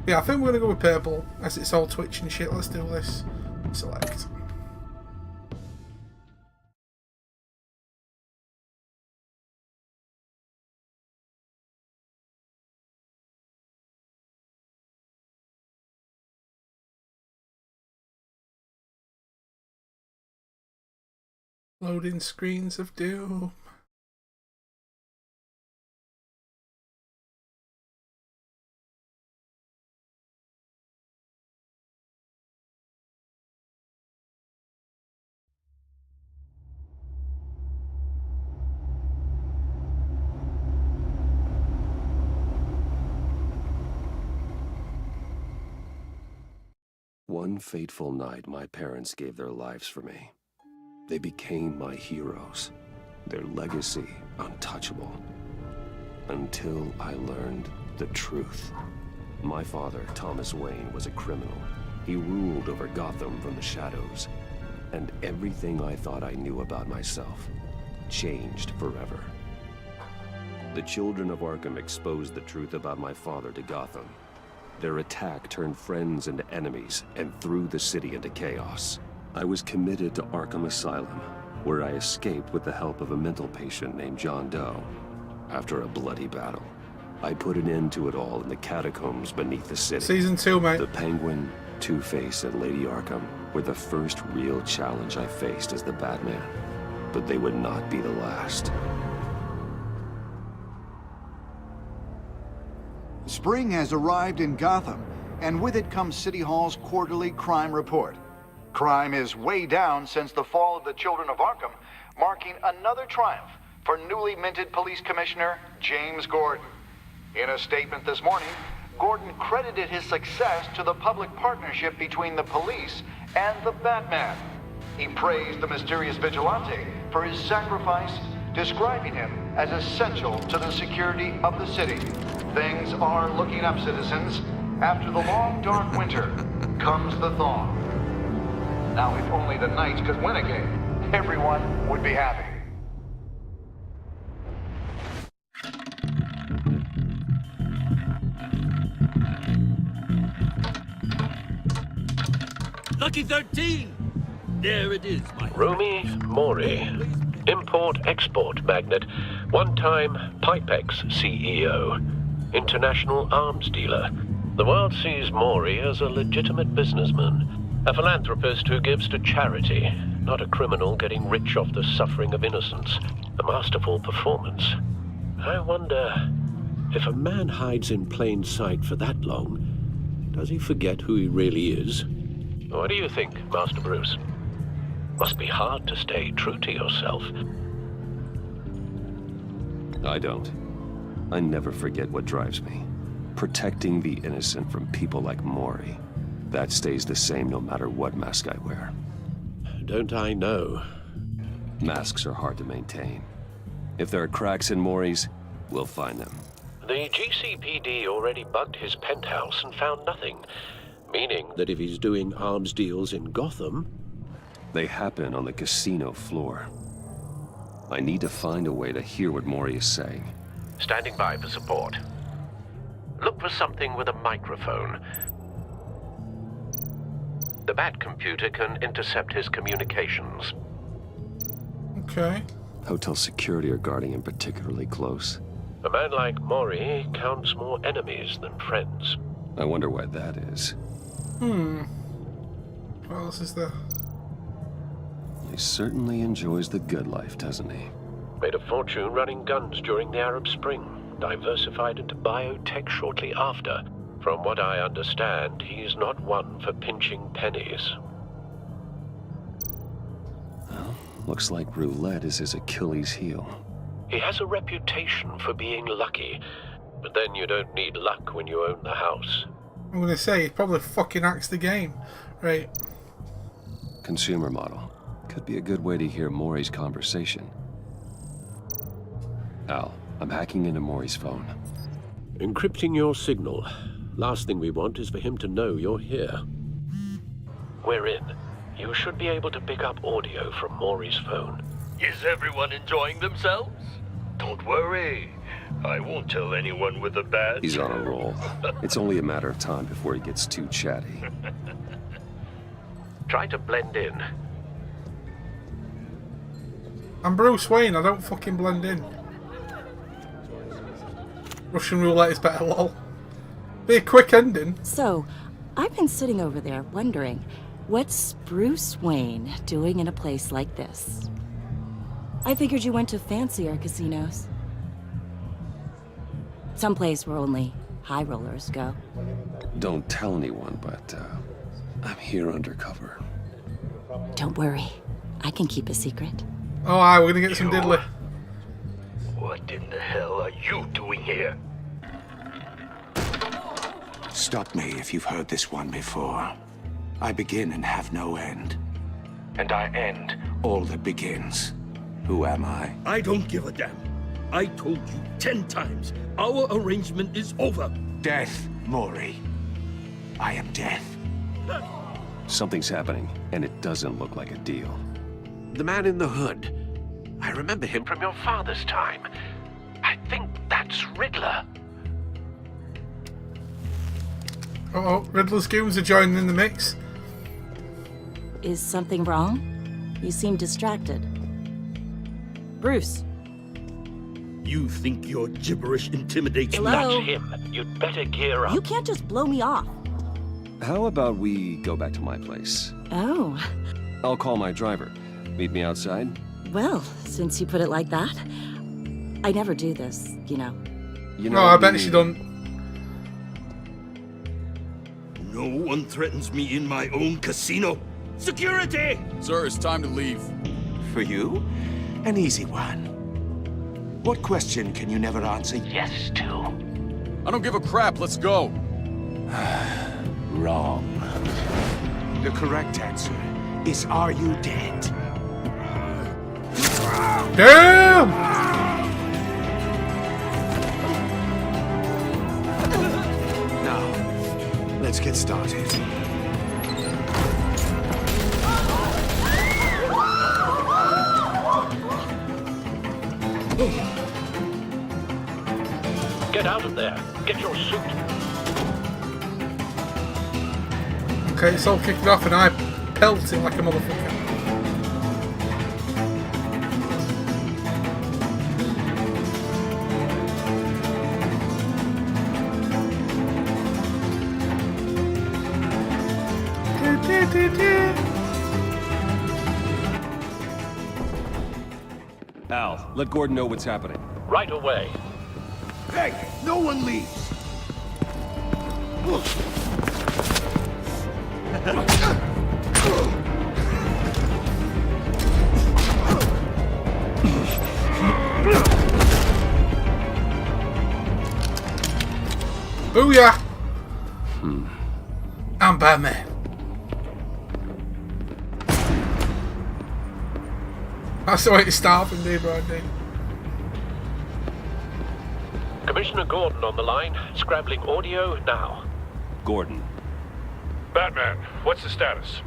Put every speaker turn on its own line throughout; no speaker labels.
Yeah, I think we're going to go with purple, as it's all twitch and shit. Let's do this. Select. Loading screens of doom.
One fateful night, my parents gave their lives for me. They became my heroes, their legacy untouchable. Until I learned the truth. My father, Thomas Wayne, was a criminal. He ruled over Gotham from the shadows. And everything I thought I knew about myself changed forever. The children of Arkham exposed the truth about my father to Gotham. Their attack turned friends into enemies and threw the city into chaos. I was committed to Arkham Asylum, where I escaped with the help of a mental patient named John Doe. After a bloody battle, I put an end to it all in the catacombs beneath the city.
Season 2, mate.
The Penguin, Two-Face, and Lady Arkham were the first real challenge I faced as the Batman. But they would not be the last.
Spring has arrived in Gotham, and with it comes City Hall's quarterly crime report. Crime is way down since the fall of the Children of Arkham, marking another triumph for newly minted Police Commissioner James Gordon. In a statement this morning, Gordon credited his success to the public partnership between the police and the Batman. He praised the mysterious vigilante for his sacrifice, describing him as essential to the security of the city. Things are looking up, citizens. After the long, dark winter comes the thaw. Now, if only the Knights could win a game, everyone would be happy.
Lucky 13! There it is, my
Rumi Mori, import-export magnate, one-time Pipex CEO, international arms dealer. The world sees Mori as a legitimate businessman, a philanthropist who gives to charity, not a criminal getting rich off the suffering of innocence. A masterful performance. I wonder, if a man hides in plain sight for that long, does he forget who he really is? What do you think, Master Bruce? Must be hard to stay true to yourself.
I don't. I never forget what drives me. Protecting the innocent from people like Mori. That stays the same no matter what mask I wear.
Don't I know?
Masks are hard to maintain. If there are cracks in Mori's, we'll find them.
The GCPD already bugged his penthouse and found nothing. Meaning that if he's doing arms deals in Gotham...
They happen on the casino floor. I need to find a way to hear what Mori is saying.
Standing by for support. Look for something with a microphone. The Bat computer can intercept his communications.
Okay.
Hotel security are guarding him particularly close.
A man like Mori counts more enemies than friends.
I wonder why that is.
What else is there?
He certainly enjoys the good life, doesn't he?
Made a fortune running guns during the Arab Spring. Diversified into biotech shortly after. From what I understand, he's not one for pinching pennies.
Well, looks like roulette is his Achilles heel.
He has a reputation for being lucky, but then you don't need luck when you own the house.
I'm going to say, he probably fucking hacks the game. Right.
Consumer model. Could be a good way to hear Mori's conversation. Al, I'm hacking into Mori's phone.
Encrypting your signal. Last thing we want is for him to know you're here. We're in. You should be able to pick up audio from Mori's phone.
Is everyone enjoying themselves? Don't worry. I won't tell anyone with a badge.
He's on a roll. It's only a matter of time before he gets too chatty.
Try to blend in.
I'm Bruce Wayne, I don't fucking blend in. Russian roulette is better, lol. Be a quick ending.
So, I've been sitting over there wondering, what's Bruce Wayne doing in a place like this? I figured you went to fancier casinos. Someplace where only high rollers go.
Don't tell anyone, but I'm here undercover.
Don't worry, I can keep a secret.
Oh, aye, we're gonna get some diddly.
What in the hell are you doing here?
Stop me if you've heard this one before. I begin and have no end. And I end all that begins. Who am I?
I don't give a damn. I told you 10 times. Our arrangement is over.
Death, Maury. I am death.
Something's happening, and it doesn't look like a deal.
The man in the hood. I remember him from your father's time. I think that's Riddler.
Uh-oh, Riddler's goons are joining in the mix.
Is something wrong? You seem distracted. Bruce.
You think your gibberish intimidates me?
Hello?
That's him. You'd better gear up.
You can't just blow me off.
How about we go back to my place?
Oh,
I'll call my driver. Meet me outside?
well, since you put it like that. I never do this, you know.
You
No, I bet she don't.
No one threatens me in my own casino. Security!
Sir, it's time to leave.
For you? An easy one. What question can you never answer yes to?
I don't give a crap, let's go.
Wrong. The correct answer is, are you dead?
Damn!
Now, let's get started.
Get out of there. Get your suit.
Okay, it's all kicking off and I pelt it like a motherfucker.
Al, let Gordon know what's happening.
Right away.
Hey, no one leaves!
Booyah! I'm Batman. That's the way to start from day by day.
Commissioner Gordon on the line. Scrambling audio now.
Gordon.
Batman, what's the status?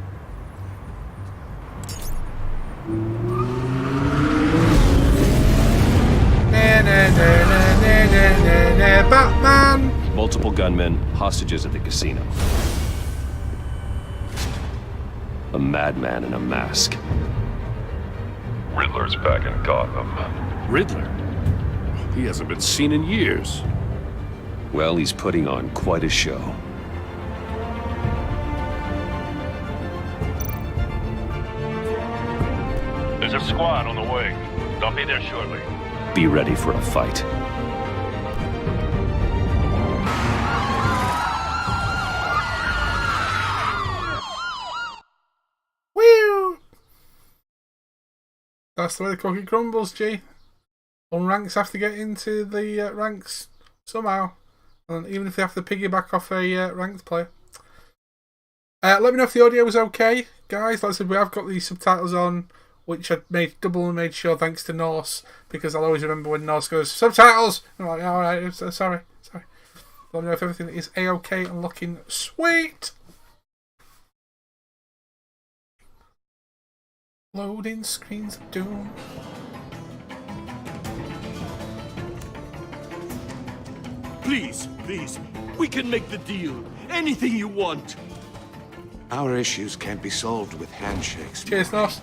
Batman!
Multiple gunmen, hostages at the casino. A madman in a mask.
Riddler's back in Gotham.
Riddler? He hasn't been seen in years.
Well, he's putting on quite a show.
There's a squad on the way. They'll be there shortly.
Be ready for a fight.
Woo! That's the way the cookie crumbles, G. Unranks have to get into the ranks somehow. And even if they have to piggyback off a ranked player. Let me know if the audio was okay, guys. Like I said, we have got the subtitles on, which I made sure thanks to Norse, because I'll always remember when Norse goes, subtitles! And I'm like, alright, sorry. Let me know if everything is A-okay and looking sweet. Loading screens of doom.
Please, please. We can make the deal. Anything you want.
Our issues can't be solved with handshakes.
Cheers, Nos.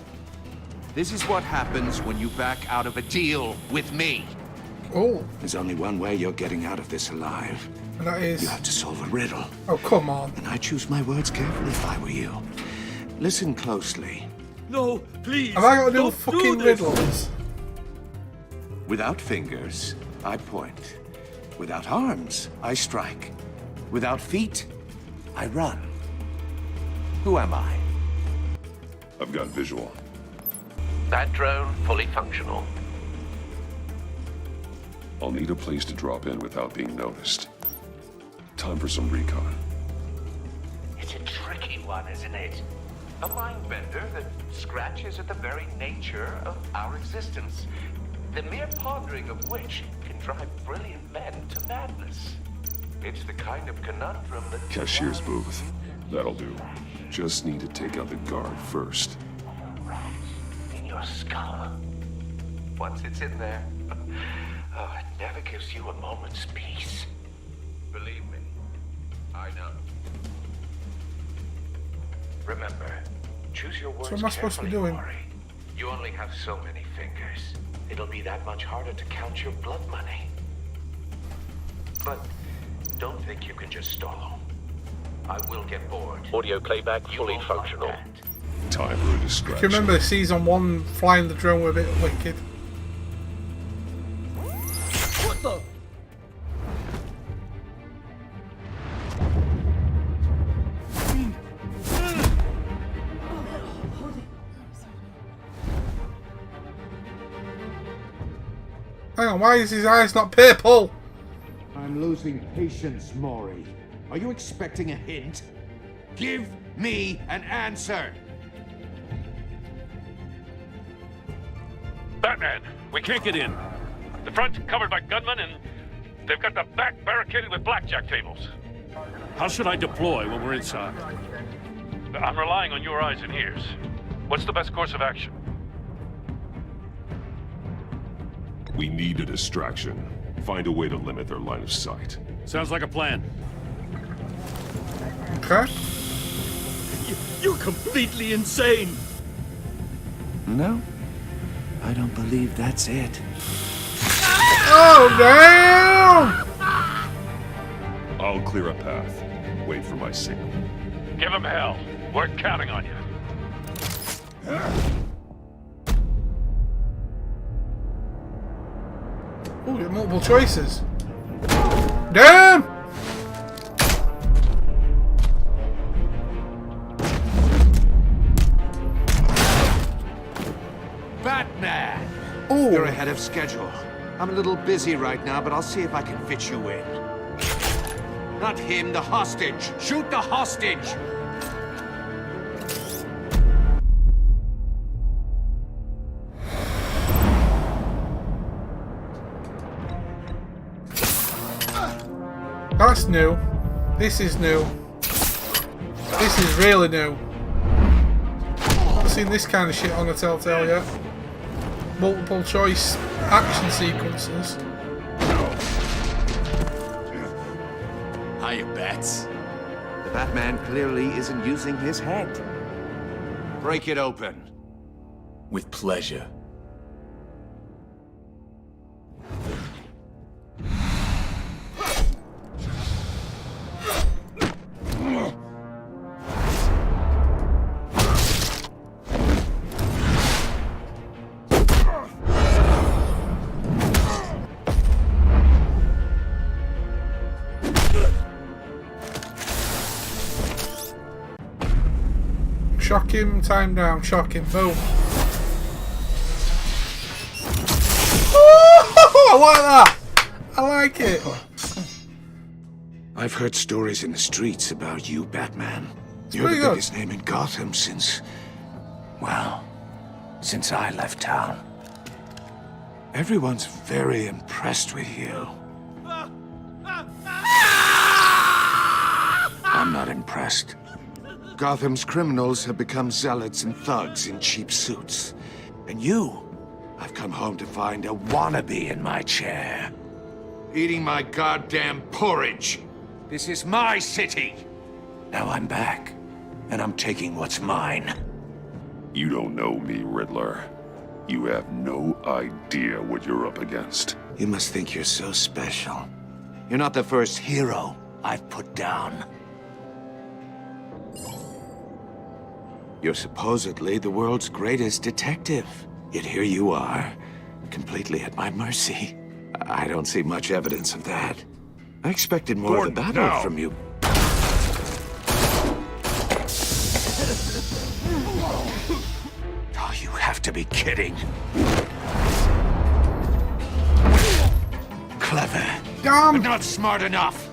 This is what happens when you back out of a deal with me.
Oh.
There's only one way you're getting out of this alive.
And that is...
You have to solve a riddle.
Oh, come on.
And I choose my words carefully if I were you. Listen closely.
No, please.
Have I got to do
don't
fucking
do this.
riddles?
Without fingers, I point. Without arms, I strike. Without feet, I run. Who am I?
I've got visual.
That drone fully functional.
I'll need a place to drop in without being noticed. Time for some recon.
It's a tricky one, isn't it? A mind bender that scratches at the very nature of our existence. The mere pondering of which can drive brilliant men to madness. It's the kind of conundrum that...
Cashier's booth. That'll do. Just need to take out the guard first.
In your skull. Once it's in there, oh, it never gives you a moment's peace. Believe me, I know. Remember, choose your words
So what am I supposed to be
carefully,
doing?
Maury. You only have so many fingers. It'll be that much harder to count your blood money. But don't think you can just stall. I will get bored.
Audio playback
You
fully
won't like
functional.
that.
Time for a
I
distraction.
can remember season 1 flying the drone were a bit wicked.
What the?
Hang on, why is his eyes not purple?
I'm losing patience, Maury. Are you expecting a hint? Give me an answer!
Batman, we can't get in. The front's covered by gunmen, and they've got the back barricaded with blackjack tables.
How should I deploy when we're inside?
I'm relying on your eyes and ears. What's the best course of action?
We need a distraction. Find a way to limit their line of sight.
Sounds like a plan.
Okay.
You're completely insane.
No, I don't believe that's it.
Oh, damn!
I'll clear a path. Wait for my signal.
Give them hell. We're counting on you.
Oh, you got multiple choices. Damn!
Batman!
Oh,
You're ahead of schedule. I'm a little busy right now, but I'll see if I can fit you in. Not him, the hostage! Shoot the hostage!
that's new. This is new. This is really new. I've seen this kind of shit on the Telltale yet. Multiple choice action sequences.
Hiya, Bats. The Batman clearly isn't using his head. Break it open.
With pleasure.
Shock him, time down, shock him, boom. Oh, I like that! I like it.
I've heard stories in the streets about you, Batman. You're
pretty
the
good.
biggest name in Gotham since... well, since I left town. Everyone's very impressed with you. I'm not impressed. Gotham's criminals have become zealots and thugs in cheap suits. And you, I've come home to find a wannabe in my chair. eating my goddamn porridge. This is my city. Now I'm back, and I'm taking what's mine.
You don't know me, Riddler. You have no idea what you're up against.
You must think you're so special. You're not the first hero I've put down. You're supposedly the world's greatest detective. Yet here you are, completely at my mercy. I don't see much evidence of that. I expected more of a battle from you. Oh, you have to be kidding. Clever.
Damn!
But not smart enough.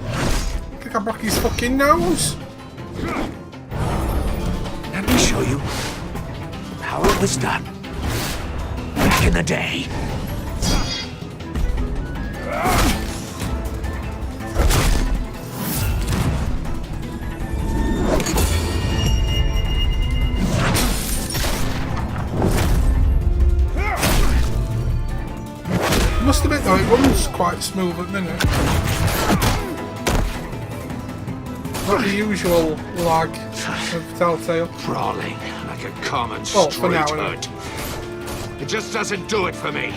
I think I broke his fucking nose.
Let me show you how it was done back in the day.
Must admit though, it runs quite smooth at the minute. Not the usual lag of Telltale.
Crawling like a common
Well, for now,
hood. It just doesn't do it for me.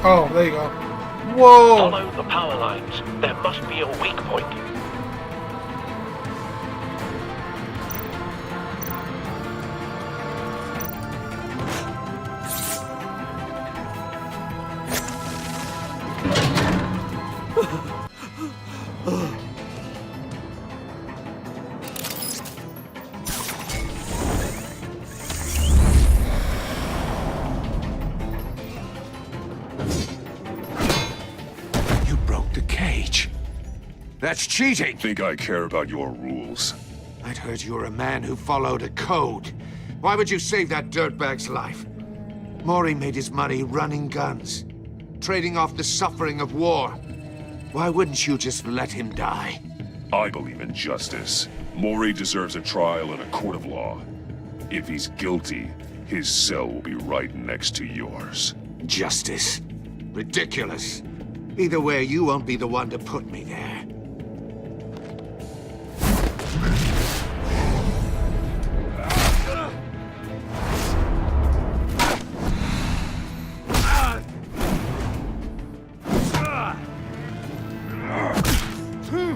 Oh, there you go. Whoa!
Follow the power lines. There must be a weak point.
That's cheating!
Think I care about your rules?
I'd heard you were a man who followed a code. Why would you save that dirtbag's life? Maury made his money running guns, trading off the suffering of war. Why wouldn't you just let him die?
I believe in justice. Maury deserves a trial in a court of law. If he's guilty, his cell will be right next to yours.
Justice? Ridiculous. Either way, you won't be the one to put me there.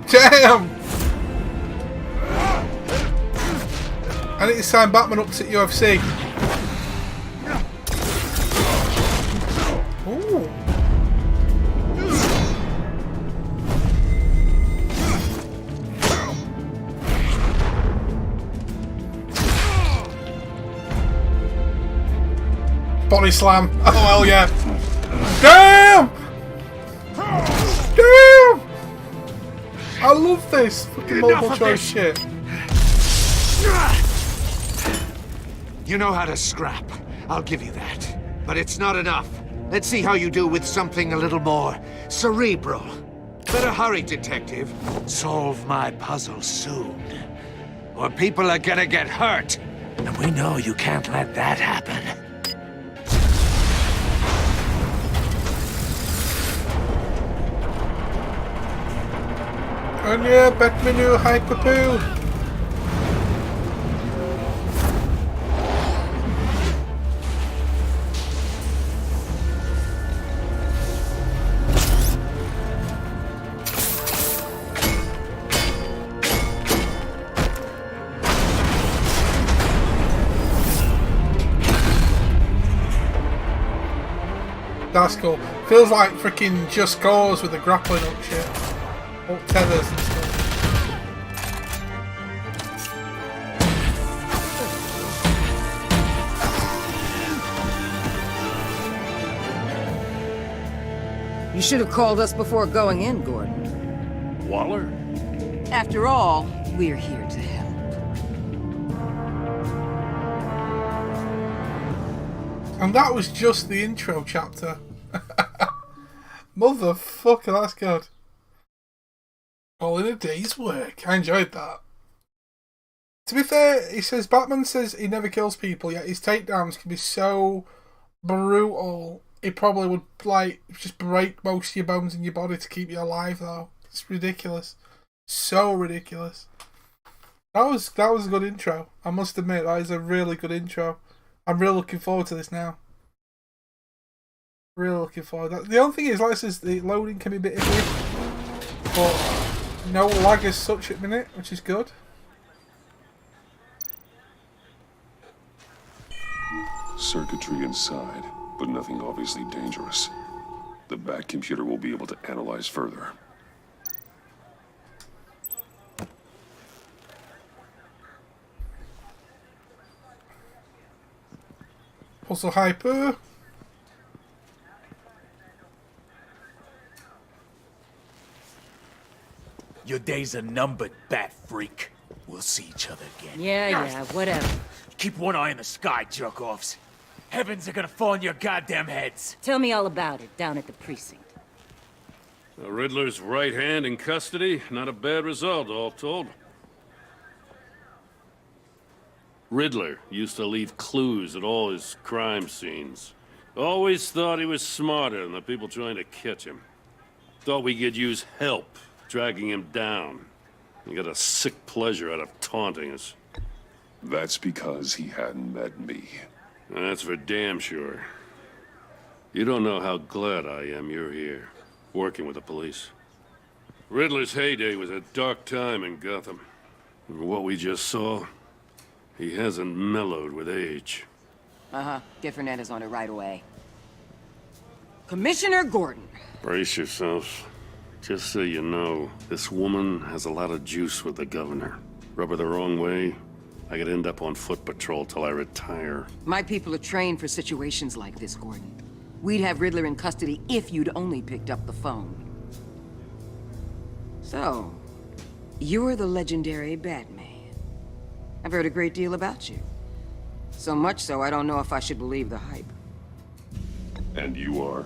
Damn! I need to sign Batman up to UFC. Ooh. Body slam. Oh hell yeah. Damn! Damn! I love this fucking multiple choice shit.
You know how to scrap. I'll give you that. But it's not enough. Let's see how you do with something a little more cerebral. Better hurry, detective. Solve my puzzle soon. Or people are gonna get hurt. And we know you can't let that happen.
And yeah, back menu hyperpoo. That's cool. Feels like freaking Just Cause with the grappling up shit. Up tethers and stuff.
You should have called us before going in, Gordon.
Waller?
After all, we're here to help.
And that was just the intro chapter. Motherfucker, that's good. All in a day's work. I enjoyed that. To be fair, he says Batman says he never kills people, yet his takedowns can be so brutal. He probably would like just break most of your bones in your body to keep you alive, though. It's ridiculous. So ridiculous. That was a good intro. I must admit, that is a really good intro. I'm really looking forward to this now. Really looking forward. The only thing is, like I says, the loading can be a bit iffy, but no lag as such at the minute, which is good.
Circuitry inside, but nothing obviously dangerous. The Bat computer will be able to analyze further.
Puzzle hyper.
Your days are numbered, Bat Freak. We'll see each other again.
Yeah, whatever.
Keep one eye in the sky, jerk-offs. Heavens are gonna fall on your goddamn heads.
Tell me all about it down at the precinct.
The Riddler's right hand in custody. Not a bad result, all told. Riddler used to leave clues at all his crime scenes. Always thought he was smarter than the people trying to catch him. Thought we could use help dragging him down. He got a sick pleasure out of taunting us.
That's because he hadn't met me.
That's for damn sure. You don't know how glad I am you're here, working with the police. Riddler's heyday was a dark time in Gotham. And what we just saw, he hasn't mellowed with age.
Get Fernandez on it right away. Commissioner Gordon.
Brace yourselves. Just so you know, this woman has a lot of juice with the governor. Rub her the wrong way, I could end up on foot patrol till I retire.
My people are trained for situations like this, Gordon. We'd have Riddler in custody if you'd only picked up the phone. So, you're the legendary Batman. I've heard a great deal about you. So much so, I don't know if I should believe the hype.
And you are?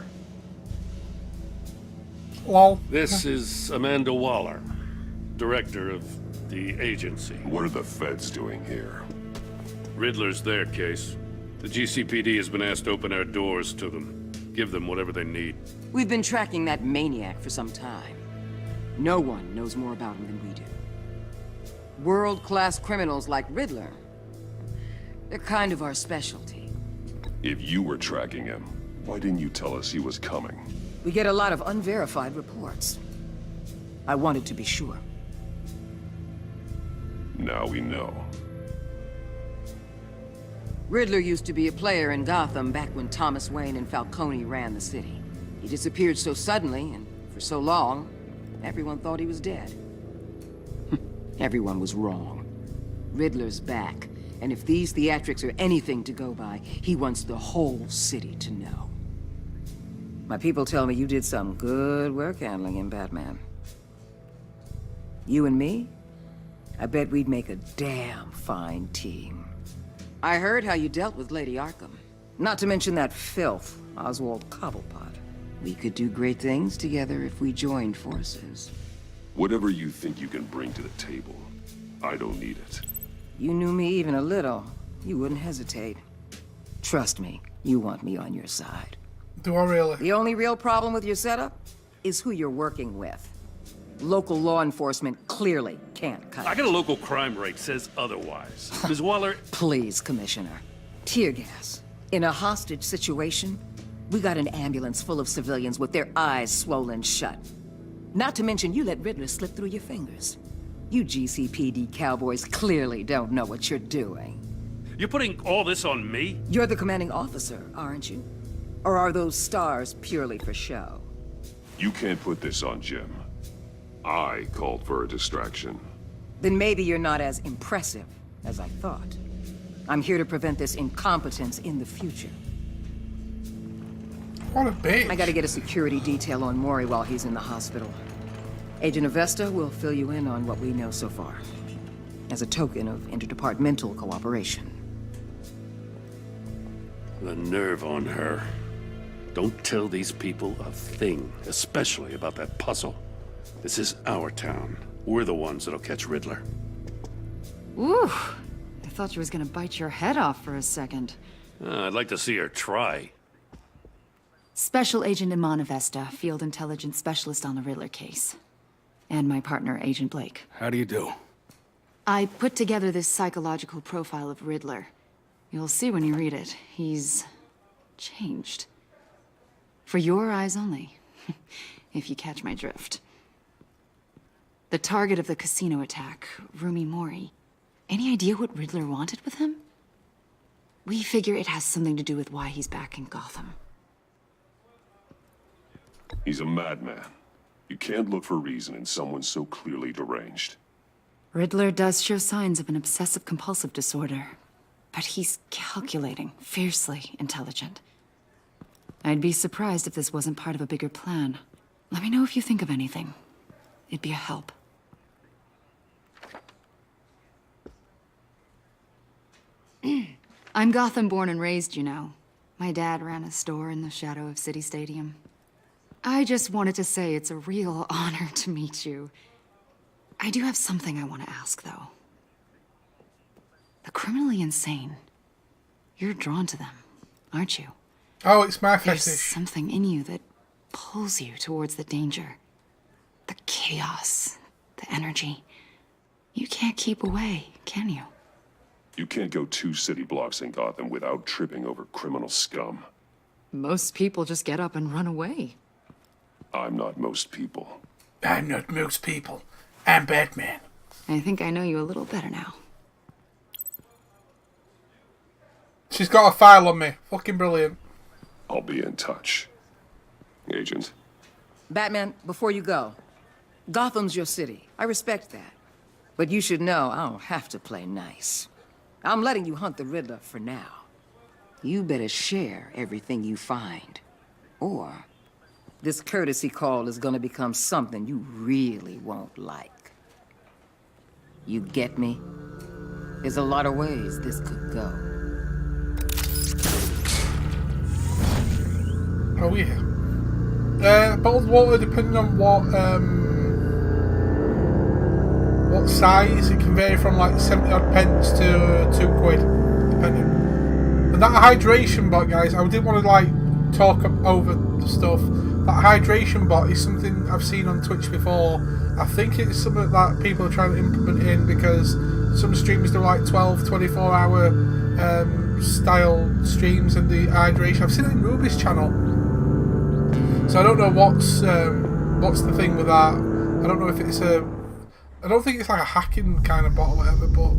Lol.
This is Amanda Waller, director of the agency.
What are the feds doing here?
Riddler's their case. The GCPD has been asked to open our doors to them. Give them whatever they need.
We've been tracking that maniac for some time. No one knows more about him than we do. World-class criminals like Riddler. They're kind of our specialty.
If you were tracking him, why didn't you tell us he was coming?
We get a lot of unverified reports. I wanted to be sure.
Now we know.
Riddler used to be a player in Gotham back when Thomas Wayne and Falcone ran the city. He disappeared so suddenly and for so long, everyone thought he was dead. Everyone was wrong. Riddler's back, and if these theatrics are anything to go by, he wants the whole city to know. My people tell me you did some good work handling him, Batman. You and me? I bet we'd make a damn fine team. I heard how you dealt with Lady Arkham. Not to mention that filth, Oswald Cobblepot. We could do great things together if we joined forces.
Whatever you think you can bring to the table, I don't need it.
You knew me even a little, you wouldn't hesitate. Trust me, you want me on your side.
Do I really?
The only real problem with your setup is who you're working with. Local law enforcement clearly can't cut it.
I got a local crime rate says otherwise. Ms. Waller...
Please, Commissioner. Tear gas. In a hostage situation, we got an ambulance full of civilians with their eyes swollen shut. Not to mention you let Riddler slip through your fingers. You GCPD cowboys clearly don't know what you're doing.
You're putting all this on me?
You're the commanding officer, aren't you? Or are those stars purely for show?
You can't put this on Jim. I called for a distraction.
Then maybe you're not as impressive as I thought. I'm here to prevent this incompetence in the future.
What a bitch.
I gotta get a security detail on Maury while he's in the hospital. Agent Avesta will fill you in on what we know so far, as a token of interdepartmental cooperation.
The nerve on her. Don't tell these people a thing, especially about that puzzle. This is our town. We're the ones that'll catch Riddler.
Ooh, I thought she was gonna bite your head off for a second.
I'd like to see her try.
Special Agent Imana Vesta, Field Intelligence Specialist on the Riddler case. And my partner, Agent Blake.
How do you do?
I put together this psychological profile of Riddler. You'll see when you read it. He's changed. For your eyes only, if you catch my drift. The target of the casino attack, Rumi Mori. Any idea what Riddler wanted with him? We figure it has something to do with why he's back in Gotham.
He's a madman. You can't look for reason in someone so clearly deranged.
Riddler does show signs of an obsessive-compulsive disorder, but he's calculating, fiercely intelligent. I'd be surprised if this wasn't part of a bigger plan. Let me know if you think of anything. It'd be a help. I'm Gotham born and raised, you know. My dad ran a store in the shadow of City Stadium. I just wanted to say it's a real honor to meet you. I do have something I want to ask, though. The criminally insane. You're drawn to them, aren't you?
Oh, it's my
There's
fetish.
something in you that pulls you towards the danger. The chaos, the energy. You can't keep away, can you?
You can't go 2 city blocks in Gotham without tripping over criminal scum.
Most people just get up and run away.
I'm not most people.
I'm not most people. I'm Batman.
I think I know you a little better now.
She's got a file on me. Fucking brilliant.
I'll be in touch. Agent.
Batman, before you go, Gotham's your city. I respect that. But you should know I don't have to play nice. I'm letting you hunt the Riddler for now. You better share everything you find. Or this courtesy call is gonna become something you really won't like. You get me? There's a lot of ways this could go.
Oh yeah. Bottled water, depending on what size, it can vary from like 70 odd pence to 2 quid, depending. And that hydration bot, guys, I didn't want to like talk over the stuff. That hydration bot is something I've seen on Twitch before. I think it's something that people are trying to implement in because some streamers do like 12, 24 hour style streams and the hydration. I've seen it in Ruby's channel. So I don't know what's the thing with that. I don't know if it's I don't think it's like a hacking kind of bot or whatever, but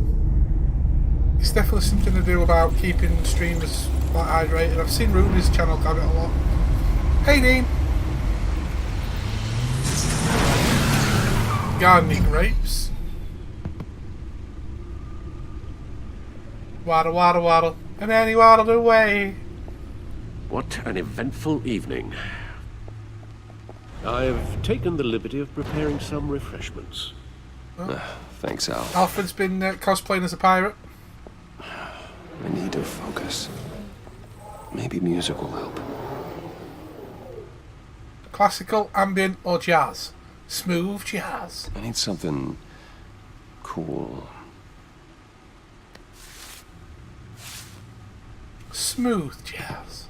it's definitely something to do about keeping streamers like hydrated. I've seen Ruby's channel have it a lot. Hey Dean! Gardening grapes. Waddle, waddle, waddle. And then he waddled away.
What an eventful evening. I've taken the liberty of preparing some refreshments.
Oh.
Thanks, Al.
Alfred's been cosplaying as a pirate.
I need to focus. Maybe music will help.
Classical, ambient, or jazz? Smooth jazz.
I need something cool.
Smooth jazz.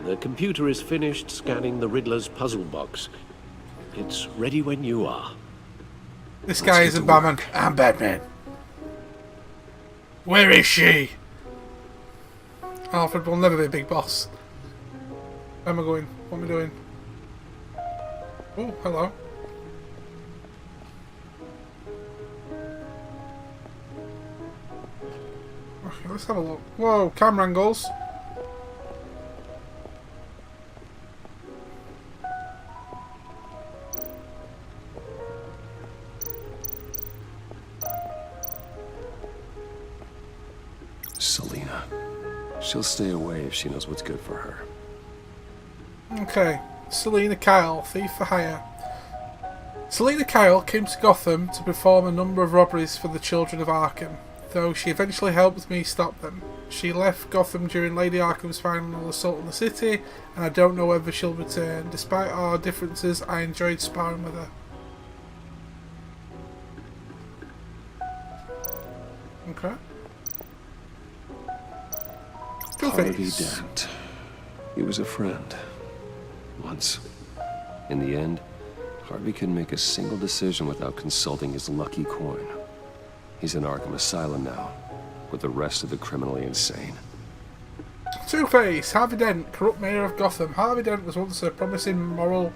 The computer is finished scanning the Riddler's puzzle box. It's ready when you are.
This guy isn't Batman. I'm Batman. Where is she? Alfred will never be a big boss. Where am I going? What am I doing? Oh, hello. Okay, let's have a look. Whoa, camera angles.
Selina. She'll stay away if she knows what's good for her.
Okay, Selina Kyle, thief for hire. Selina Kyle came to Gotham to perform a number of robberies for the children of Arkham. though she eventually helped me stop them. She left Gotham during Lady Arkham's final assault on the city, and I don't know whether she'll return. Despite our differences, I enjoyed sparring with her. Okay.
Harvey Dent. He was a friend. Once. In the end, Harvey couldn't make a single decision without consulting his lucky coin. He's in Arkham Asylum now, with the rest of the criminally insane.
Two-Face, Harvey Dent, corrupt mayor of Gotham. Harvey Dent was once a promising mayoral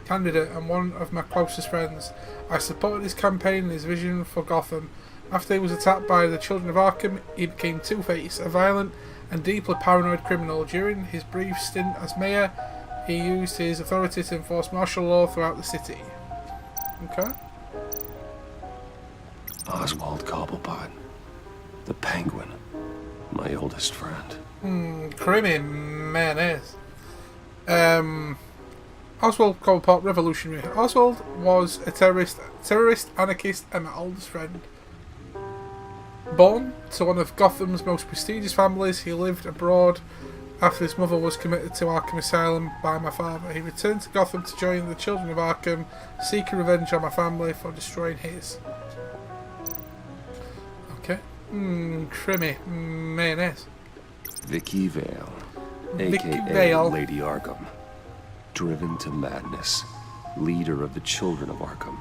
candidate and one of my closest friends. I supported his campaign and his vision for Gotham. After he was attacked by the children of Arkham, he became Two-Face, a violent and deeply paranoid criminal. During his brief stint as mayor, he used his authority to enforce martial law throughout the city. Okay.
Oswald Cobblepot. The Penguin. My oldest friend.
Creamy mayonnaise. Oswald Cobblepot, revolutionary. Oswald was a terrorist, anarchist, and my oldest friend. Born to one of Gotham's most prestigious families, he lived abroad after his mother was committed to Arkham Asylum by my father. He returned to Gotham to join the children of Arkham, seeking revenge on my family for destroying his. Okay. Creamy mayonnaise.
Vicky Vale,
Vicky
aka
Vale.
Lady Arkham. Driven to madness. Leader of the children of Arkham.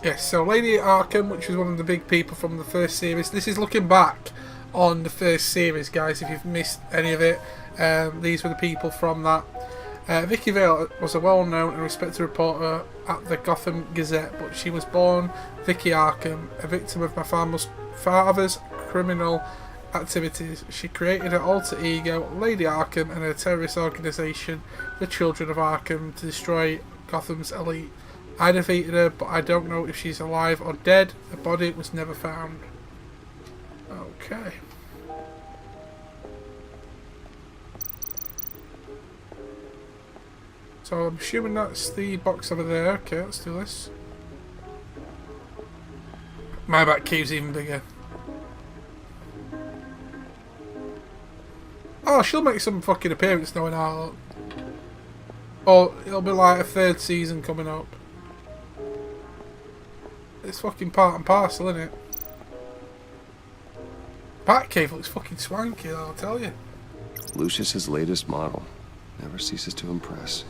Yes, so Lady Arkham, which was one of the big people from the first series. This is looking back on the first series, guys, if you've missed any of it. These were the people from that. Vicky Vale was a well-known and respected reporter at the Gotham Gazette, but she was born Vicky Arkham, a victim of my father's criminal activities. She created her alter ego, Lady Arkham, and her terrorist organisation, the Children of Arkham, to destroy Gotham's elite. I defeated her, but I don't know if she's alive or dead. Her body was never found. Okay. So I'm assuming that's the box over there. Okay, let's do this. My back cave's even bigger. Oh, she'll make some fucking appearance knowing how. Or it'll be like a third season coming up. It's fucking part and parcel, isn't it? Batcave looks fucking swanky, I'll tell you.
Lucius's latest model. Never ceases to impress.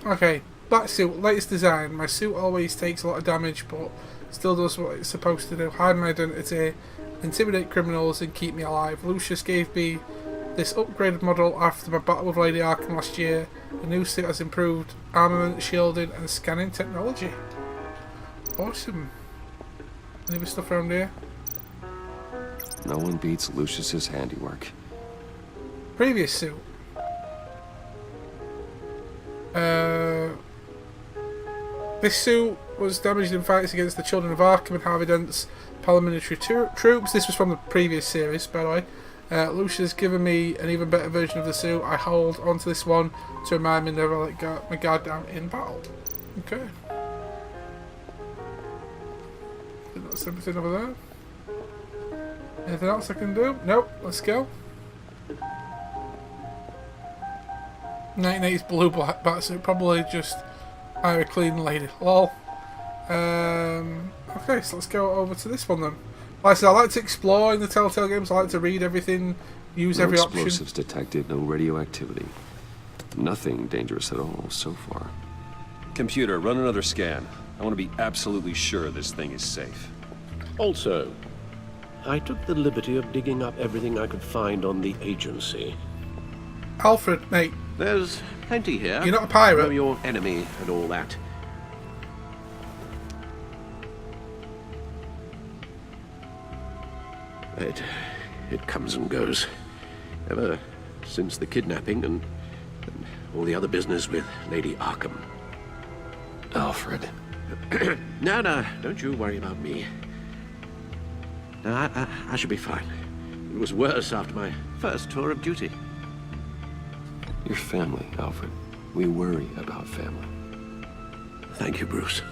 Okay, black suit, latest design. My suit always takes a lot of damage, but still does what it's supposed to do. Hide my identity, intimidate criminals, and keep me alive. Lucius gave me this upgraded model after my battle with Lady Arkham last year. The new suit has improved armament, shielding, and scanning technology. Awesome. Any other stuff around here?
No one beats Lucius's handiwork.
Previous suit. This suit was damaged in fights against the Children of Arkham and Harvey Dent's paramilitary troops. This was from the previous series, by the way. Lucius has given me an even better version of the suit. I hold onto this one to remind me never let my guard down in battle. Okay. I think that's everything over there. Anything else I can do? Nope, let's go. 1980s blue black batsuit, probably just a clean lady. Lol. Okay, so let's go over to this one then. Like I said, I like to explore in the Telltale games. I like to read everything, use every option.
No explosives detected, no radioactivity. Nothing dangerous at all so far. Computer, run another scan. I want to be absolutely sure this thing is safe.
Also, I took the liberty of digging up everything I could find on the agency.
Alfred, mate.
There's plenty here.
You're not a pirate.
Know your enemy and all that. It comes and goes. Ever since the kidnapping and all the other business with Lady Arkham.
Alfred.
No, don't you worry about me. No, I should be fine. It was worse after my first tour of duty.
Your family, Alfred. We worry about family.
Thank you, Bruce.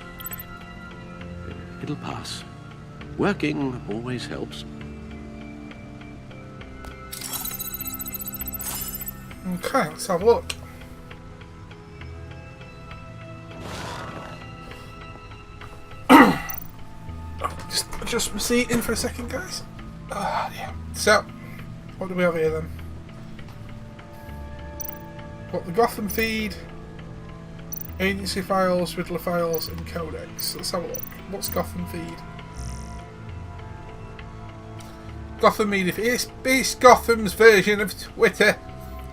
it'll pass. Working always helps.
Okay, let's have a look. Just adjust my seat in for a second, guys. Yeah. So, what do we have here then? Got the Gotham feed, agency files, Riddler files, and codex. Let's have a look. What's Gotham feed? Gotham Media. It's Gotham's version of Twitter.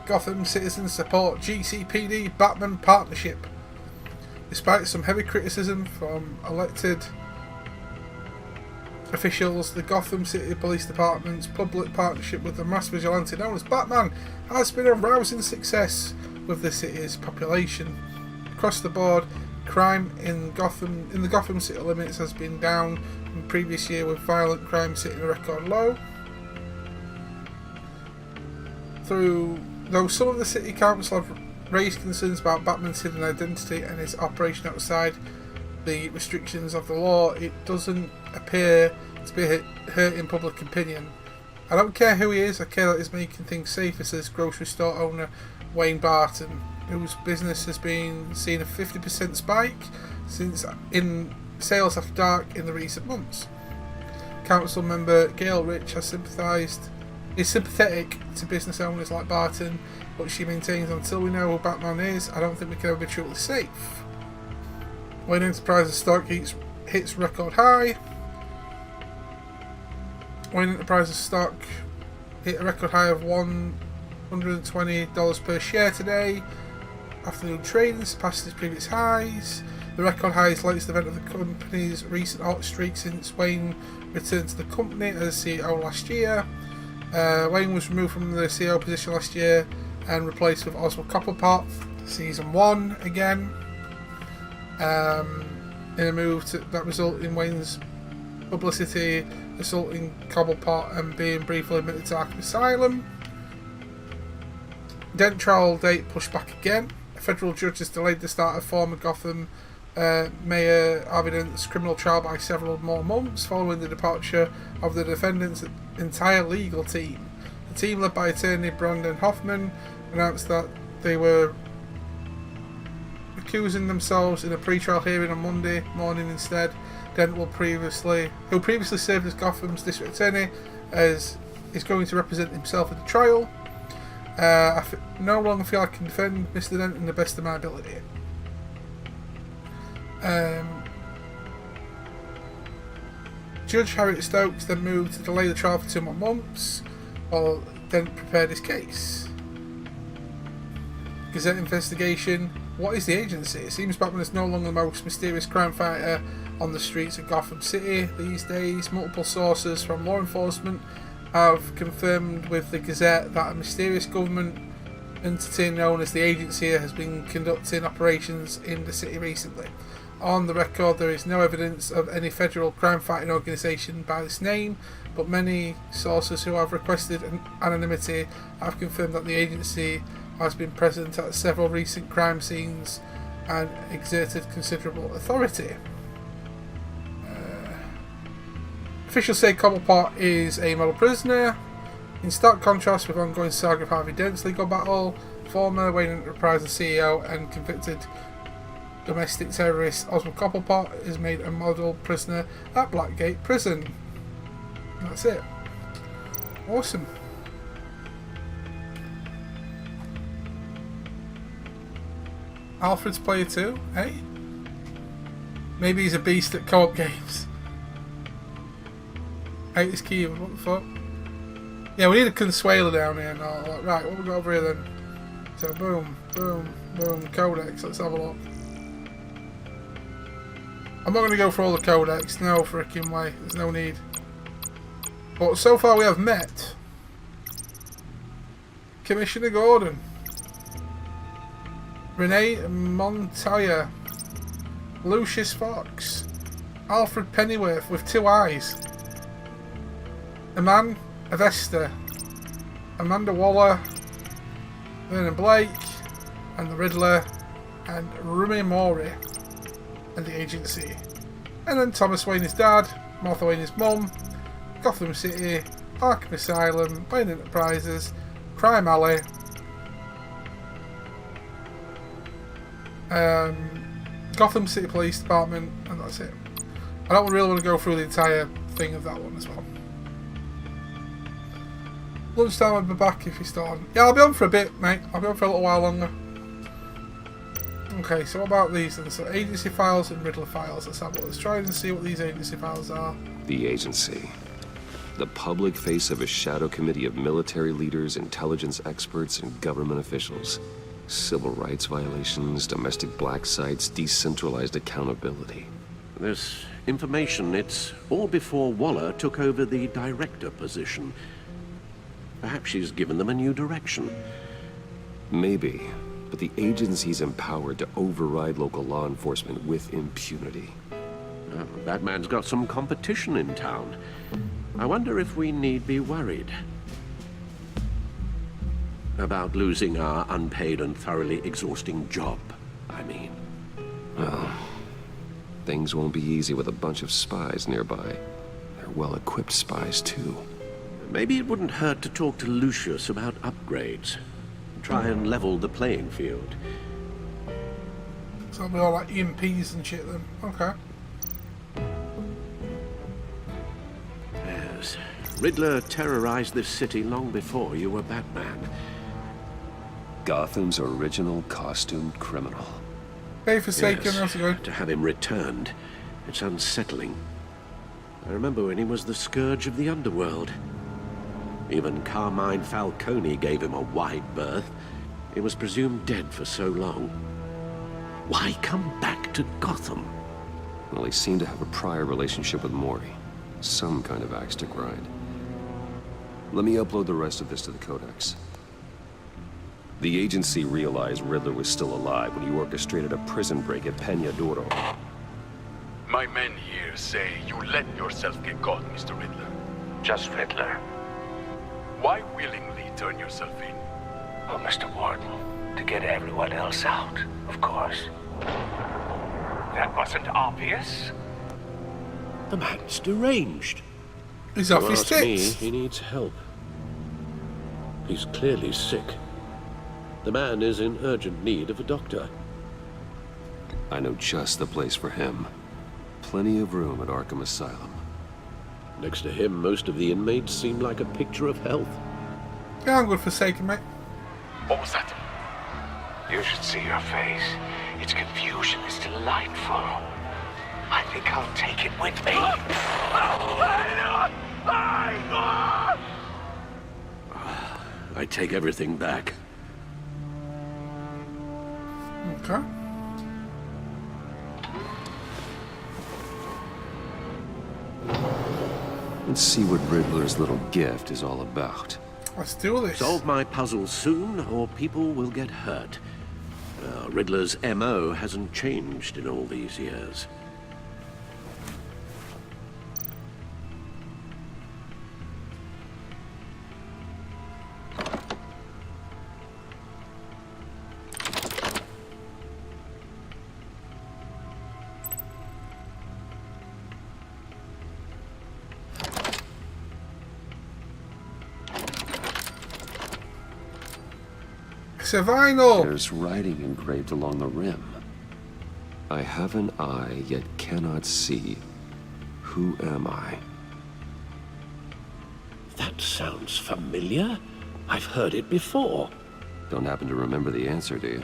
Gotham citizens support GCPD Batman partnership. Despite some heavy criticism from elected officials, the Gotham City Police Department's public partnership with the mass vigilante known as Batman has been a rousing success with the city's population. Across the board, crime in the Gotham City limits has been down from the previous year, with violent crime sitting a record low. Though some of the city council have raised concerns about Batman's hidden identity and his operation outside the restrictions of the law, it doesn't appear to be hurting public opinion. I don't care who he is, I care that he's making things safer, says grocery store owner Wayne Barton, whose business has been seeing a 50% spike since in sales after dark in the recent months. Council member Gail Rich is sympathetic to business owners like Barton, but she maintains until we know who Batman is, I don't think we can ever be truly safe. Wayne Enterprises stock hits record high. Wayne Enterprises stock hit a record high of $120 per share today. Afternoon trading surpassed its previous highs. The record high is the latest event of the company's recent hot streak since Wayne returned to the company as CEO last year. Wayne was removed from the CEO position last year and replaced with Oswald Cobblepot, Season 1 again, in a move that resulted in Wayne's publicity, assaulting Cobblepot and being briefly admitted to Arkham Asylum. Dent trial date pushed back again. A federal judge has delayed the start of former Gotham Mayor Harvey Dent's criminal trial by several more months following the departure of the defendant's entire legal team. The team, led by attorney Brandon Hoffman, announced that they were recusing themselves in a pre-trial hearing on Monday morning instead. Dent, who previously served as Gotham's district attorney, is going to represent himself at the trial. I no longer feel I can defend Mr. Dent in the best of my ability. Judge Harriet Stokes then moved to delay the trial for 2 more months while Dent prepared his case. Gazette investigation. What is the agency? It seems Batman is no longer the most mysterious crime fighter on the streets of Gotham City these days. Multiple sources from law enforcement have confirmed with the Gazette that a mysterious government entity known as the Agency has been conducting operations in the city recently. On the record, there is no evidence of any federal crime-fighting organisation by this name, but many sources who have requested anonymity have confirmed that the agency has been present at several recent crime scenes and exerted considerable authority. Officials say Cobblepot is a model prisoner. In stark contrast with ongoing saga of Harvey Dent's legal battle, former Wayne Enterprises CEO and convicted domestic terrorist Oswald Cobblepot is made a model prisoner at Blackgate Prison. That's it. Awesome. Alfred's player 2, eh? Maybe he's a beast at co-op games. Hate this keyword, what the fuck? Yeah, we need a Consuela down here and all. Right, what we got over here then? So boom, boom, boom, codex, let's have a look. I'm not going to go for all the codex, no freaking way, there's no need. But so far we have met Commissioner Gordon, Renee Montoya, Lucius Fox, Alfred Pennyworth with 2 eyes, Aman Avesta, Amanda Waller, Vernon Blake, and the Riddler, and Rumi Mori, and the Agency. And then Thomas Wayne is dad, Martha Wayne is mum, Gotham City, Arkham Asylum, Wayne Enterprises, Crime Alley, Gotham City Police Department, and that's it. I don't really want to go through the entire thing of that one as well. Lunchtime, I'll be back if you're still on. Yeah, I'll be on for a bit, mate. I'll be on for a little while longer. Okay, so what about these then? So agency files and Riddler files. Let's try and see what these agency files are.
The agency. The public face of a shadow committee of military leaders, intelligence experts, and government officials. Civil rights violations, domestic black sites, decentralized accountability.
This information, it's all before Waller took over the director position. Perhaps she's given them a new direction.
Maybe, but the agency's empowered to override local law enforcement with impunity.
Batman's got some competition in town. I wonder if we need be worried about losing our unpaid and thoroughly exhausting job, I mean.
Well, things won't be easy with a bunch of spies nearby. They're well-equipped spies, too.
Maybe it wouldn't hurt to talk to Lucius about upgrades. Try and level the playing field.
So it'll be all like EMPs and shit then. Okay.
Yes. Riddler terrorized this city long before you were Batman.
Gotham's original costumed criminal.
Pay for sake,
yes, to have him returned, it's unsettling. I remember when he was the scourge of the underworld. Even Carmine Falcone gave him a wide berth. He was presumed dead for so long. Why come back to Gotham?
Well, he seemed to have a prior relationship with Mori. Some kind of axe to grind. Let me upload the rest of this to the Codex. The agency realized Riddler was still alive when he orchestrated a prison break at Peña Duro.
My men here say you let yourself get caught, Mr. Riddler.
Just Riddler.
Why willingly turn yourself in?
Oh, Mr. Warden, to get everyone else out, of course. That wasn't obvious.
The man's deranged.
He's off his
If you ask me,
tits.
he needs help. He's clearly sick. The man is in urgent need of a doctor.
I know just the place for him. Plenty of room at Arkham Asylum.
Next to him, most of the inmates seem like a picture of health.
Yeah, I'm good for sake, mate.
What was that?
You should see your face. Its confusion is delightful. I think I'll take it with me.
I take everything back.
Okay.
Let's see what Riddler's little gift is all about.
Let's do this.
Solve my puzzle soon, or people will get hurt. Riddler's MO hasn't changed in all these years.
It's a vinyl.
There's writing engraved along the rim. I have an eye, yet cannot see. Who am I?
That sounds familiar. I've heard it before.
Don't happen to remember the answer, do you?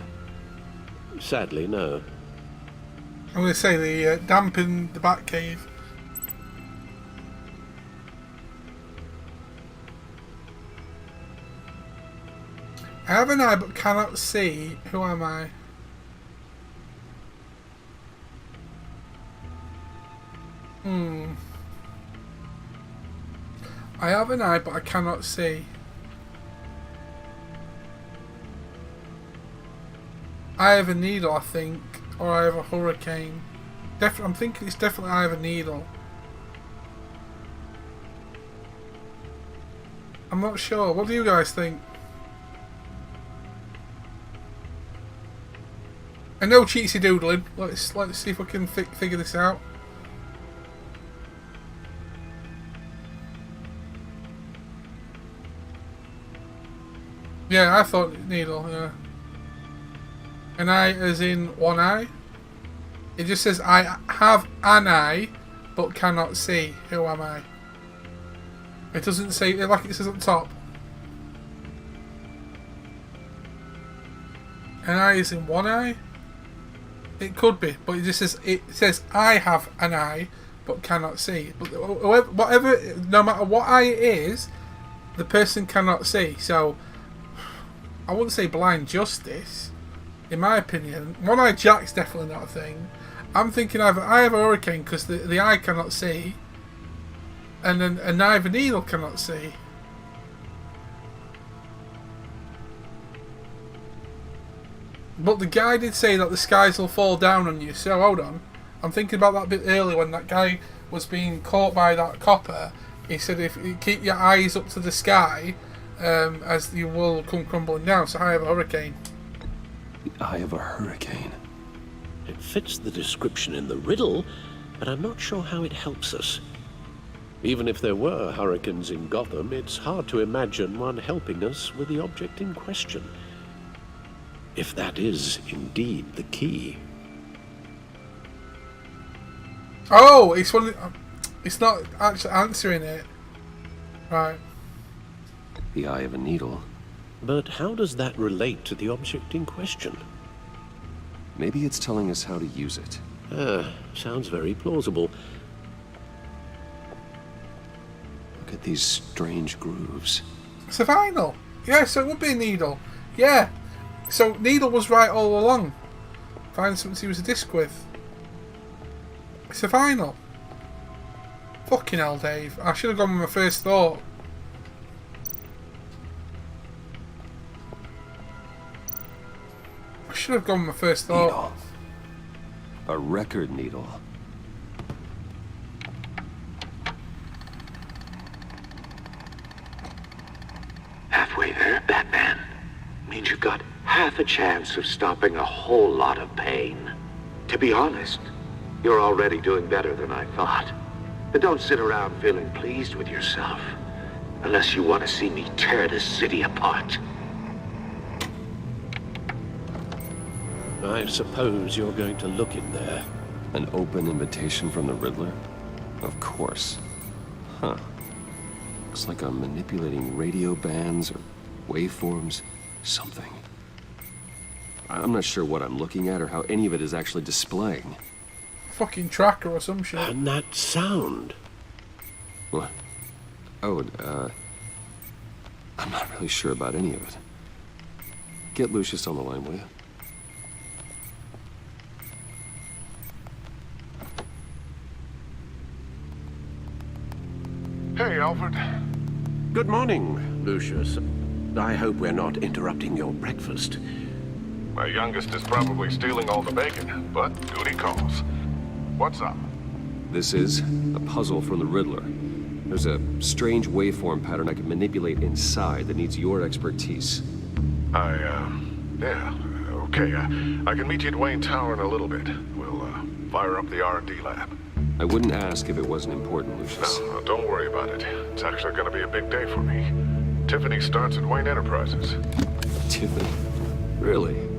Sadly, no.
I'm going to say the damp in the Batcave. I have an eye but cannot see. Who am I? I have an eye but I cannot see. I have a needle, I think. Or I have a hurricane. I'm thinking it's definitely I have a needle. I'm not sure. What do you guys think? I know cheatsy doodling. Let's see if we can figure this out. Yeah, I thought needle, yeah. An eye as in one eye? It just says, I have an eye, but cannot see. Who am I? It doesn't say, like it says up top. An eye is in one eye? It could be, but it says I have an eye, but cannot see. But whatever, no matter what eye it is, the person cannot see. So, I wouldn't say blind justice, in my opinion. One-eyed Jack's definitely not a thing. I'm thinking either I have a hurricane because the eye cannot see, and then an eye of a needle cannot see. But the guy did say that the skies will fall down on you, so hold on. I'm thinking about that bit earlier when that guy was being caught by that copper. He said if you keep your eyes up to the sky, as you will come crumbling down. So I have a hurricane.
The eye of a hurricane.
It fits the description in the riddle, but I'm not sure how it helps us. Even if there were hurricanes in Gotham, it's hard to imagine one helping us with the object in question. If that is indeed the key.
Oh, it's not actually answering it. Right.
The eye of a needle.
But how does that relate to the object in question?
Maybe it's telling us how to use it.
Sounds very plausible.
Look at these strange grooves.
It's a vinyl. Yeah, so it would be a needle. Yeah. So needle was right all along. Find something to use a disc with. It's a vinyl. Fucking hell, Dave. I should have gone with my first thought. I should have gone with my first thought.
Needle. A record needle.
Halfway there, Batman. Means you've got half a chance of stopping a whole lot of pain. To be honest, you're already doing better than I thought. But don't sit around feeling pleased with yourself, unless you want to see me tear this city apart.
I suppose you're going to look in there.
An open invitation from the Riddler? Of course. Huh. Looks like I'm manipulating radio bands or waveforms. Something. I'm not sure what I'm looking at or how any of it is actually displaying.
Fucking tracker or some shit.
And that sound.
What? Oh, I'm not really sure about any of it. Get Lucius on the line, will you?
Hey, Alfred.
Good morning, Lucius. I hope we're not interrupting your breakfast.
My youngest is probably stealing all the bacon, but duty calls. What's up?
This is a puzzle from the Riddler. There's a strange waveform pattern I can manipulate inside that needs your expertise.
Yeah, okay. I can meet you at Wayne Tower in a little bit. We'll, fire up the R&D lab.
I wouldn't ask if it wasn't important, Lucius.
No, don't worry about it. It's actually gonna be a big day for me. Tiffany starts at Wayne Enterprises.
Tiffany? Really?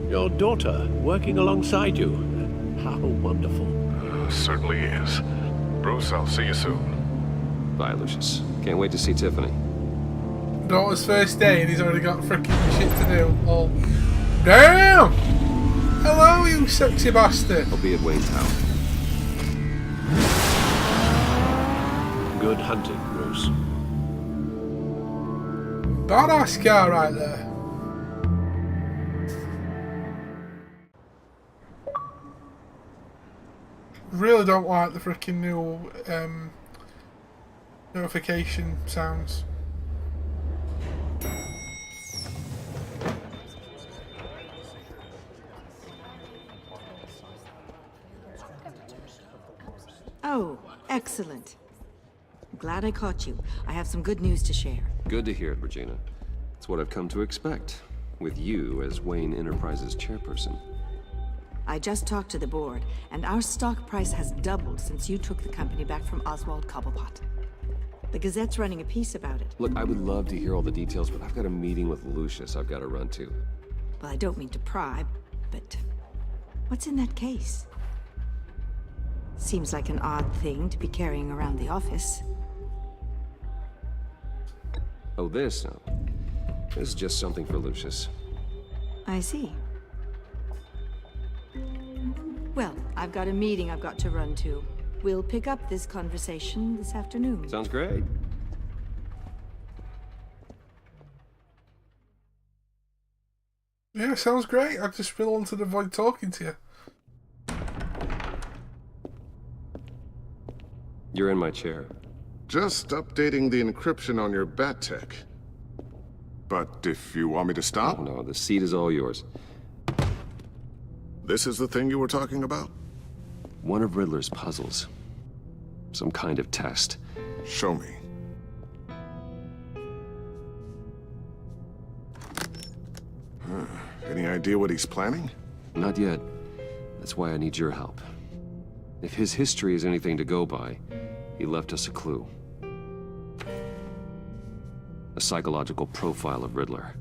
Your daughter working alongside you. How wonderful.
Certainly is. Bruce, I'll see you soon.
Bye, Lucius. Can't wait to see Tiffany.
Daughter's first day and he's already got freaking shit to do. Oh. Damn! Hello, you sexy bastard.
I'll be at Wayne Tower.
Good hunting, Bruce.
Badass car right there. Really don't like the freaking new notification sounds.
Oh, excellent. Glad I caught you. I have some good news to share.
Good to hear it, Regina. It's what I've come to expect, with you as Wayne Enterprises chairperson.
I just talked to the board, and our stock price has doubled since you took the company back from Oswald Cobblepot. The Gazette's running a piece about it.
Look, I would love to hear all the details, but I've got a meeting with Lucius I've got to run to.
Well, I don't mean to pry, but what's in that case? Seems like an odd thing to be carrying around the office.
Oh, this? No. This is just something for Lucius.
I see. Well, I've got a meeting I've got to run to. We'll pick up this conversation this afternoon.
Sounds great.
Yeah, sounds great. I just really wanted to avoid talking to you.
You're in my chair.
Just updating the encryption on your bat tech. But if you want me to stop?
Oh, no, the seat is all yours.
This is the thing you were talking about?
One of Riddler's puzzles. Some kind of test.
Show me. Any idea what he's planning?
Not yet. That's why I need your help. If his history is anything to go by, he left us a clue. A psychological profile of Riddler.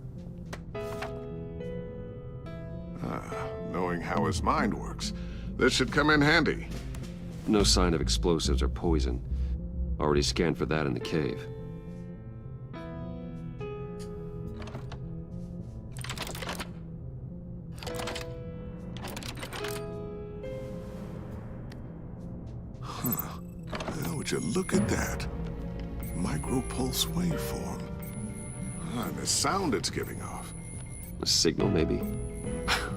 Knowing how his mind works, this should come in handy.
No sign of explosives or poison. Already scanned for that in the cave.
Would you look at that? Micro-pulse waveform. And the sound it's giving off.
A signal, maybe?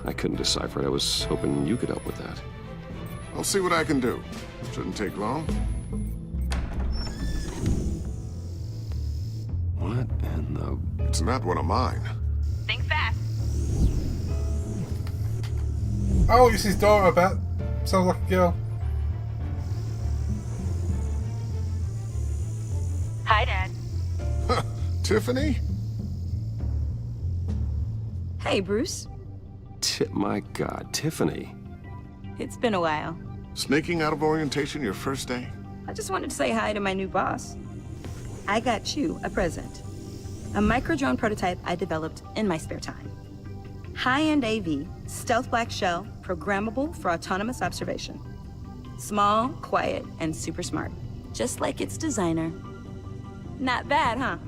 I couldn't decipher it. I was hoping you could help with that.
I'll see what I can do. Shouldn't take long.
What in the...
It's not one of mine.
Think fast.
Oh, it's his daughter, I bet. Sounds like a girl.
Hi, Dad.
Tiffany?
Hey, Bruce.
My God, Tiffany.
It's been a while.
Sneaking out of orientation your first day?
I just wanted to say hi to my new boss. I got you a present. A micro-drone prototype I developed in my spare time. High-end AV, stealth black shell, programmable for autonomous observation. Small, quiet, and super smart. Just like its designer. Not bad, huh?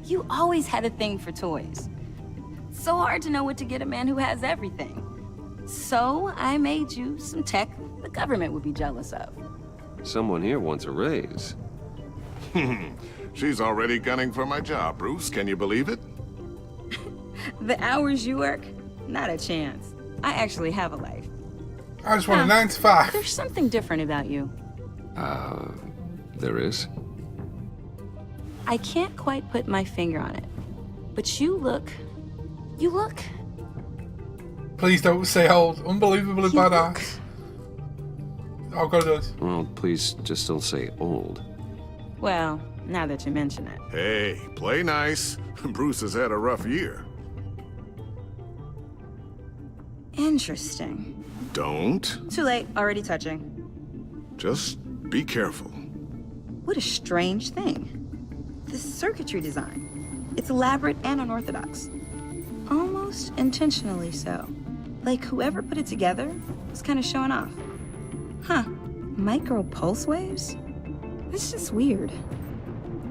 You always had a thing for toys. So hard to know what to get a man who has everything. So I made you some tech the government would be jealous of.
Someone here wants a raise.
She's already gunning for my job, Bruce. Can you believe it?
The hours you work? Not a chance. I actually have a life.
I just want a 9 to 5.
There's something different about you.
There is?
I can't quite put my finger on it. But you look...
Please don't say old. Unbelievably bad eyes. I've got to do it.
Well, please just don't say old.
Well, now that you mention it.
Hey, play nice. Bruce has had a rough year.
Interesting.
Don't.
Too late. Already touching.
Just be careful.
What a strange thing. The circuitry design. It's elaborate and unorthodox. Almost intentionally so. Like whoever put it together was kind of showing off. Huh. Micro pulse waves? It's just weird.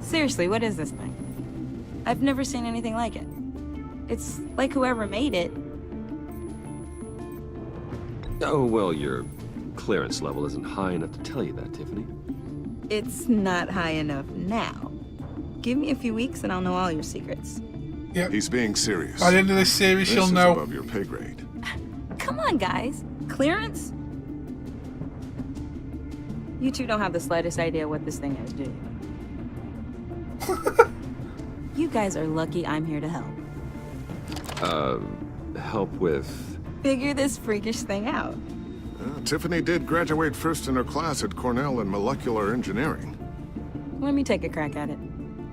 Seriously, what is this thing? I've never seen anything like it. It's like whoever made it.
Oh, well, your clearance level isn't high enough to tell you that, Tiffany.
It's not high enough now. Give me a few weeks and I'll know all your secrets.
Yep.
He's being serious.
By the end of this series, she'll know.
Above your pay grade.
Come on, guys. Clearance? You two don't have the slightest idea what this thing is, do you? You guys are lucky I'm here to help.
Help with...
Figure this freakish thing out.
Tiffany did graduate first in her class at Cornell in molecular engineering.
Let me take a crack at it.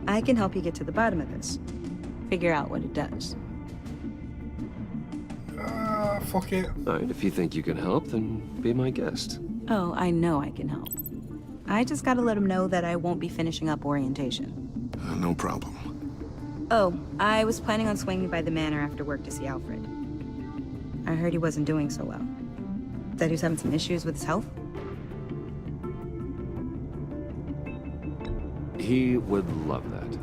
I can help you get to the bottom of this. Figure out what it does.
Fuck it.
All right, if you think you can help, then be my guest.
Oh, I know I can help. I just gotta let him know that I won't be finishing up orientation.
No problem.
Oh, I was planning on swinging by the manor after work to see Alfred. I heard he wasn't doing so well. That he was having some issues with his health.
He would love that.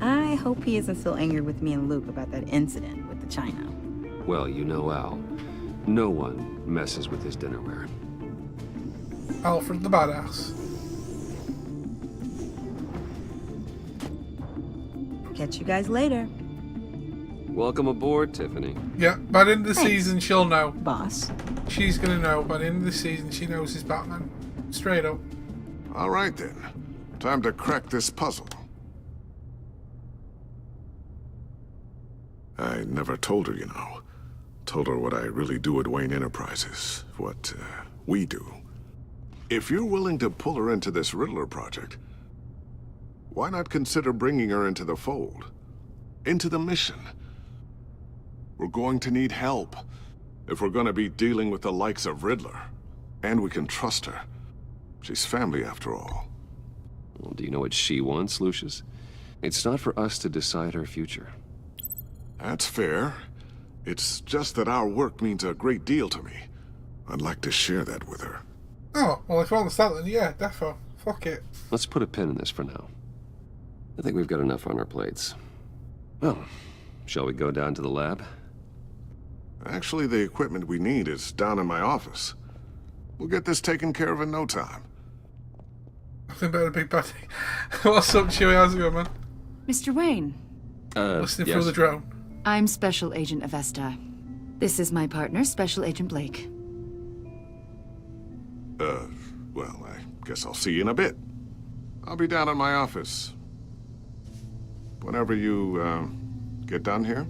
I hope he isn't still angry with me and Luke about that incident with the china.
Well, you know Al. No one messes with his dinnerware.
Alfred the badass.
Catch you guys later.
Welcome aboard, Tiffany.
Yeah, by the end of the season, she'll know.
Boss.
She's gonna know. By the end of the season, she knows he's Batman. Straight up.
All right, then. Time to crack this puzzle. I never told her, you know. Told her what I really do at Wayne Enterprises. What, we do. If you're willing to pull her into this Riddler project, why not consider bringing her into the fold? Into the mission? We're going to need help if we're going to be dealing with the likes of Riddler. And we can trust her. She's family, after all.
Well, do you know what she wants, Lucius? It's not for us to decide her future.
That's fair. It's just that our work means a great deal to me. I'd like to share that with her.
Oh, well, if you want to start, then yeah, defo. Fuck it.
Let's put a pin in this for now. I think we've got enough on our plates. Well, shall we go down to the lab?
Actually, the equipment we need is down in my office. We'll get this taken care of in no time.
Nothing better, Big Patty. What's up, Chewie? How's it going, man?
Mr. Wayne.
Listening through the drone.
I'm Special Agent Avesta. This is my partner, Special Agent Blake.
Well, I guess I'll see you in a bit. I'll be down in my office. Whenever you, get done here?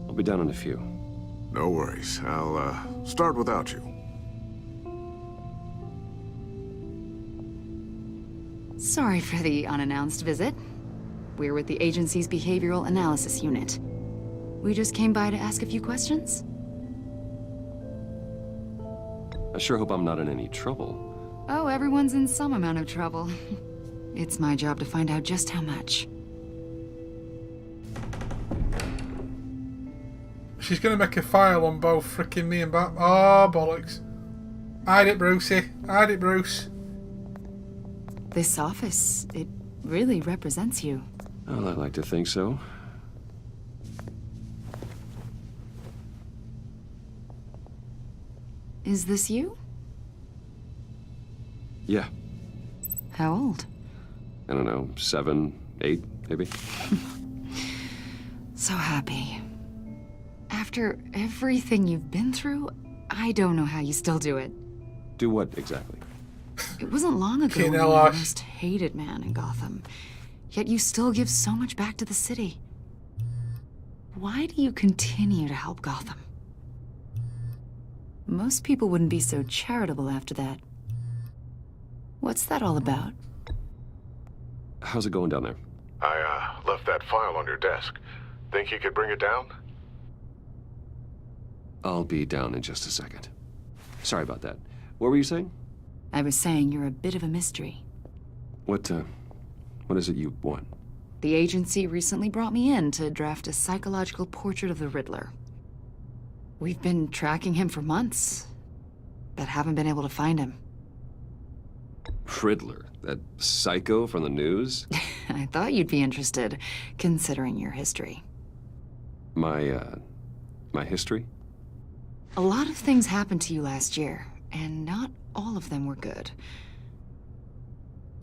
I'll be down in a few.
No worries. I'll, start without you.
Sorry for the unannounced visit. We're with the agency's Behavioral Analysis Unit. We just came by to ask a few questions.
I sure hope I'm not in any trouble.
Oh, everyone's in some amount of trouble. It's my job to find out just how much.
She's gonna make a file on both frickin' me and Bat. Oh, bollocks. Hide it, Brucey. Hide it, Bruce.
This office, it really represents you.
Well, I like to think so.
Is this you?
Yeah.
How old?
I don't know, 7, 8, maybe?
So happy. After everything you've been through, I don't know how you still do it.
Do what exactly?
It wasn't long ago when you were the most hated man in Gotham. Yet you still give so much back to the city. Why do you continue to help Gotham? Most people wouldn't be so charitable after that. What's that all about?
How's it going down there?
I, left that file on your desk. Think you could bring it down?
I'll be down in just a second. Sorry about that. What were you saying?
I was saying you're a bit of a mystery.
What is it you want?
The agency recently brought me in to draft a psychological portrait of the Riddler. We've been tracking him for months, but haven't been able to find him.
Riddler? That psycho from the news?
I thought you'd be interested, considering your history.
My history?
A lot of things happened to you last year, and not all of them were good.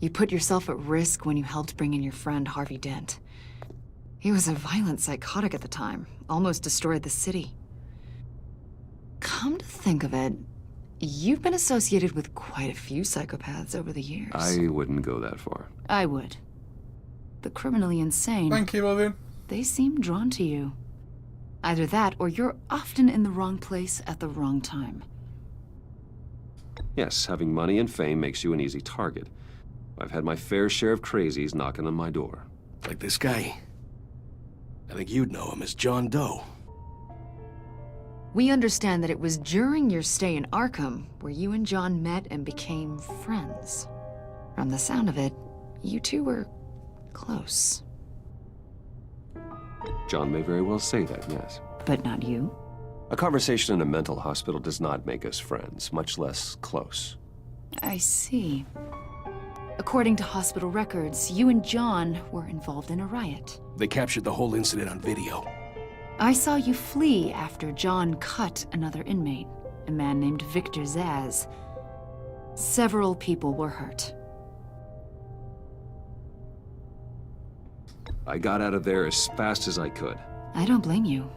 You put yourself at risk when you helped bring in your friend Harvey Dent. He was a violent psychotic at the time, almost destroyed the city. Come to think of it, you've been associated with quite a few psychopaths over the years.
I wouldn't go that far.
I would. The criminally insane.
Thank you, Lillian.
They seem drawn to you. Either that, or you're often in the wrong place at the wrong time.
Yes, having money and fame makes you an easy target. I've had my fair share of crazies knocking on my door.
Like this guy. I think you'd know him as John Doe.
We understand that it was during your stay in Arkham where you and John met and became friends. From the sound of it, you two were close.
John may very well say that, yes.
But not you?
A conversation in a mental hospital does not make us friends, much less close.
I see. According to hospital records, you and John were involved in a riot.
They captured the whole incident on video.
I saw you flee after John cut another inmate, a man named Victor Zaz. Several people were hurt.
I got out of there as fast as I could.
I don't blame you.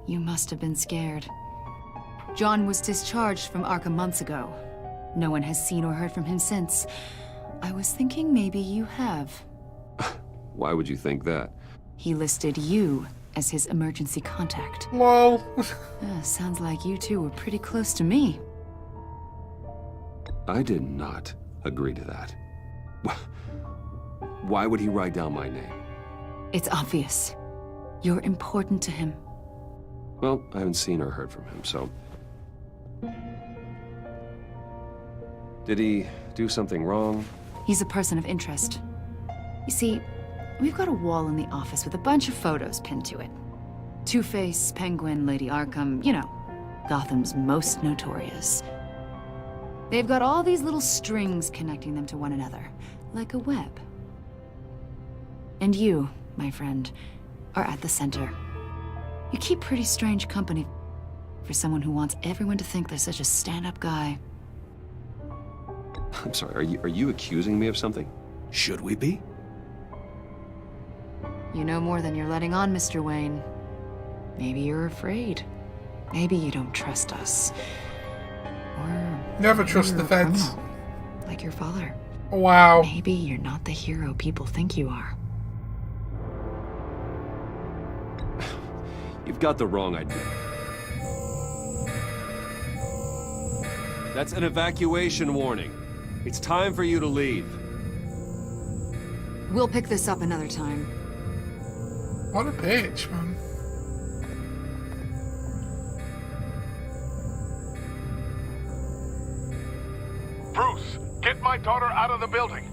You must have been scared. John was discharged from Arkham months ago. No one has seen or heard from him since. I was thinking maybe you have.
Why would you think that?
He listed you as his emergency contact.
Lol.
Sounds like you two were pretty close to me.
I did not agree to that. Why would he write down my name?
It's obvious. You're important to him.
Well, I haven't seen or heard from him, so... Did he do something wrong?
He's a person of interest. You see, we've got a wall in the office with a bunch of photos pinned to it. Two-Face, Penguin, Lady Arkham, you know, Gotham's most notorious. They've got all these little strings connecting them to one another, like a web. And you, my friend, are at the center. You keep pretty strange company for someone who wants everyone to think they're such a stand-up guy.
I'm sorry, are you accusing me of something?
Should we be?
You know more than you're letting on, Mr. Wayne. Maybe you're afraid. Maybe you don't trust us. Or
never trust the feds.
Like your father.
Wow.
Maybe you're not the hero people think you are.
You've got the wrong idea. That's an evacuation warning. It's time for you to leave.
We'll pick this up another time.
What a bitch, man.
Bruce, get my daughter out of the building.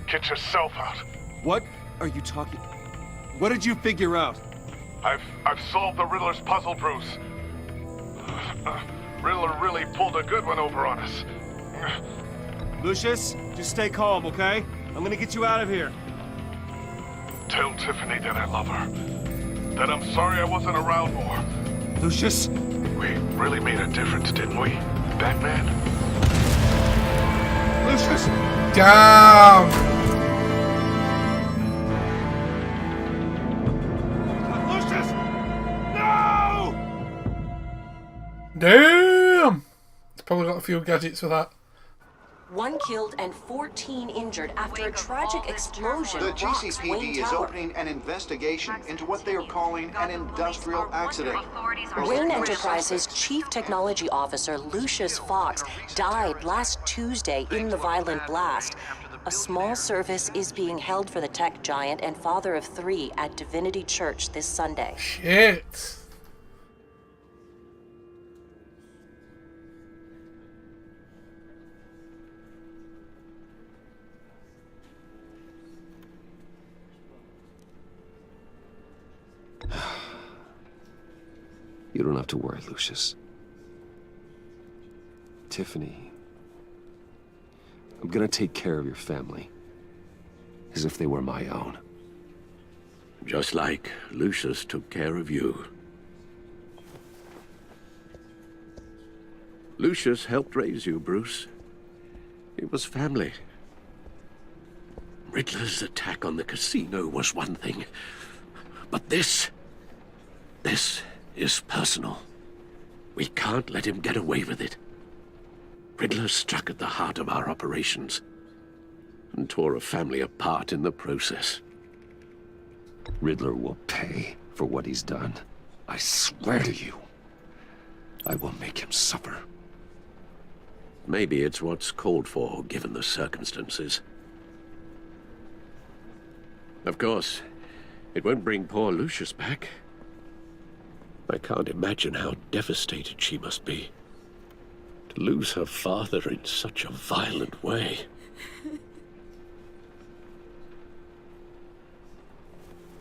Get yourself out.
What are you talking? What did you figure out?
I've solved the Riddler's puzzle, Bruce. Riddler really pulled a good one over on us.
Lucius, just stay calm, okay? I'm gonna get you out of here.
Tell Tiffany that I love her. That I'm sorry I wasn't around more.
Lucius?
We really made a difference, didn't we, Batman?
Lucius!
Damn!
Lucius! No!
Damn! It's probably got a few gadgets for that.
1 killed and 14 injured after a tragic explosion.
The
rocks
GCPD
Wayne
is
Tower.
opening an investigation into what they are calling an industrial accident.
Wayne Enterprises Chief Technology Officer Lucius Fox died last Tuesday in the violent blast. A small service is being held for the tech giant and father of 3 at Divinity Church this Sunday.
Shit.
You don't have to worry, Lucius. Tiffany, I'm gonna take care of your family as if they were my own.
Just like Lucius took care of you. Lucius helped raise you, Bruce. It was family. Riddler's attack on the casino was one thing, but this is personal. We can't let him get away with it. Riddler struck at the heart of our operations and tore a family apart in the process.
Riddler will pay for what he's done. I swear to you, I will make him suffer.
Maybe it's what's called for, given the circumstances. Of course, it won't bring poor Lucius back. I can't imagine how devastated she must be. To lose her father in such a violent way.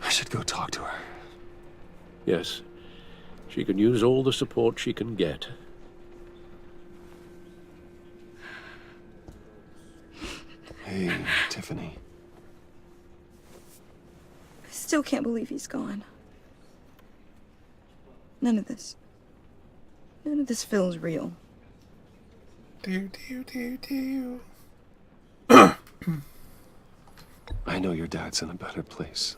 I should go talk to her.
Yes, she can use all the support she can get.
Hey, Tiffany.
I still can't believe he's gone. None of this feels real.
Do.
I know your dad's in a better place.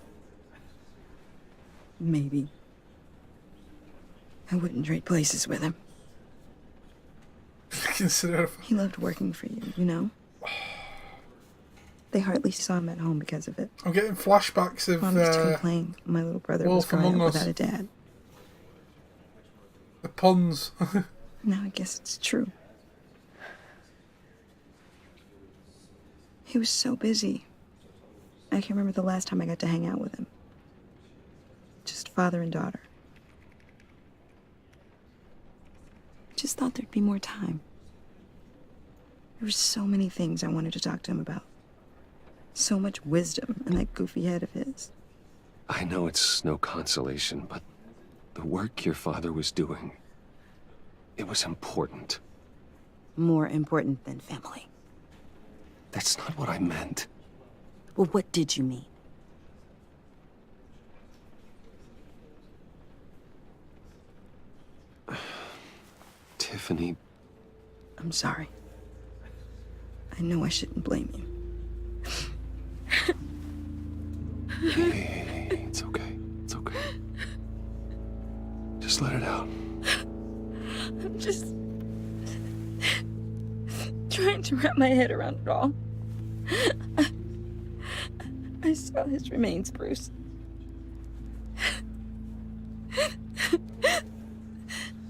Maybe. I wouldn't trade places with him.
Consider.
He loved working for you, you know? They hardly saw him at home because of it.
I'm getting flashbacks of
Mom used to complain my little brother was
Wolf
growing
Among
up
Us.
without a dad.
The puns.
Now I guess it's true. He was so busy. I can remember the last time I got to hang out with him. Just father and daughter. Just thought there'd be more time. There were so many things I wanted to talk to him about. So much wisdom in that goofy head of his.
I know it's no consolation, but the work your father was doing, it was important.
More important than family.
That's not what I meant.
Well, what did you mean?
Tiffany.
I'm sorry. I know I shouldn't blame you.
Hey, it's okay. It's okay. Just let it out.
I'm just trying to wrap my head around it all. I saw his remains, Bruce.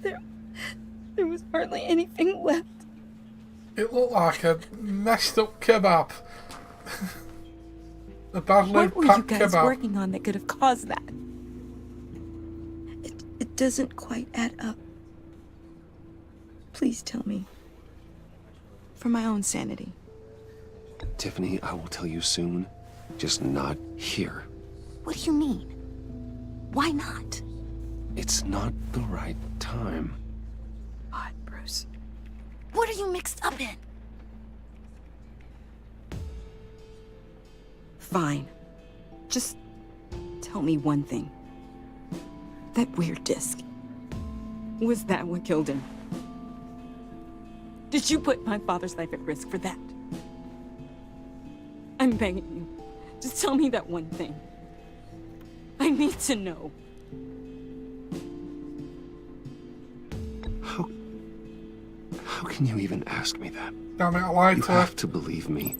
There was hardly anything left.
It looked like a messed up kebab. A badly
What were you
packed
guys
kebab.
working on that could have caused that? It doesn't quite add up. Please tell me. For my own sanity.
Tiffany, I will tell you soon. Just not here.
What do you mean? Why not?
It's not the right time.
God, Bruce. What are you mixed up in? Fine. Just tell me one thing. That weird disc. Was that what killed him? Did you put my father's life at risk for that? I'm begging you. Just tell me that one thing. I need to know.
How can you even ask me that?
Damn it, I lied
You
to her.
have to believe me.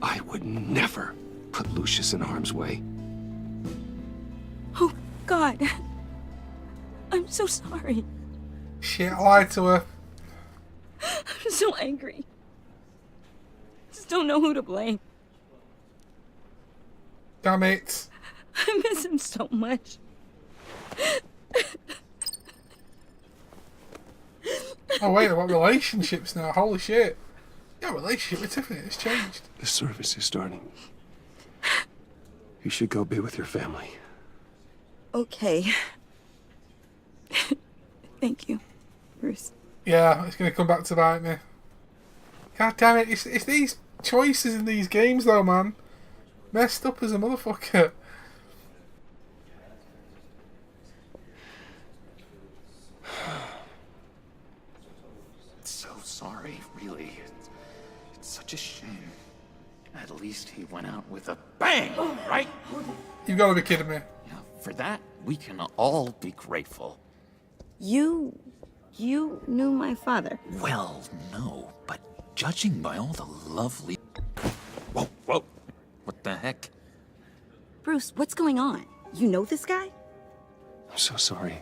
I would never put Lucius in harm's way.
Oh, God. I'm so sorry.
Shit, I lied to her.
I'm so angry. Just don't know who to blame.
Damn it.
I miss him so much.
Oh wait, what relationships now? Holy shit. Your relationship with Tiffany has changed.
The service is starting. You should go be with your family.
Okay. Thank you, Bruce.
Yeah, it's gonna come back to bite me. God damn it, it's these choices in these games though, man. Messed up as a motherfucker.
So sorry, really. It's such a shame. At least he went out with a bang, right?
You gotta be kidding me.
Yeah, for that, we can all be grateful.
You knew my father.
Well, no, but judging by all the lovely... Whoa, whoa. What the heck?
Bruce, what's going on? You know this guy?
I'm so sorry.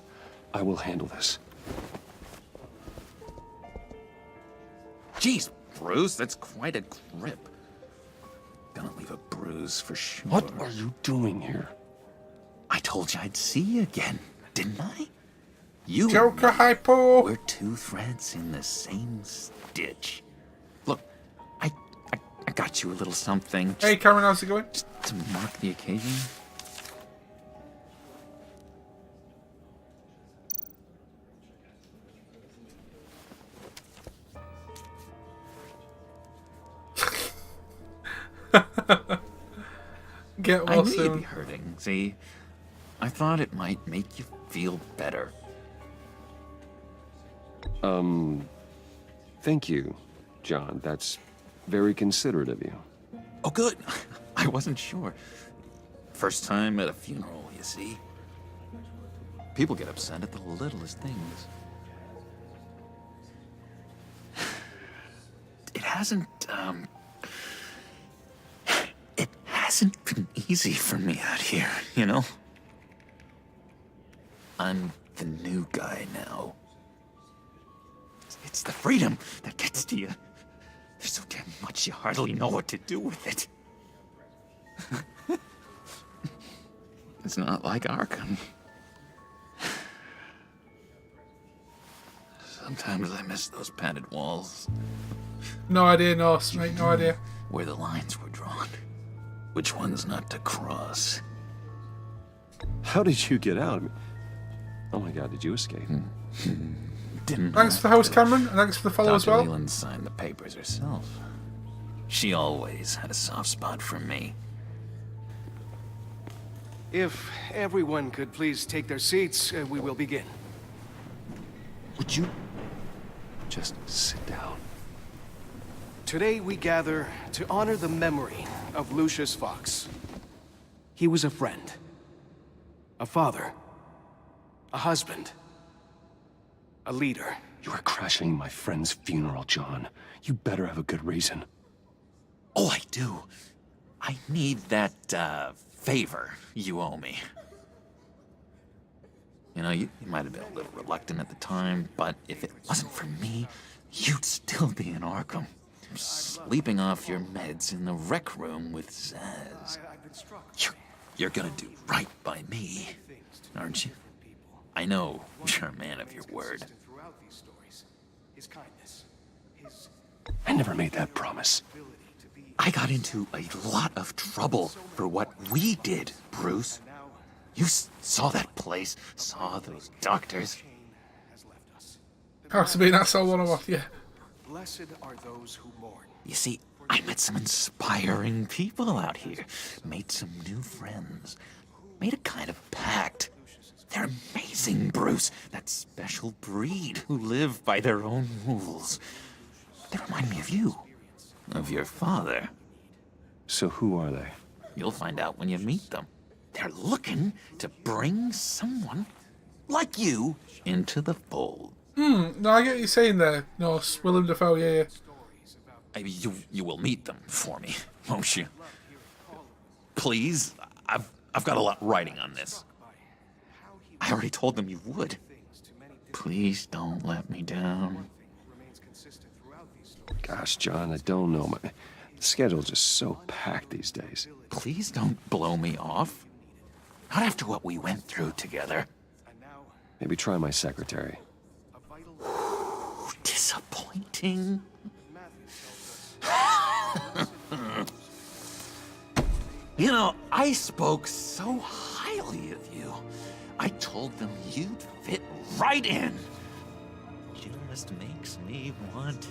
I will handle this.
Jeez, Bruce, that's quite a grip. Gonna leave a bruise for sure.
What are you doing here?
I told you I'd see you again, didn't I? You
Joker
and me,
hypo.
we're two threads in the same stitch. Look, I got you a little something.
Hey, Cameron, how's it going?
Just to mark the occasion.
Get well
I knew
soon.
you'd be hurting, see? I thought it might make you feel better.
Thank you, John. That's very considerate of you.
Oh, good. I wasn't sure. First time at a funeral, you see? People get upset at the littlest things. It hasn't been easy for me out here, you know? I'm the new guy now. It's the freedom that gets to you. There's so damn much you hardly know what to do with it. It's not like Arkham. Sometimes I miss those padded walls.
No idea, no, mate, no idea.
Where the lines were drawn. Which ones not to cross.
How did you get out? Oh my god, did you escape?
Didn't
Thanks for the host, Cameron, and thanks for the follow as well.
Dr. Leland signed the papers herself. She always had a soft spot for me.
If everyone could please take their seats, we will begin.
Would you just sit down?
Today we gather to honor the memory of Lucius Fox. He was a friend, a father, a husband, a leader.
You are crashing my friend's funeral, John. You better have a good reason.
Oh, I do. I need that, favor you owe me. You know, you might have been a little reluctant at the time, but if it wasn't for me, you'd still be in Arkham. Sleeping off your meds in the rec room with Zaz. You're gonna do right by me, aren't you? I know you're a man of your word.
I never made that promise.
I got into a lot of trouble for what we did, Bruce. You saw that place, saw those doctors.
How to be an asshole 101, yeah.
Blessed are those who mourn.
You see, I met some inspiring people out here. Made some new friends. Made a kind of pact. They're amazing, Bruce. That special breed who live by their own rules. They remind me of you. Of your father.
So who are they?
You'll find out when you meet them. They're looking to bring someone like you into the fold.
No, I get what you're saying there. No, Willem Dafoe, yeah.
You will meet them for me, won't you? Please, I've got a lot riding on this. I already told them you would. Please don't let me down.
Gosh, John, I don't know. My schedule's just so packed these days.
Please don't blow me off. Not after what we went through together.
Maybe try my secretary.
Disappointing. You know, I spoke so highly of you. I told them you'd fit right in. Just makes me want,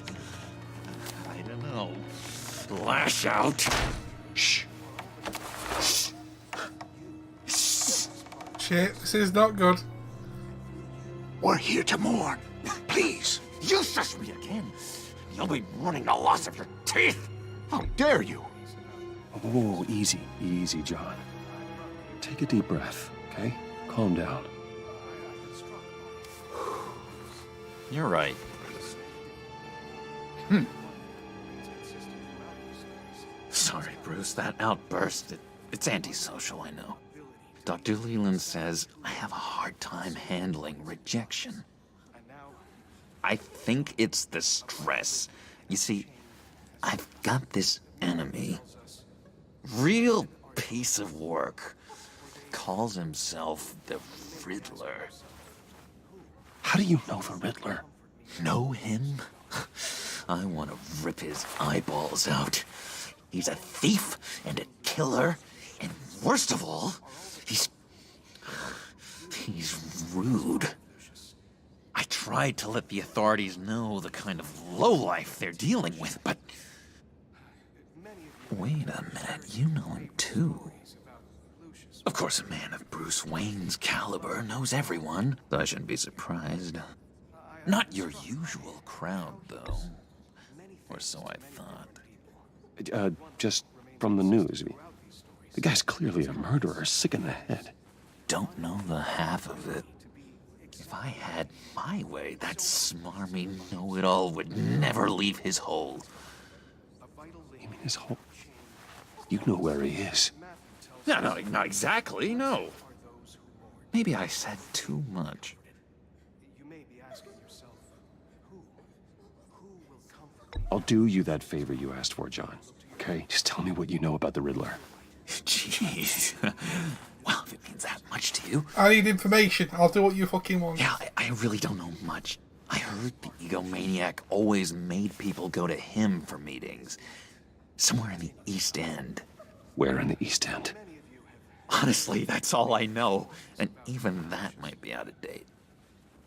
I don't know, lash out. Shh.
Shit, this is not good.
We're here to mourn. Please. You shush me again. You'll be mourning the loss of your teeth. How dare you?
Oh, easy, easy, John. Take a deep breath, okay? Calm down.
You're right. Sorry, Bruce. That outburst, it's antisocial, I know. Dr. Leland says I have a hard time handling rejection. I think it's the stress. You see, I've got this enemy. Real piece of work. Calls himself the Riddler.
How do you know the Riddler?
Know him? I want to rip his eyeballs out. He's a thief and a killer, and worst of all, he's rude. I tried to let the authorities know the kind of lowlife they're dealing with, but... Wait a minute, you know him too. Of course, a man of Bruce Wayne's caliber knows everyone, so I shouldn't be surprised. Not your usual crowd, though. Or so I thought.
Just from the news. The guy's clearly a murderer, sick in the head.
Don't know the half of it. If I had my way, that smarmy know-it-all would never leave his hole.
You mean his hole? You know where he is.
No, not exactly, no. Maybe I said too much.
I'll do you that favor you asked for, John. Okay? Just tell me what you know about the Riddler.
Jeez. Well, if it means that much to you.
I need information. I'll do what you fucking want.
Yeah, I really don't know much. I heard the egomaniac always made people go to him for meetings. Somewhere in the East End.
Where in the East End?
Honestly, that's all I know. And even that might be out of date.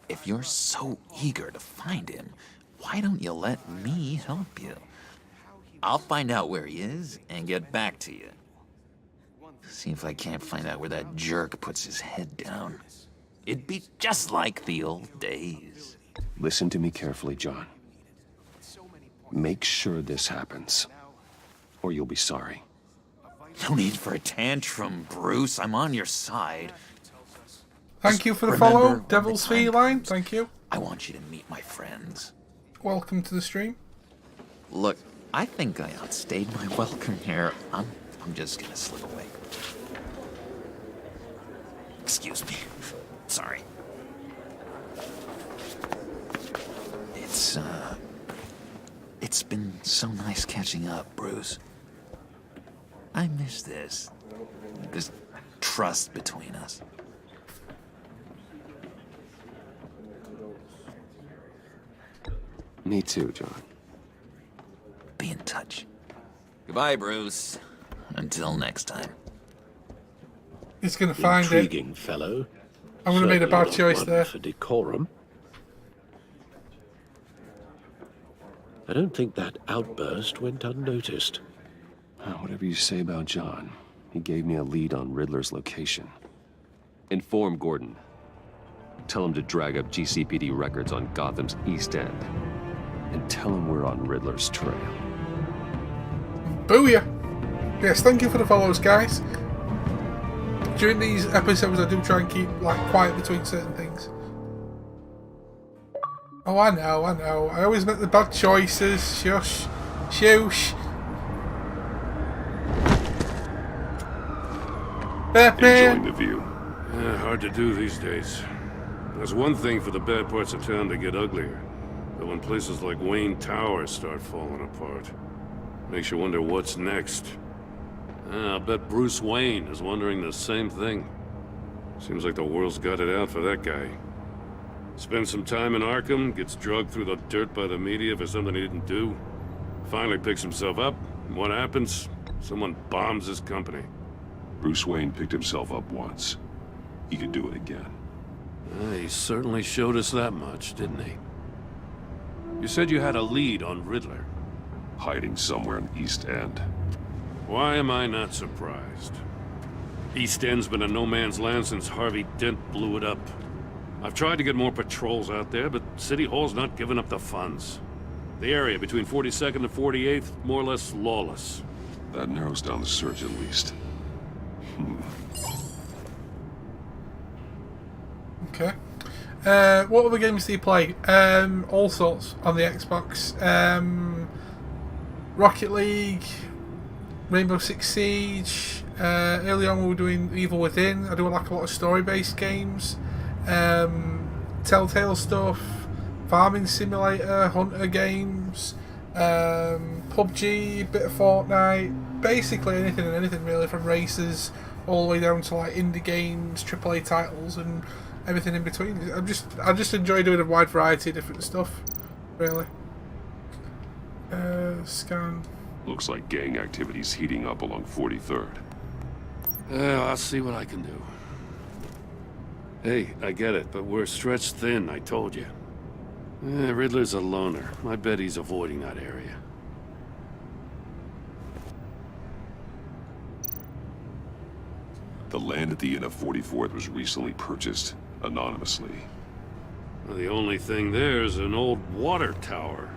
If you're so eager to find him, why don't you let me help you? I'll find out where he is and get back to you. See if I can't find out where that jerk puts his head down. It'd be just like the old days.
Listen to me carefully, John. Make sure this happens, or you'll be sorry.
No need for a tantrum, Bruce. I'm on your side.
Thank you for the follow, Devil's Feline. Thank you.
I want you to meet my friends.
Welcome to the stream.
Look, I think I outstayed my welcome here. I'm just gonna slip away. Excuse me. Sorry. It's been so nice catching up, Bruce. I miss this trust between us.
Me too, John.
Be in touch. Goodbye, Bruce. Until next time.
He's going to find
Intriguing
it.
fellow.
I'm going to make a bad choice
One
there.
for decorum. I don't think that outburst went unnoticed.
Whatever you say about John, he gave me a lead on Riddler's location. Inform Gordon. Tell him to drag up GCPD records on Gotham's East End. And tell him we're on Riddler's trail.
Booyah! Yes, thank you for the follows, guys. During these episodes, I do try and keep quiet between certain things. Oh, I know. I always make the bad choices. Shush. Shoosh.
Enjoying the view.
Hard to do these days. There's one thing for the bad parts of town to get uglier. But when places like Wayne Tower start falling apart, makes you wonder what's next. I'll bet Bruce Wayne is wondering the same thing. Seems like the world's got it out for that guy. Spends some time in Arkham, gets drugged through the dirt by the media for something he didn't do. Finally picks himself up, and what happens? Someone bombs his company.
Bruce Wayne picked himself up once. He could do it again.
He certainly showed us that much, didn't he? You said you had a lead on Riddler.
Hiding somewhere in East End.
Why am I not surprised? East End's been a no-man's land since Harvey Dent blew it up. I've tried to get more patrols out there, but City Hall's not giving up the funds. The area between 42nd and 48th, more or less lawless.
That narrows down the search at least.
Okay. What other games do you play? All sorts on the Xbox. Rocket League, Rainbow Six Siege. Early on we were doing Evil Within. I do like a lot of story-based games. Telltale stuff, Farming Simulator, Hunter games, PUBG, bit of Fortnite, basically anything and anything really, from races all the way down to indie games, AAA titles, and everything in between. I just enjoy doing a wide variety of different stuff, really. Scan.
Looks like gang activity's heating up along 43rd.
I'll see what I can do. Hey, I get it, but we're stretched thin, I told you. Riddler's a loner. I bet he's avoiding that area.
The land at the end of 44th was recently purchased anonymously.
Well, the only thing there is an old water tower.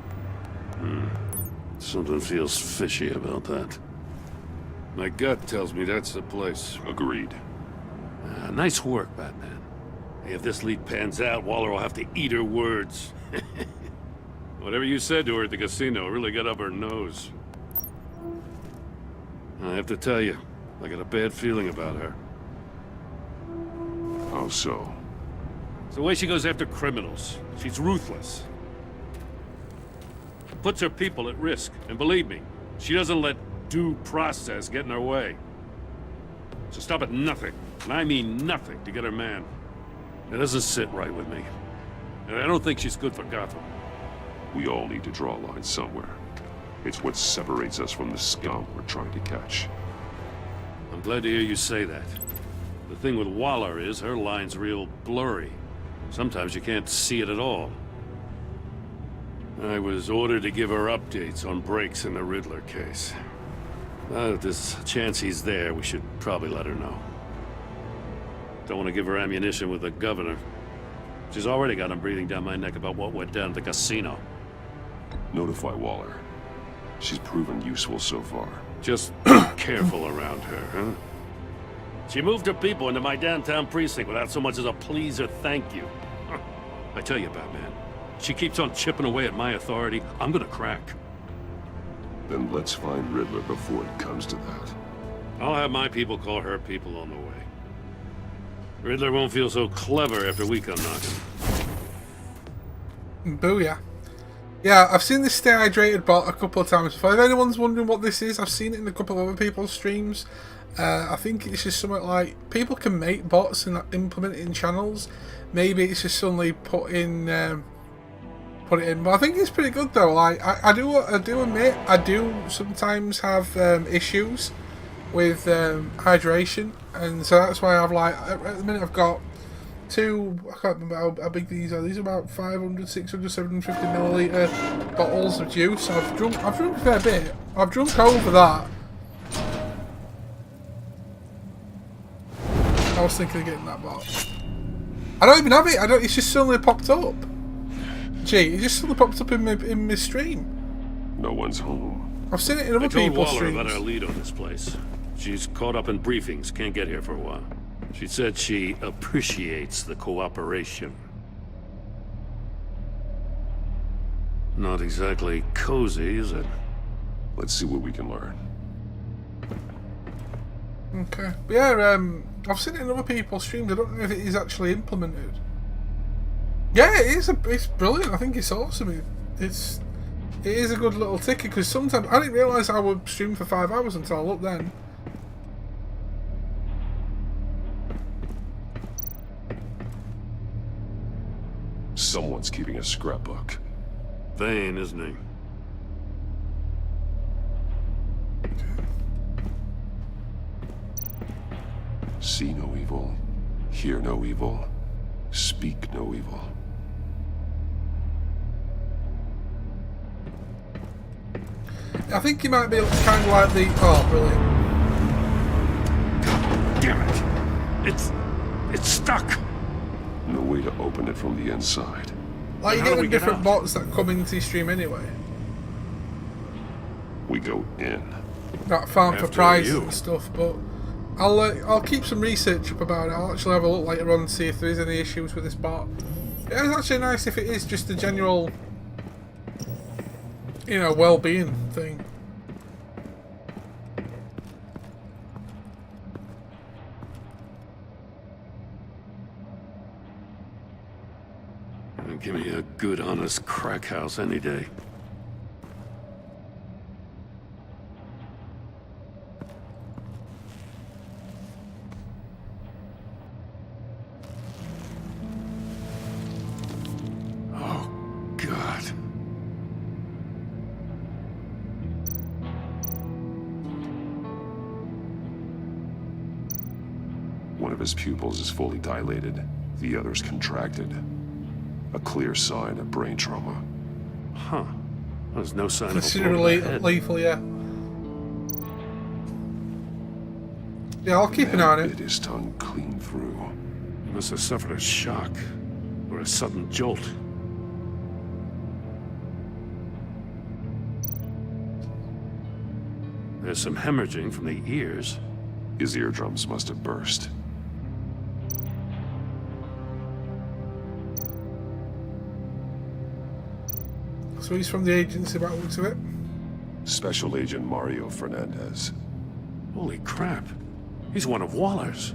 Something feels fishy about that. My gut tells me that's the place.
Agreed.
Nice work, Batman. Hey, if this lead pans out, Waller will have to eat her words. Whatever you said to her at the casino really got up her nose. I have to tell you, I got a bad feeling about her.
How so?
It's the way she goes after criminals. She's ruthless. Puts her people at risk. And believe me, she doesn't let due process get in her way. So stop at nothing, and I mean nothing, to get her man. It doesn't sit right with me. And I don't think she's good for Gotham.
We all need to draw a line somewhere. It's what separates us from the scum we're trying to catch.
I'm glad to hear you say that. The thing with Waller is her line's real blurry. Sometimes you can't see it at all. I was ordered to give her updates on breaks in the Riddler case. If there's a chance he's there, we should probably let her know. Don't want to give her ammunition with the governor. She's already got him breathing down my neck about what went down at the casino.
Notify Waller. She's proven useful so far.
Just be careful around her, huh? She moved her people into my downtown precinct without so much as a please or thank you. I tell you, Batman, she keeps on chipping away at my authority, I'm gonna crack.
Then let's find Riddler before it comes to that.
I'll have my people call her people on the way. Riddler won't feel so clever after we come knocking.
Booyah. Yeah, I've seen this Stay Hydrated bot a couple of times before. If anyone's wondering what this is, I've seen it in a couple of other people's streams. I think it's just something like people can make bots and implement it in channels. Maybe it's just suddenly put it in. But I think it's pretty good though. Like I do admit I do sometimes have issues with hydration, and so that's why I've like at the minute I've got two. I can't remember how big these are. These are about 500, 600, 750 milliliter bottles of juice. I've drunk a fair bit. I've drunk over that. I was thinking of getting that bot. I don't even have it. It's just suddenly popped up. Gee, it just suddenly popped up in my stream.
No one's home.
I've seen it in other people's
streams. I told
streams.
Waller about our lead on this place. She's caught up in briefings. Can't get here for a while. She said she appreciates the cooperation. Not exactly cozy, is it?
Let's see what we can learn.
Okay. But yeah, I've seen it in other people's streams. I don't know if it is actually implemented. Yeah, it is. It's brilliant. I think it's awesome. It is a good little ticket, because sometimes I didn't realise I would stream for 5 hours until I looked then.
Someone's keeping a scrapbook.
Vane, isn't he?
See no evil, hear no evil, speak no evil.
I think he might be kind of like the... Oh, brilliant.
Damn it! It's stuck!
No way to open it from the inside.
Like, you get the different bots that come into your stream anyway.
We go in.
That farm for prizes and stuff, but... I'll keep some research up about it. I'll actually have a look later on and see if there is any issues with this bot. Yeah, it's actually nice if it is just a general, you know, well-being thing.
Give me a good, honest crack house any day.
One of his pupils is fully dilated, the other's contracted. A clear sign of brain trauma.
Huh. There's no sign of a
Considerably
blow to the head.
lethal, yeah. Yeah, I'll keep an eye on it.
Bit his tongue clean through.
He must have suffered a shock or a sudden jolt. There's some hemorrhaging from the ears.
His eardrums must have burst.
So he's from the agency by the looks of it.
Special Agent Mario Fernandez.
Holy crap. He's one of Waller's.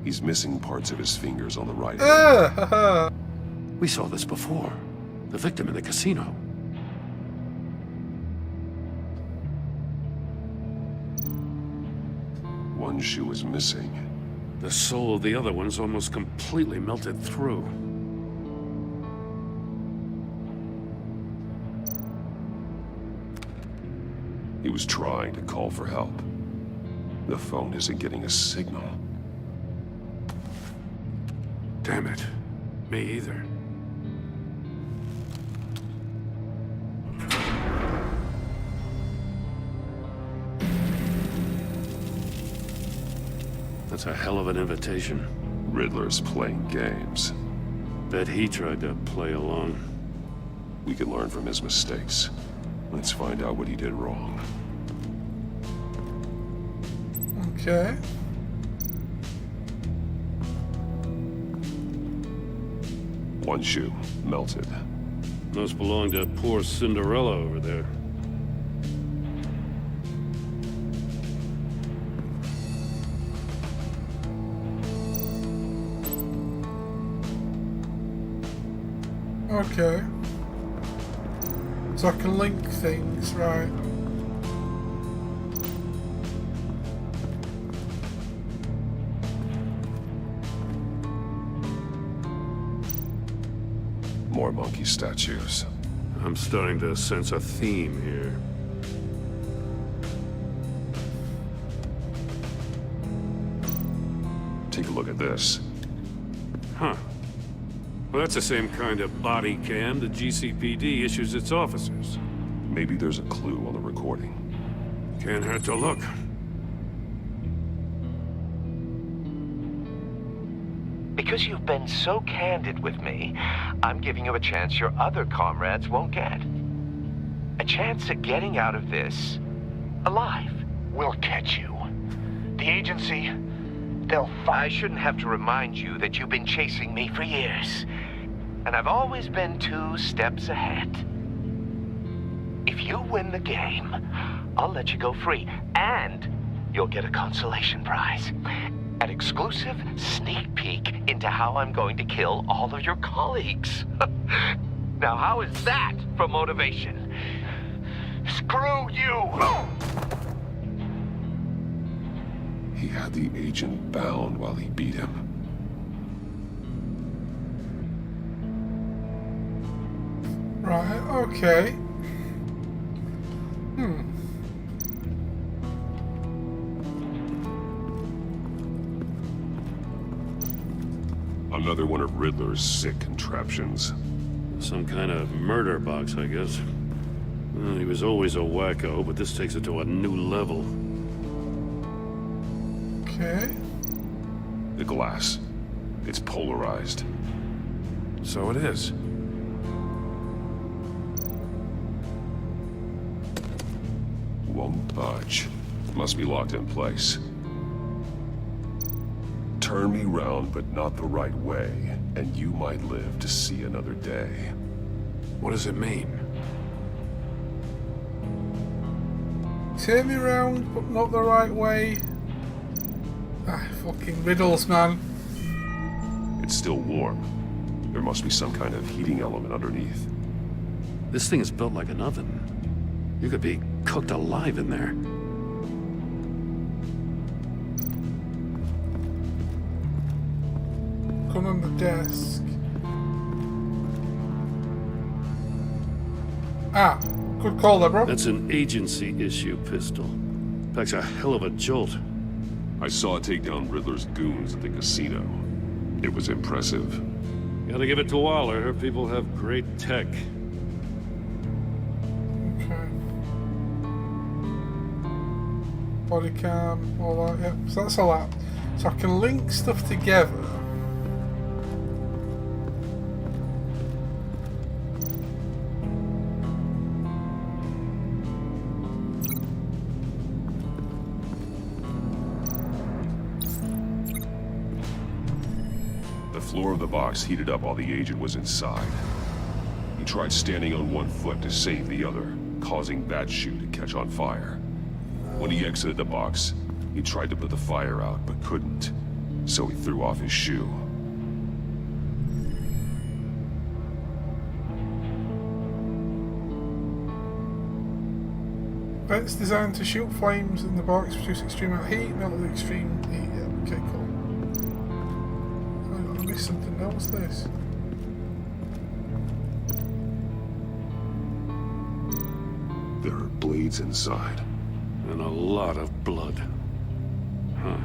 He's missing parts of his fingers on the right hand.
We saw this before. The victim in the casino.
One shoe is missing.
The sole of the other one's almost completely melted through.
He was trying to call for help. The phone isn't getting a signal.
Damn it. Me either. That's a hell of an invitation.
Riddler's playing games.
Bet he tried to play along.
We can learn from his mistakes. Let's find out what he did wrong.
Okay.
One shoe, melted.
Must belong to poor Cinderella over there.
Okay. So I can link things, right?
More monkey statues.
I'm starting to sense a theme here.
Take a look at this.
Huh. Well, that's the same kind of body cam the GCPD issues its officers.
Maybe there's a clue on the recording.
Can't hurt to look.
Because you've been so candid with me, I'm giving you a chance your other comrades won't get. A chance at getting out of this alive.
We'll catch you. The agency, they'll
I shouldn't have to remind you that you've been chasing me for years. And I've always been 2 steps ahead. If you win the game, I'll let you go free. And you'll get a consolation prize. An exclusive sneak peek into how I'm going to kill all of your colleagues. Now, how is that for motivation?
Screw you!
He had the agent bound while he beat him.
Right, okay.
Another one of Riddler's sick contraptions.
Some kind of murder box, I guess. Well, he was always a wacko, but this takes it to a new level.
Okay.
The glass. It's polarized.
So it is.
Won't budge. Must be locked in place. Turn me round, but not the right way, and you might live to see another day.
What does it mean?
Turn me around, but not the right way. Ah, fucking riddles, man.
It's still warm. There must be some kind of heating element underneath.
This thing is built like an oven. You could be cooked alive in there.
Gun on the desk. Ah, good call there, bro.
That's an agency issue pistol. Packs a hell of a jolt.
I saw it take down Riddler's goons at the casino. It was impressive.
Gotta give it to Waller. Her people have great tech.
Okay. Body cam, all that, yeah. So that's all that. So I can link stuff together.
The floor of the box heated up while the agent was inside. He tried standing on one foot to save the other, causing that shoe to catch on fire. When he exited the box, he tried to put the fire out, but couldn't, so he threw off his shoe.
Vents designed to shoot flames in the box, produce extreme amount of heat, melt with extreme heat. Yeah, okay, cool. I missed something. Now what's this?
There are blades inside.
And a lot of blood. Huh.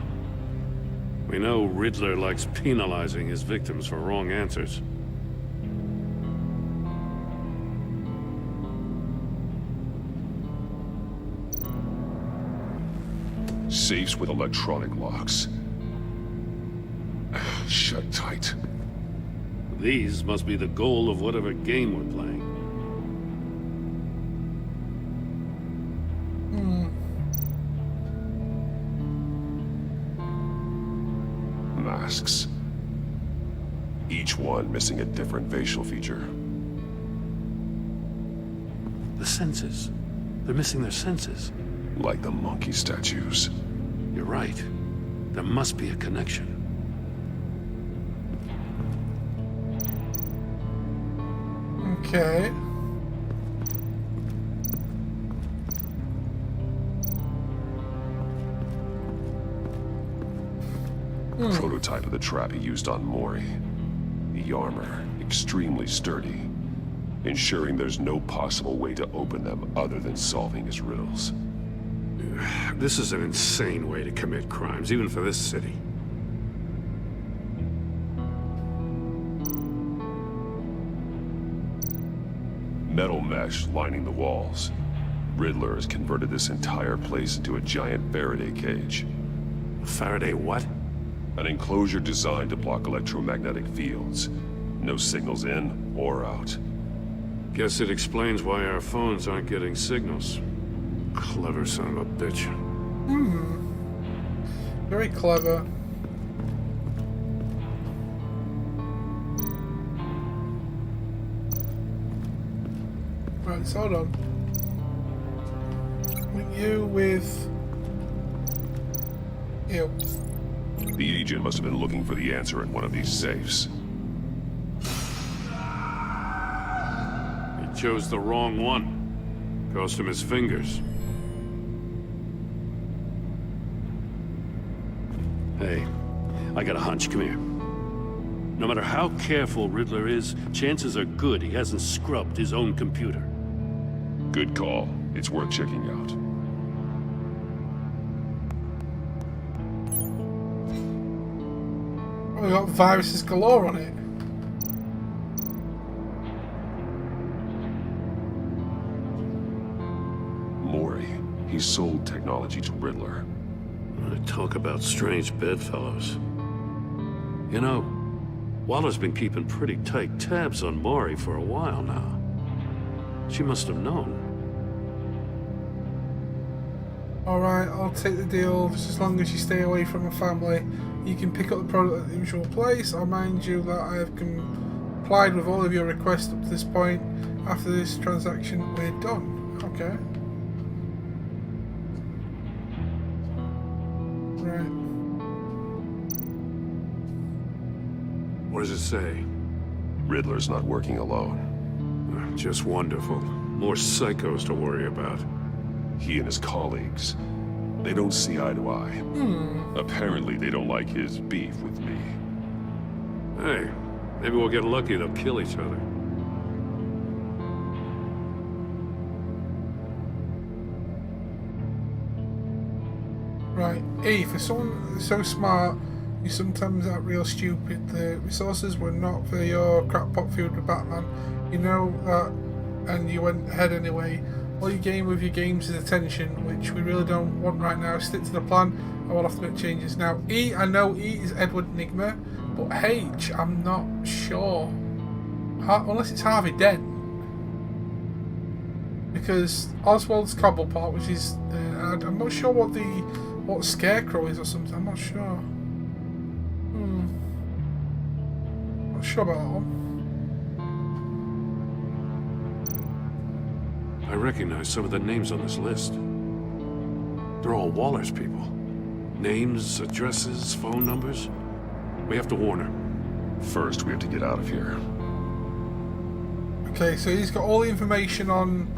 We know Riddler likes penalizing his victims for wrong answers.
Safes with electronic locks. Shut tight.
These must be the goal of whatever game we're playing.
Masks. Each one missing a different facial feature.
The senses. They're missing their senses.
Like the monkey statues.
You're right. There must be a connection.
Okay.
Prototype of the trap he used on Mori. The armor, extremely sturdy, ensuring there's no possible way to open them other than solving his riddles.
This is an insane way to commit crimes, even for this city.
Metal mesh lining the walls. Riddler has converted this entire place into a giant Faraday cage.
Faraday what?
An enclosure designed to block electromagnetic fields. No signals in or out.
Guess it explains why our phones aren't getting signals. Clever son of a bitch.
Very clever. Right, so hold on. Link you with you.
The agent must have been looking for the answer in one of these safes.
He chose the wrong one. Cost him his fingers. Hey, I got a hunch. Come here. No matter how careful Riddler is, chances are good he hasn't scrubbed his own computer.
Good call. It's worth checking out.
Oh, we got viruses galore on it.
Mori. He sold technology to Riddler.
Talk about strange bedfellows. You know, Waller's been keeping pretty tight tabs on Mori for a while now. She must have known.
Alright, I'll take the deal just as long as you stay away from my family. You can pick up the product at the usual place. I'll remind you that I have complied with all of your requests up to this point. After this transaction, we're done. Okay. Right.
What does it say?
Riddler's not working alone.
Just wonderful. More psychos to worry about.
He and his colleagues, they don't see eye to eye. Apparently they don't like his beef with me.
Hey, maybe we'll get lucky. They'll kill each other.
Right. E, for someone so smart, you sometimes act real stupid. The resources were not for your crackpot feud with Batman. You know that, and you went ahead anyway. All you gain with your games is attention, which we really don't want right now. Stick to the plan, I will have to make changes. Now, E, I know E is Edward Nigma, but H, I'm not sure. Unless it's Harvey Dent. Because Oswald's Cobblepot, which is... I'm not sure what Scarecrow is or something. I'm not sure. Not sure about that one.
I recognize some of the names on this list. They're all Waller's people. Names, addresses, phone numbers. We have to warn her.
First, we have to get out of here.
Okay, so he's got all the information on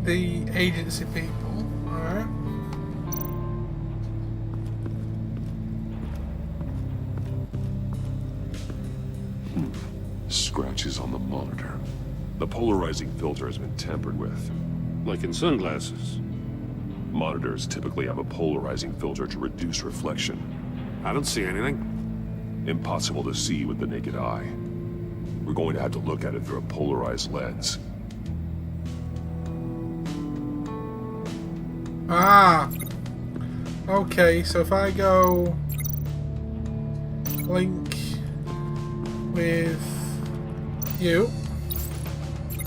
the agency people. Alright.
Scratches on the monitor. The polarizing filter has been tampered with.
Like in sunglasses.
Monitors typically have a polarizing filter to reduce reflection.
I don't see anything.
Impossible to see with the naked eye. We're going to have to look at it through a polarized lens.
Ah! Okay, so if I go... link with you...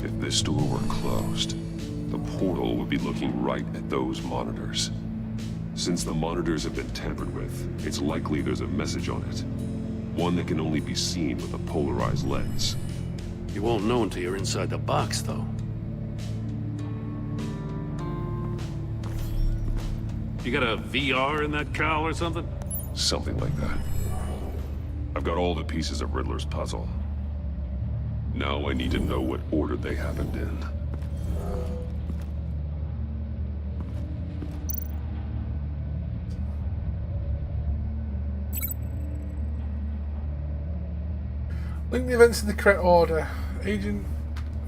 If this door were closed, the portal would be looking right at those monitors. Since the monitors have been tampered with, it's likely there's a message on it. One that can only be seen with a polarized lens.
You won't know until you're inside the box, though. You got a VR in that cowl or something?
Something like that. I've got all the pieces of Riddler's puzzle. Now I need to know what order they happened in.
Link the events in the correct order. Agent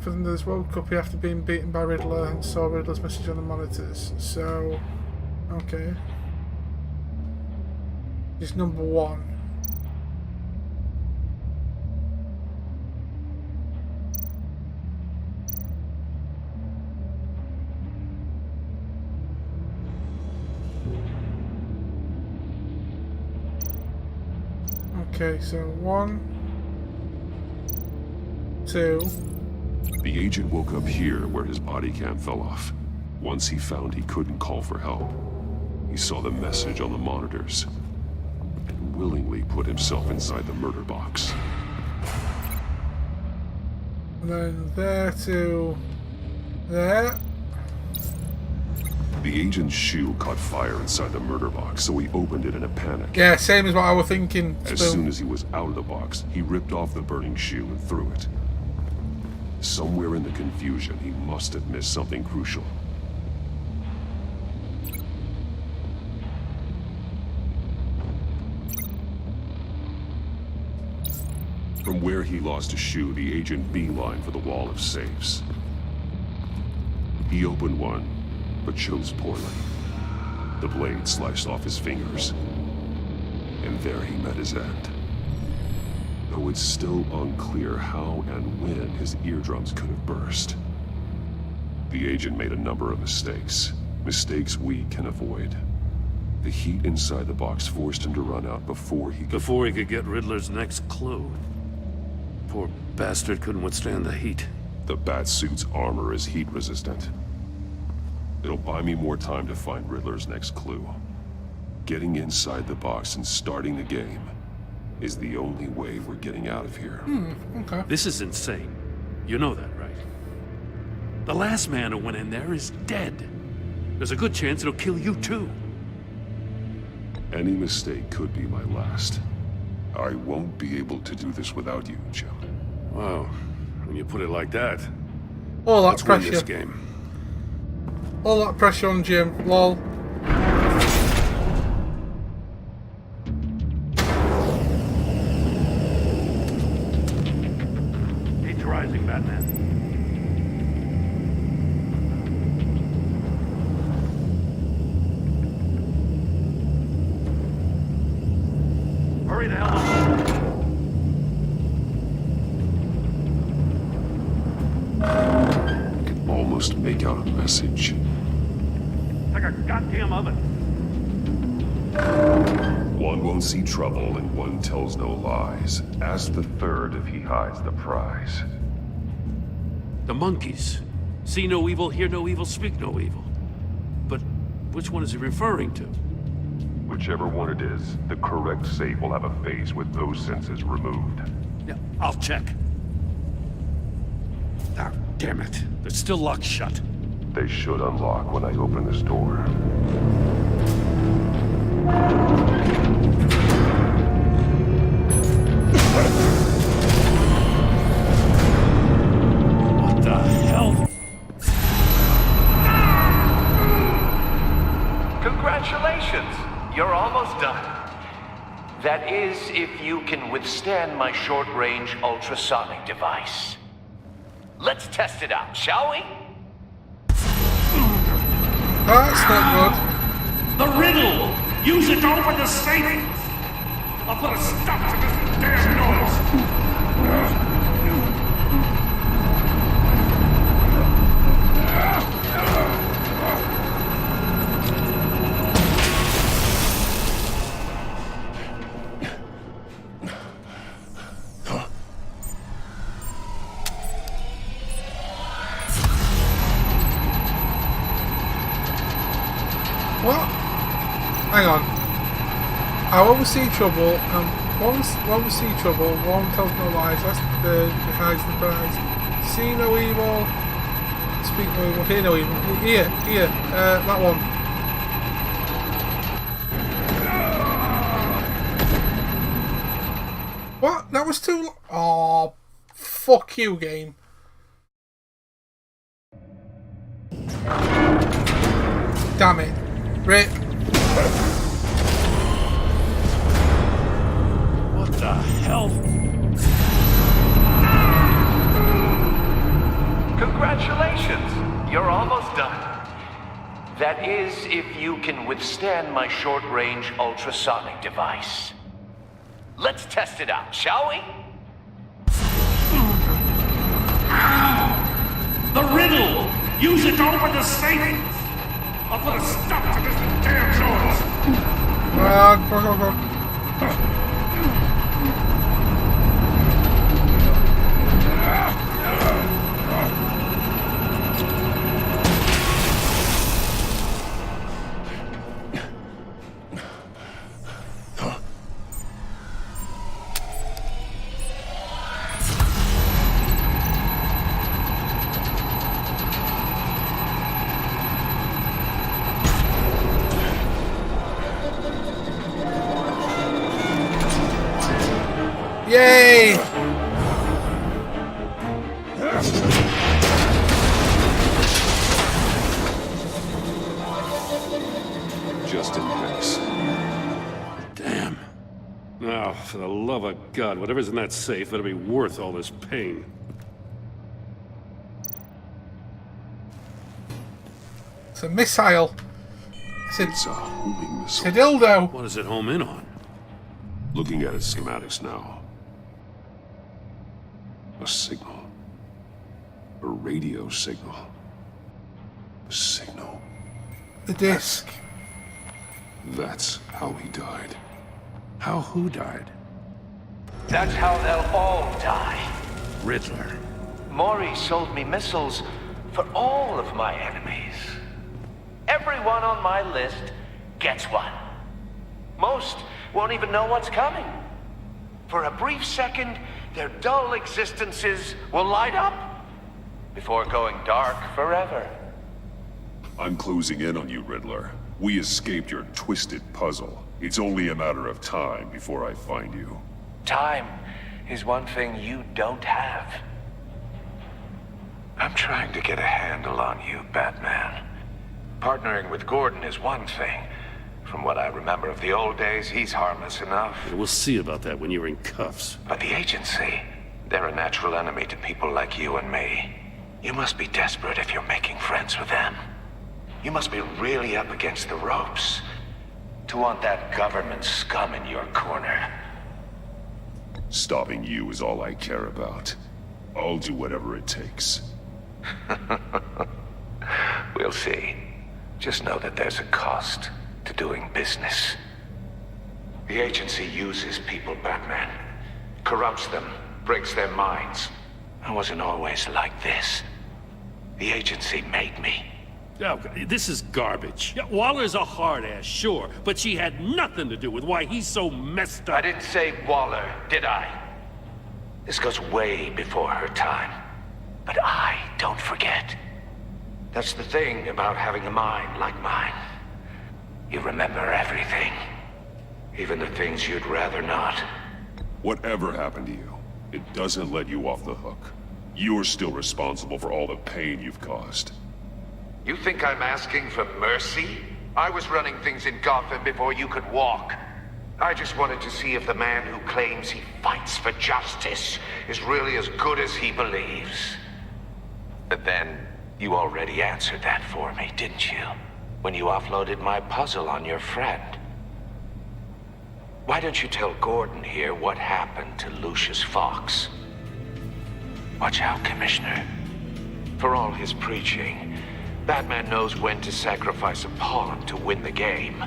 Fernandez woke up after being beaten by Riddler and saw Riddler's message on the monitors. So, okay. It's number 1. Okay, so 1, 2.
The agent woke up here where his body cam fell off. Once he found he couldn't call for help, he saw the message on the monitors and willingly put himself inside the murder box.
And then there to there.
The agent's shoe caught fire inside the murder box, so he opened it in a panic.
Yeah, same as what I was thinking.
As soon as he was out of the box, he ripped off the burning shoe and threw it. Somewhere in the confusion, he must have missed something crucial. From where he lost a shoe, the agent beelined for the wall of safes. He opened one, but chose poorly. The blade sliced off his fingers, and there he met his end. Though it's still unclear how and when his eardrums could have burst. The agent made a number of mistakes. Mistakes we can avoid. The heat inside the box forced him to run out before he could
get Riddler's next clue. Poor bastard couldn't withstand the heat.
The Batsuit's armor is heat resistant. It'll buy me more time to find Riddler's next clue. Getting inside the box and starting the game is the only way we're getting out of here.
Okay.
This is insane. You know that, right? The last man who went in there is dead. There's a good chance it'll kill you too.
Any mistake could be my last. I won't be able to do this without you, Jim.
Wow. When you put it like that,
all that
let's win
pressure.
this game.
All that pressure on Jim. Lol.
Heat's rising, Batman.
hurry the hell up.
I can almost make out a message.
Like a goddamn oven.
One won't see trouble and one tells no lies. Ask the third if he hides the prize.
The monkeys. See no evil, hear no evil, speak no evil. But which one is he referring to?
Whichever one it is, the correct safe will have a face with those senses removed.
Yeah, I'll check. Ah, damn it. They're still locked shut.
They should unlock when I open this door.
What the hell?
Congratulations! You're almost done. That is, if you can withstand my short-range ultrasonic device. Let's test it out, shall we?
That's not good.
The riddle! Use it to open the safe! I'll put a stop to this damn noise!
What? Hang on. I won't see trouble. Won't see trouble. One tells no lies. That's the hides the prize. See no evil. Speak no evil. Hear no evil. Here. That one. What? That was too. Oh, fuck you, game. Damn it. Rip.
What the hell?
Congratulations! You're almost done. That is, if you can withstand my short-range ultrasonic device. Let's test it out, shall we?
The riddle! Use it to open the safe! I'll put a stop to this damn noise!
Go. Yay!
Just in case.
Damn. Now, for the love of God, whatever's in that safe better be worth all this pain.
It's a missile.
It's a homing missile.
It's a dildo.
What does it home in on?
Looking at its schematics now. A signal. A radio signal. A signal.
The disc.
That's how he died.
How who died?
That's how they'll all die.
Riddler.
Maury sold me missiles for all of my enemies. Everyone on my list gets one. Most won't even know what's coming. For a brief second, their dull existences will light up before going dark forever.
I'm closing in on you, Riddler. We escaped your twisted puzzle. It's only a matter of time before I find you.
Time is one thing you don't have. I'm trying to get a handle on you, Batman. Partnering with Gordon is one thing. From what I remember of the old days, he's harmless enough.
We'll see about that when you're in cuffs.
But the agency, they're a natural enemy to people like you and me. You must be desperate if you're making friends with them. You must be really up against the ropes to want that government scum in your corner.
Stopping you is all I care about. I'll do whatever it takes.
We'll see. Just know that there's a cost to doing business. The agency uses people, Batman. Corrupts them, breaks their minds. I wasn't always like this. The agency made me.
Oh, this is garbage. Yeah, Waller's a hard ass, sure, but she had nothing to do with why he's so messed up.
I didn't say Waller, did I? This goes way before her time. But I don't forget. That's the thing about having a mind like mine. You remember everything. Even the things you'd rather not.
Whatever happened to you, it doesn't let you off the hook. You're still responsible for all the pain you've caused.
You think I'm asking for mercy? I was running things in Gotham before you could walk. I just wanted to see if the man who claims he fights for justice is really as good as he believes. But then, you already answered that for me, didn't you? When you offloaded my puzzle on your friend. Why don't you tell Gordon here what happened to Lucius Fox? Watch out, Commissioner. For all his preaching, Batman knows when to sacrifice a pawn to win the game.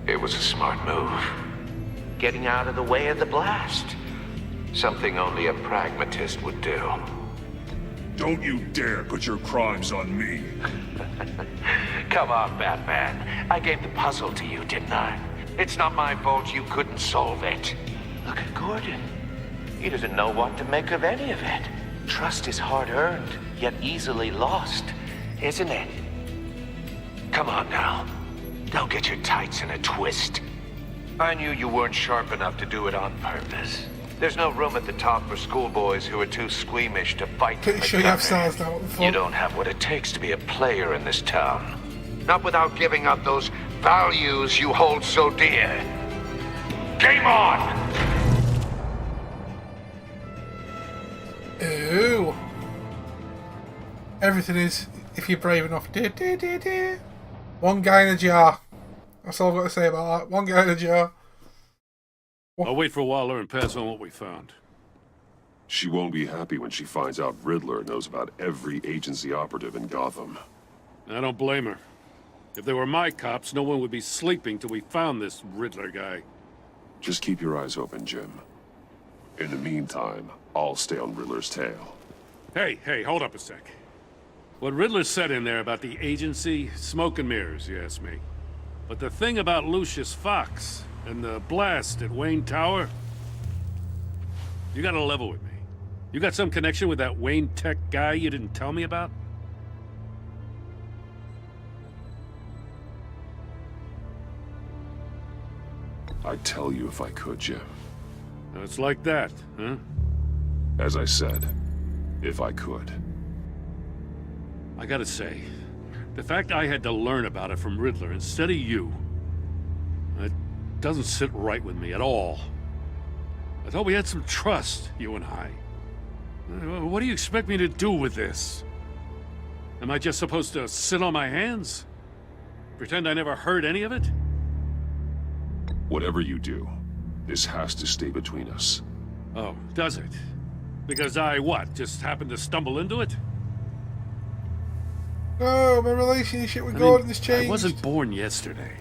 It was a smart move. Getting out of the way of the blast. Something only a pragmatist would do.
Don't you dare put your crimes on me.
Come on, Batman. I gave the puzzle to you, didn't I? It's not my fault you couldn't solve it. Look at Gordon. He doesn't know what to make of any of it. Trust is hard-earned, yet easily lost, isn't it? Come on now. Don't get your tights in a twist. I knew you weren't sharp enough to do it on purpose. There's no room at the top for schoolboys who are too squeamish to fight.
Pretty sure you have stars now.
You don't have what it takes to be a player in this town. Not without giving up those values you hold so dear. Game on!
Ooh. Everything is, if you're brave enough. One guy in a jar. That's all I've got to say about that. One guy in a jar.
I'll wait for Waller and pass on what we found.
She won't be happy when she finds out Riddler knows about every agency operative in Gotham.
I don't blame her. If they were my cops, no one would be sleeping till we found this Riddler guy.
Just keep your eyes open, Jim. In the meantime, I'll stay on Riddler's tail.
Hey, hold up a sec. What Riddler said in there about the agency, smoke and mirrors, you ask me. But the thing about Lucius Fox and the blast at Wayne Tower, you gotta level with me. You got some connection with that Wayne Tech guy you didn't tell me about?
I'd tell you if I could, Jim.
It's like that, huh?
As I said, if I could.
I gotta say, the fact I had to learn about it from Riddler instead of you, it doesn't sit right with me at all. I thought we had some trust, you and I. What do you expect me to do with this? Am I just supposed to sit on my hands? Pretend I never heard any of it?
Whatever you do, this has to stay between us.
Oh, does it? Because I, what, just happened to stumble into it?
Oh, my relationship with Gordon has changed.
I wasn't born yesterday.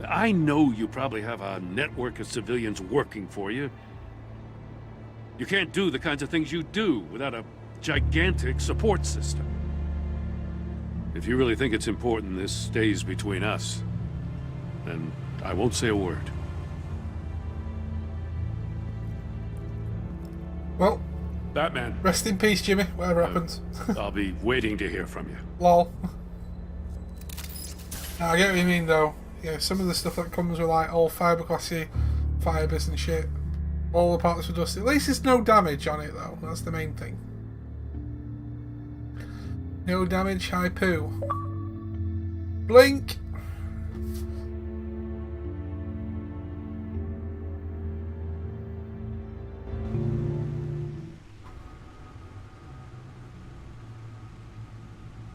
I know you probably have a network of civilians working for you. You can't do the kinds of things you do without a gigantic support system. If you really think it's important this stays between us, then I won't say a word.
Well,
Batman.
Rest in peace, Jimmy, whatever happens.
I'll be waiting to hear from you.
Lol. No, I get what you mean, though. Yeah, some of the stuff that comes with, like, all fiberglassy fibres and shit. All the parts were dusty. At least there's no damage on it, though. That's the main thing. No damage, high poo. Blink!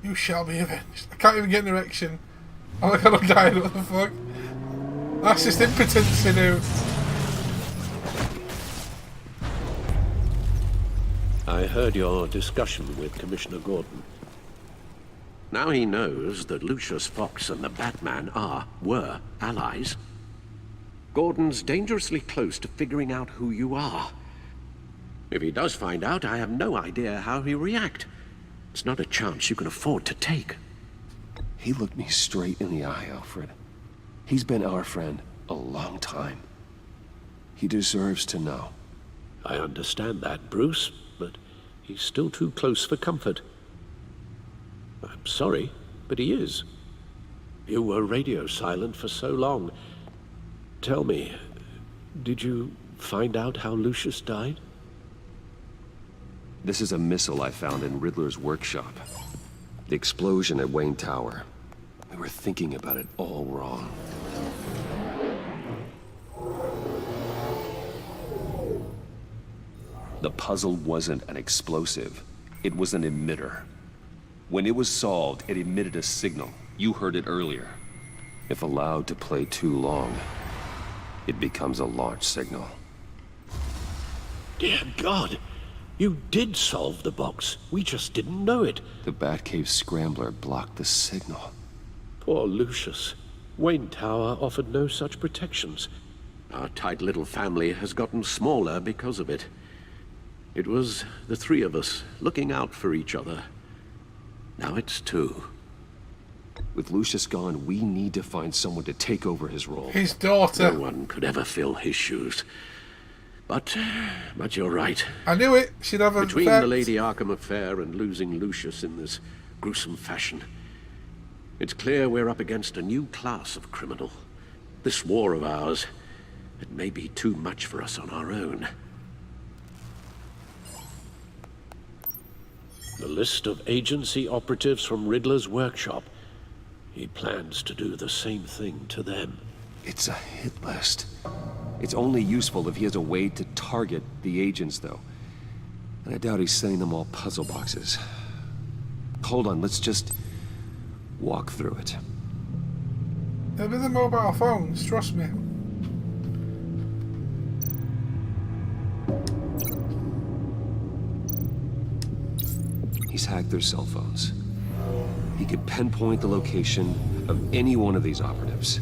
You shall be avenged. I can't even get an erection. I'm like, I'm dying, what the fuck? That's just impotence, you know.
I heard your discussion with Commissioner Gordon. Now he knows that Lucius Fox and the Batman were allies. Gordon's dangerously close to figuring out who you are. If he does find out, I have no idea how he'll react. It's not a chance you can afford to take.
He looked me straight in the eye, Alfred. He's been our friend a long time. He deserves to know.
I understand that, Bruce, but he's still too close for comfort. I'm sorry, but he is. You were radio silent for so long. Tell me, did you find out how Lucius died?
This is a missile I found in Riddler's workshop. The explosion at Wayne Tower. We were thinking about it all wrong. The puzzle wasn't an explosive. It was an emitter. When it was solved, it emitted a signal. You heard it earlier. If allowed to play too long, it becomes a launch signal.
Dear God! You did solve the box. We just didn't know it.
The Batcave scrambler blocked the signal.
Poor Lucius. Wayne Tower offered no such protections. Our tight little family has gotten smaller because of it. It was the three of us looking out for each other. Now it's two.
With Lucius gone, we need to find someone to take over his role.
His daughter.
No one could ever fill his shoes. But you're right.
I knew it. She'd have a
Between
effect.
the Lady Arkham affair and losing Lucius in this gruesome fashion, it's clear we're up against a new class of criminal. This war of ours, it may be too much for us on our own. The list of agency operatives from Riddler's workshop. He plans to do the same thing to them.
It's a hit list. It's only useful if he has a way to target the agents, though. And I doubt he's sending them all puzzle boxes. Hold on, let's just walk through it.
They're with the mobile phones, trust me.
He's hacked their cell phones. He could pinpoint the location of any one of these operatives.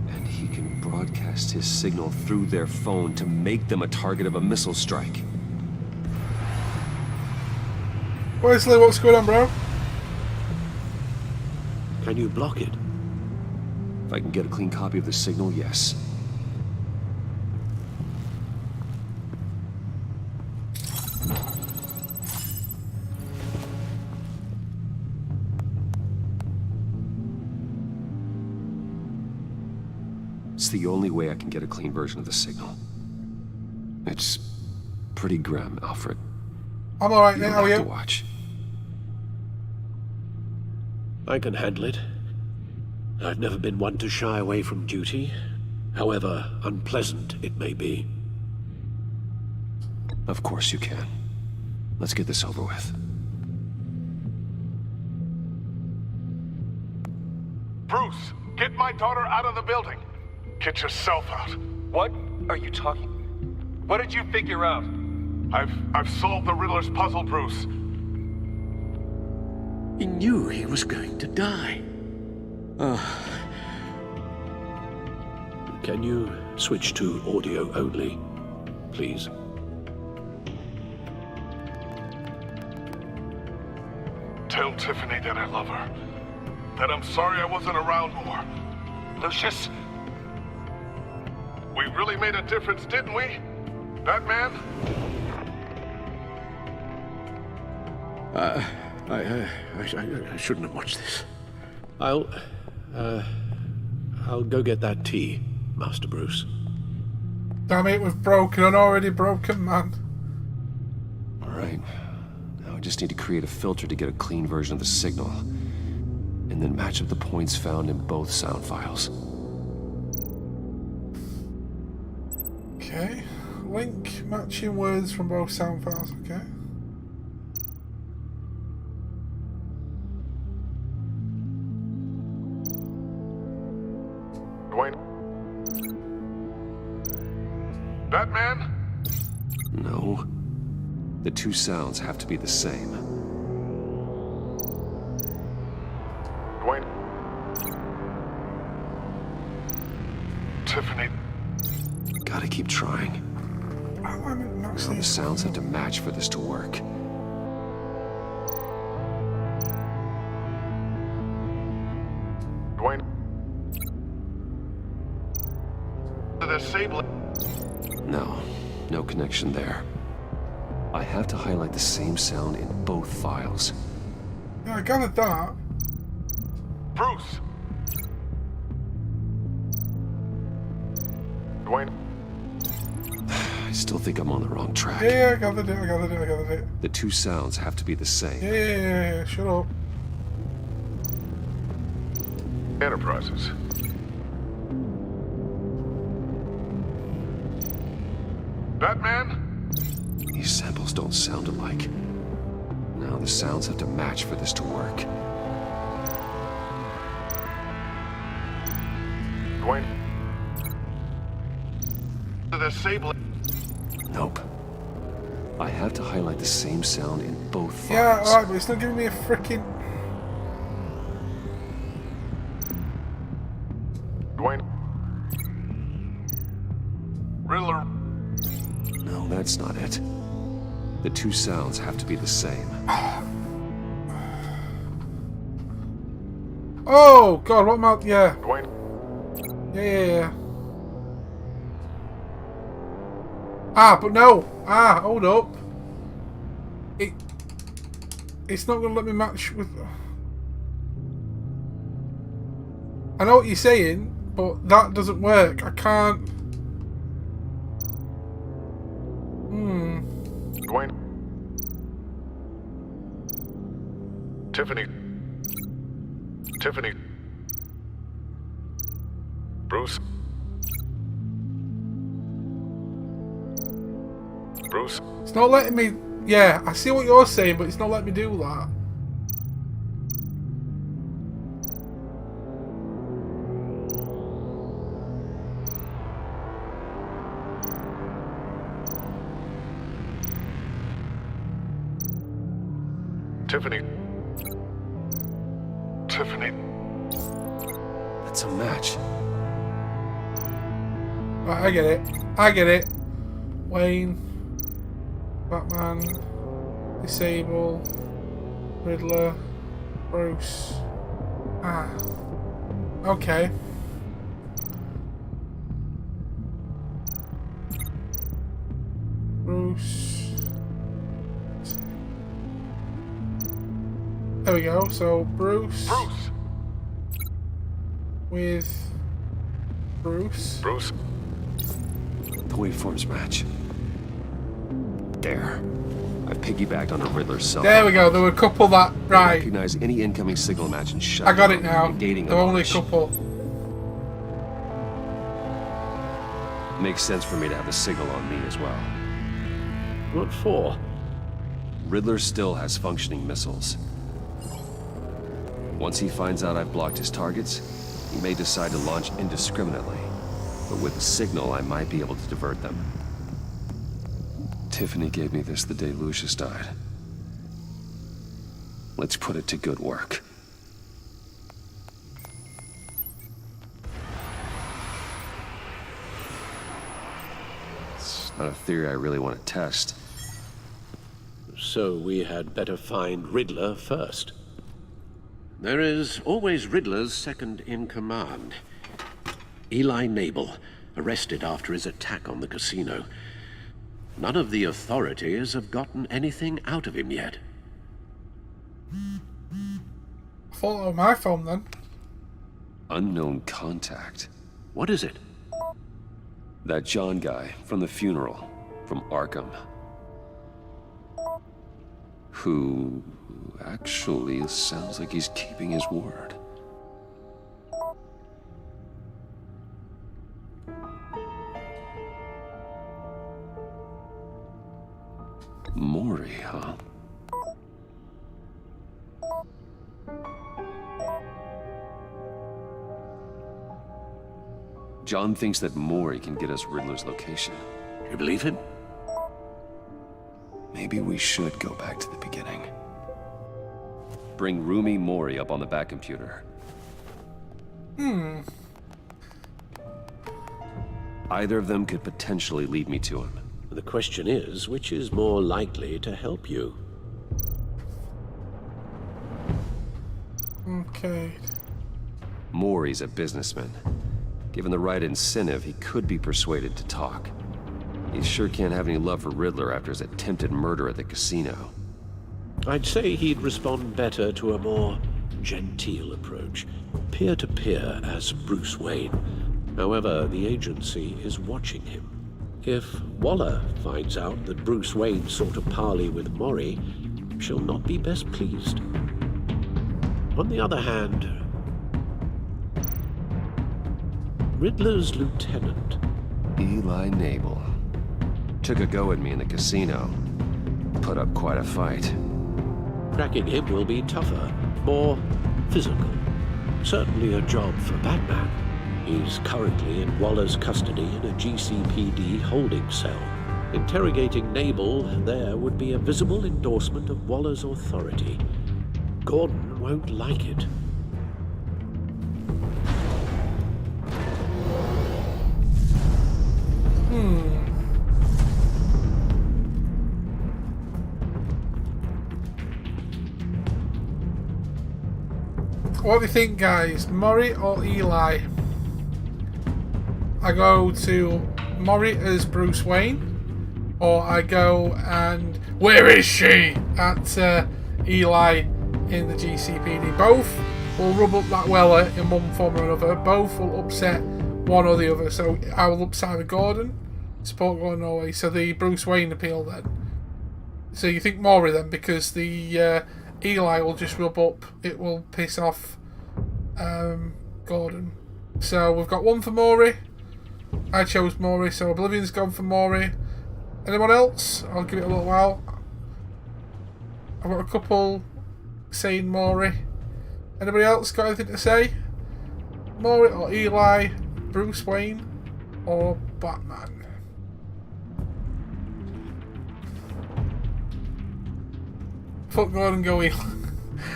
And he can broadcast his signal through their phone to make them a target of a missile strike.
Wesley, what's going on, bro?
Can you block it?
If I can get a clean copy of the signal, yes. It's the only way I can get a clean version of the signal. It's pretty grim, Alfred.
I'm alright,
You
mate.
don't
How are
have
you?
to watch.
I can handle it. I've never been one to shy away from duty, however unpleasant it may be.
Of course you can. Let's get this over with.
Bruce, get my daughter out of the building. Get yourself out.
What are you talking? What did you figure out?
I've solved the Riddler's puzzle, Bruce.
He knew he was going to die. Can you switch to audio only, please?
Tell Tiffany that I love her. That I'm sorry I wasn't around more.
Lucius?
We really made a difference, didn't we? Batman?
I shouldn't have watched this. I'll go get that tea, Master Bruce.
Damn it, we've broken an already broken man.
Alright. Now I just need to create a filter to get a clean version of the signal. And then match up the points found in both sound files.
Okay, link matching words from both sound files. Okay.
Dwayne? Batman?
No. The two sounds have to be the same.
Dwayne? Tiffany?
Gotta keep trying. Now the sounds have to match for this to work.
Dwayne? The Sable.
No. No connection there. I have to highlight the same sound in both files.
Yeah, I gathered that.
Bruce! Dwayne?
I still think I'm on the wrong track.
Yeah, I gathered it.
The two sounds have to be the same.
Yeah, shut up.
Enterprises. Batman?
These samples don't sound alike. Now the sounds have to match for this to work.
Dwayne? The Sable.
Nope. I have to highlight the same sound in both files.
Yeah, alright, but it's not giving me a freaking...
Dwayne? Riddler?
No, that's not it. The two sounds have to be the same.
Oh, God, what am I... Yeah.
Dwayne?
Yeah. Ah, but no. Ah, hold up. It's not going to let me match with... I know what you're saying, but that doesn't work. I can't...
Dwayne? Tiffany? Bruce?
It's not letting me... Yeah, I see what you're saying, but it's not letting me do that.
Tiffany?
That's a match.
Right, I get it. Wayne. Batman. Disable. Riddler. Bruce. Ah. Okay. Bruce. There we go. So Bruce. With Bruce.
The waveforms match. There. I've piggybacked on a Riddler's cell.
There we go. There were a couple that... Right.
Recognize any incoming signal match and shut
I got it now.
Negating
There were only a
launch.
couple.
Makes sense for me to have the signal on me as well.
What for?
Riddler still has functioning missiles. Once he finds out I've blocked his targets, he may decide to launch indiscriminately. But with the signal, I might be able to divert them. Tiffany gave me this the day Lucius died. Let's put it to good work. It's not a theory I really want to test.
So we had better find Riddler first. There is always Riddler's second in command. Eli Nabel, arrested after his attack on the casino. None of the authorities have gotten anything out of him yet.
Follow my phone then.
Unknown contact.
What is it?
That John guy from the funeral, from Arkham. Who actually sounds like he's keeping his word. Maury, huh? John thinks that Maury can get us Riddler's location.
You believe him?
Maybe we should go back to the beginning. Bring Rumi Maury up on the back computer. Either of them could potentially lead me to him.
The question is, which is more likely to help you?
Okay.
Maury's a businessman. Given the right incentive, he could be persuaded to talk. He sure can't have any love for Riddler after his attempted murder at the casino.
I'd say he'd respond better to a more genteel approach, peer-to-peer as Bruce Wayne. However, the agency is watching him. If Waller finds out that Bruce Wayne sought a parley with Maury, she'll not be best pleased. On the other hand, Riddler's lieutenant,
Eli Nabel, took a go at me in the casino. Put up quite a fight.
cracking him will be tougher, more physical. Certainly a job for Batman. He's currently in Waller's custody in a GCPD holding cell. Interrogating Nabel there would be a visible endorsement of Waller's authority. Gordon won't like it.
What do you think, guys? Maury or Eli? I go to Maury as Bruce Wayne, or I go and where is she at Eli in the GCPD. Both will rub up that Weller in one form or another. Both will upset one or the other. So I will upset either Gordon, support Gordon always. So the Bruce Wayne appeal then. So you think Maury then, because the Eli will just rub up. It will piss off Gordon. So we've got one for Maury. I chose Maury, so Oblivion's gone for Maury. Anyone else? I'll give it a little while. I've got a couple saying Maury. Anybody else got anything to say? Maury or Eli, Bruce Wayne or Batman? Fuck Gordon, go Eli.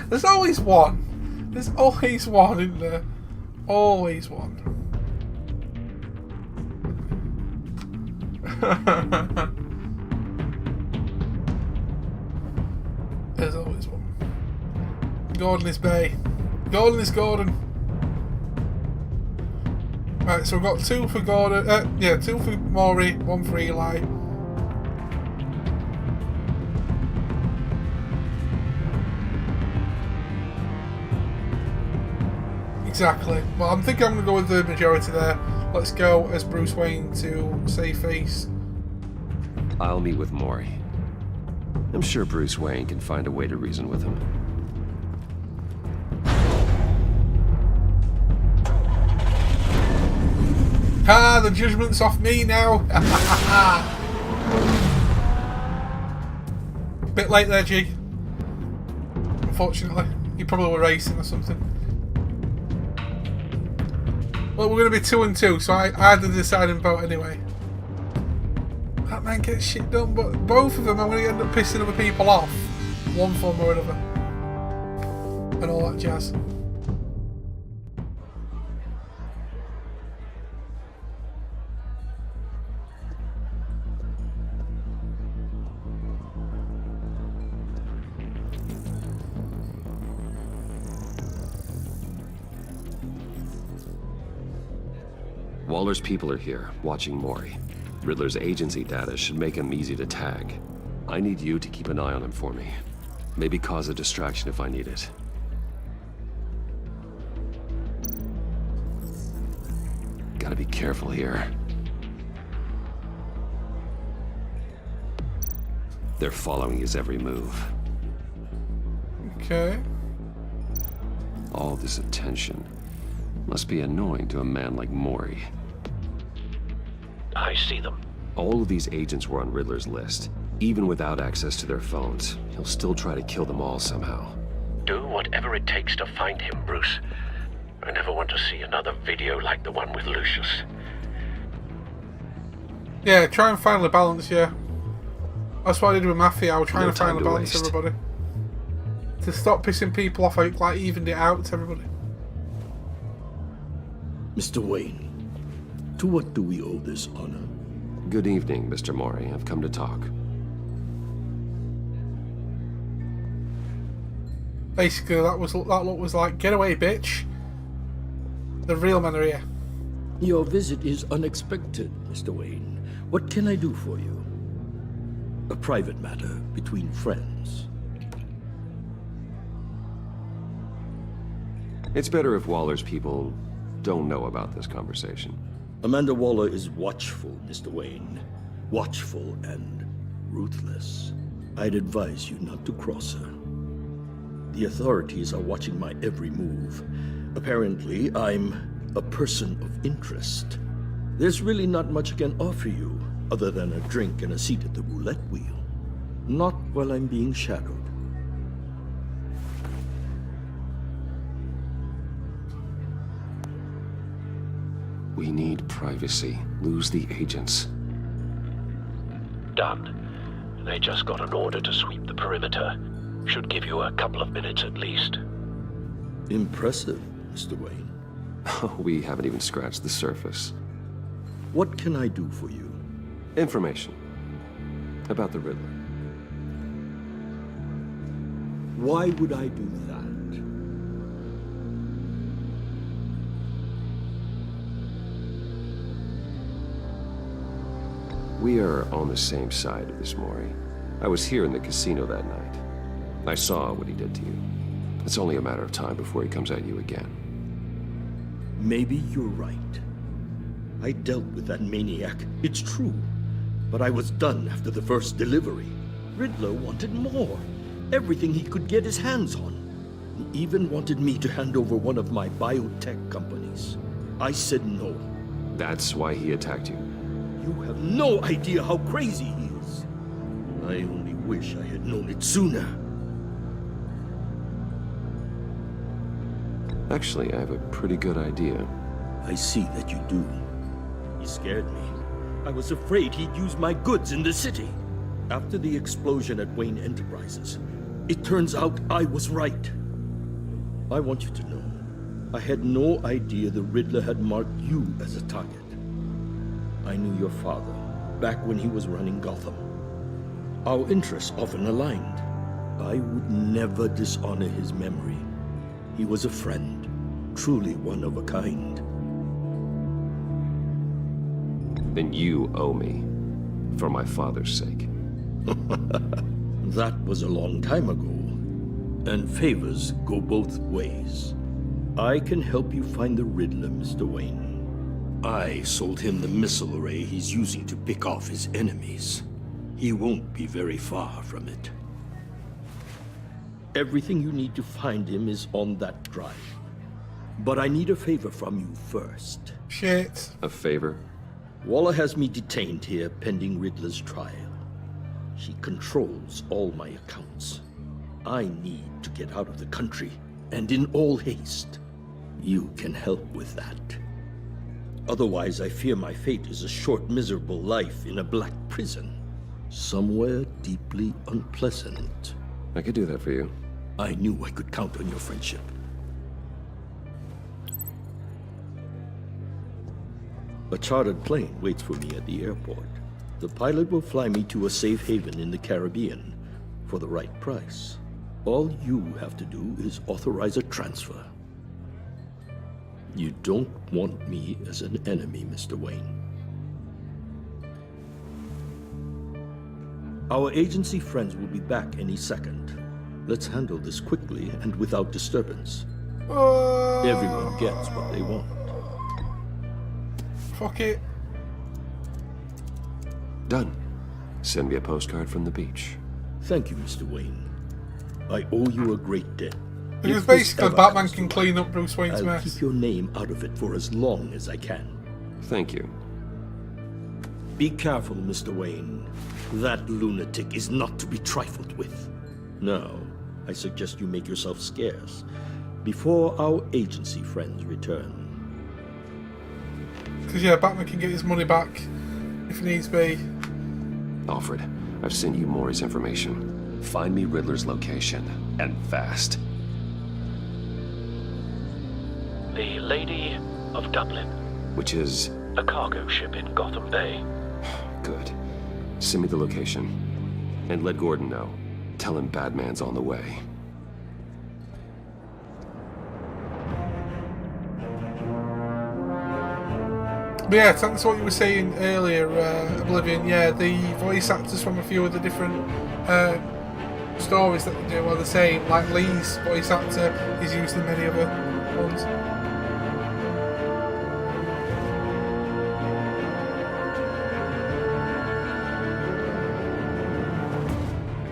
There's always one. There's always one, isn't there? Always one. There's always one. Gordon is Bay. Gordon is Gordon. Right, so we've got two for Gordon. Two for Maury, one for Eli. Exactly. Well, I'm thinking I'm going to go with the majority there. Let's go as Bruce Wayne to save face.
I'll meet with Maury. I'm sure Bruce Wayne can find a way to reason with him.
Ah, the judgment's off me now. Bit late there, G. Unfortunately. You probably were racing or something. Well, we're going to be 2 and 2, so I had the deciding vote anyway. That man gets shit done, but both of them I'm going to end up pissing other people off. One form or another. And all that jazz.
Waller's people are here, watching Maury. Riddler's agency data should make him easy to tag. I need you to keep an eye on him for me. Maybe cause a distraction if I need it. Gotta be careful here. They're following his every move.
Okay.
All this attention must be annoying to a man like Maury.
I see them.
All of these agents were on Riddler's list. Even without access to their phones, he'll still try to kill them all somehow.
Do whatever it takes to find him, Bruce. I never want to see another video like the one with Lucius.
Yeah, try and find the balance, yeah. That's what I did with Mafia. I was trying to find the balance, everybody. To stop pissing people off, I like evened it out to everybody.
Mr. Wayne, to what do we owe this honor?
Good evening, Mr. Mori. I've come to talk.
Basically, that look was like, get away, bitch. The real men are here.
Your visit is unexpected, Mr. Wayne. What can I do for you? A private matter between friends.
It's better if Waller's people don't know about this conversation.
Amanda Waller is watchful, Mr. Wayne. Watchful and ruthless. I'd advise you not to cross her. The authorities are watching my every move. Apparently, I'm a person of interest. There's really not much I can offer you, other than a drink and a seat at the roulette wheel. Not while I'm being shadowed.
We need privacy. Lose the agents.
Done. They just got an order to sweep the perimeter. Should give you a couple of minutes at least.
Impressive, Mr. Wayne.
We haven't even scratched the surface.
What can I do for you?
Information. About the Riddler.
Why would I do that?
We are on the same side of this, Mori. I was here in the casino that night. I saw what he did to you. It's only a matter of time before he comes at you again.
Maybe you're right. I dealt with that maniac, it's true. But I was done after the first delivery. Riddler wanted more. Everything he could get his hands on. He even wanted me to hand over one of my biotech companies. I said no.
That's why he attacked you?
You have no idea how crazy he is. I only wish I had known it sooner.
Actually, I have a pretty good idea.
I see that you do. He scared me. I was afraid he'd use my goods in the city. After the explosion at Wayne Enterprises, it turns out I was right. I want you to know, I had no idea the Riddler had marked you as a target. I knew your father back when he was running Gotham. Our interests often aligned. I would never dishonor his memory. He was a friend, truly one of a kind.
Then you owe me, for my father's sake.
That was a long time ago, and favors go both ways. I can help you find the Riddler, Mr. Wayne. I sold him the missile array he's using to pick off his enemies. He won't be very far from it. Everything you need to find him is on that drive. But I need a favor from you first.
Shit.
A favor?
Waller has me detained here pending Riddler's trial. She controls all my accounts. I need to get out of the country, and in all haste. You can help with that. Otherwise, I fear my fate is a short, miserable life in a black prison. Somewhere deeply unpleasant.
I could do that for you.
I knew I could count on your friendship. A chartered plane waits for me at the airport. The pilot will fly me to a safe haven in the Caribbean for the right price. All you have to do is authorize a transfer. You don't want me as an enemy, Mr. Wayne. Our agency friends will be back any second. Let's handle this quickly and without disturbance. Everyone gets what they want.
Fuck it.
Done. Send me a postcard from the beach.
Thank you, Mr. Wayne. I owe you a great debt.
Because basically Batman can clean up Bruce Wayne's
I'll
mess.
keep your name out of it for as long as I can.
Thank you.
Be careful, Mr. Wayne. That lunatic is not to be trifled with. Now, I suggest you make yourself scarce before our agency friends return.
Because, yeah, Batman can get his money back if needs be.
Alfred, I've sent you Maury's information. Find me Riddler's location, and fast.
The Lady of Dublin.
Which is?
A cargo ship in Gotham Bay.
Good. Send me the location. And let Gordon know. Tell him Batman's on the way.
But yeah, thanks to what you were saying earlier, Oblivion. Yeah, the voice actors from a few of the different stories that they do are the same. Like Lee's voice actor is used in many other ones.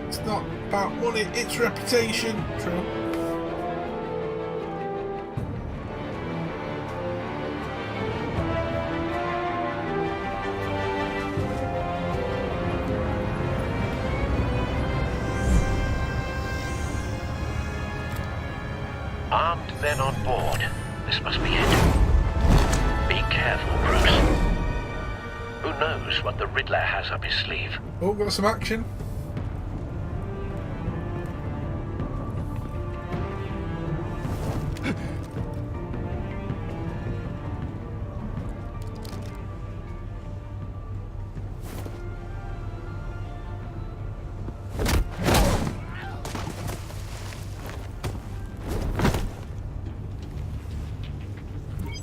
It's not about money, it's reputation. True.
Armed men on board. This must be it. Be careful, Bruce. Who knows what the Riddler has up his sleeve?
Oh, got some action.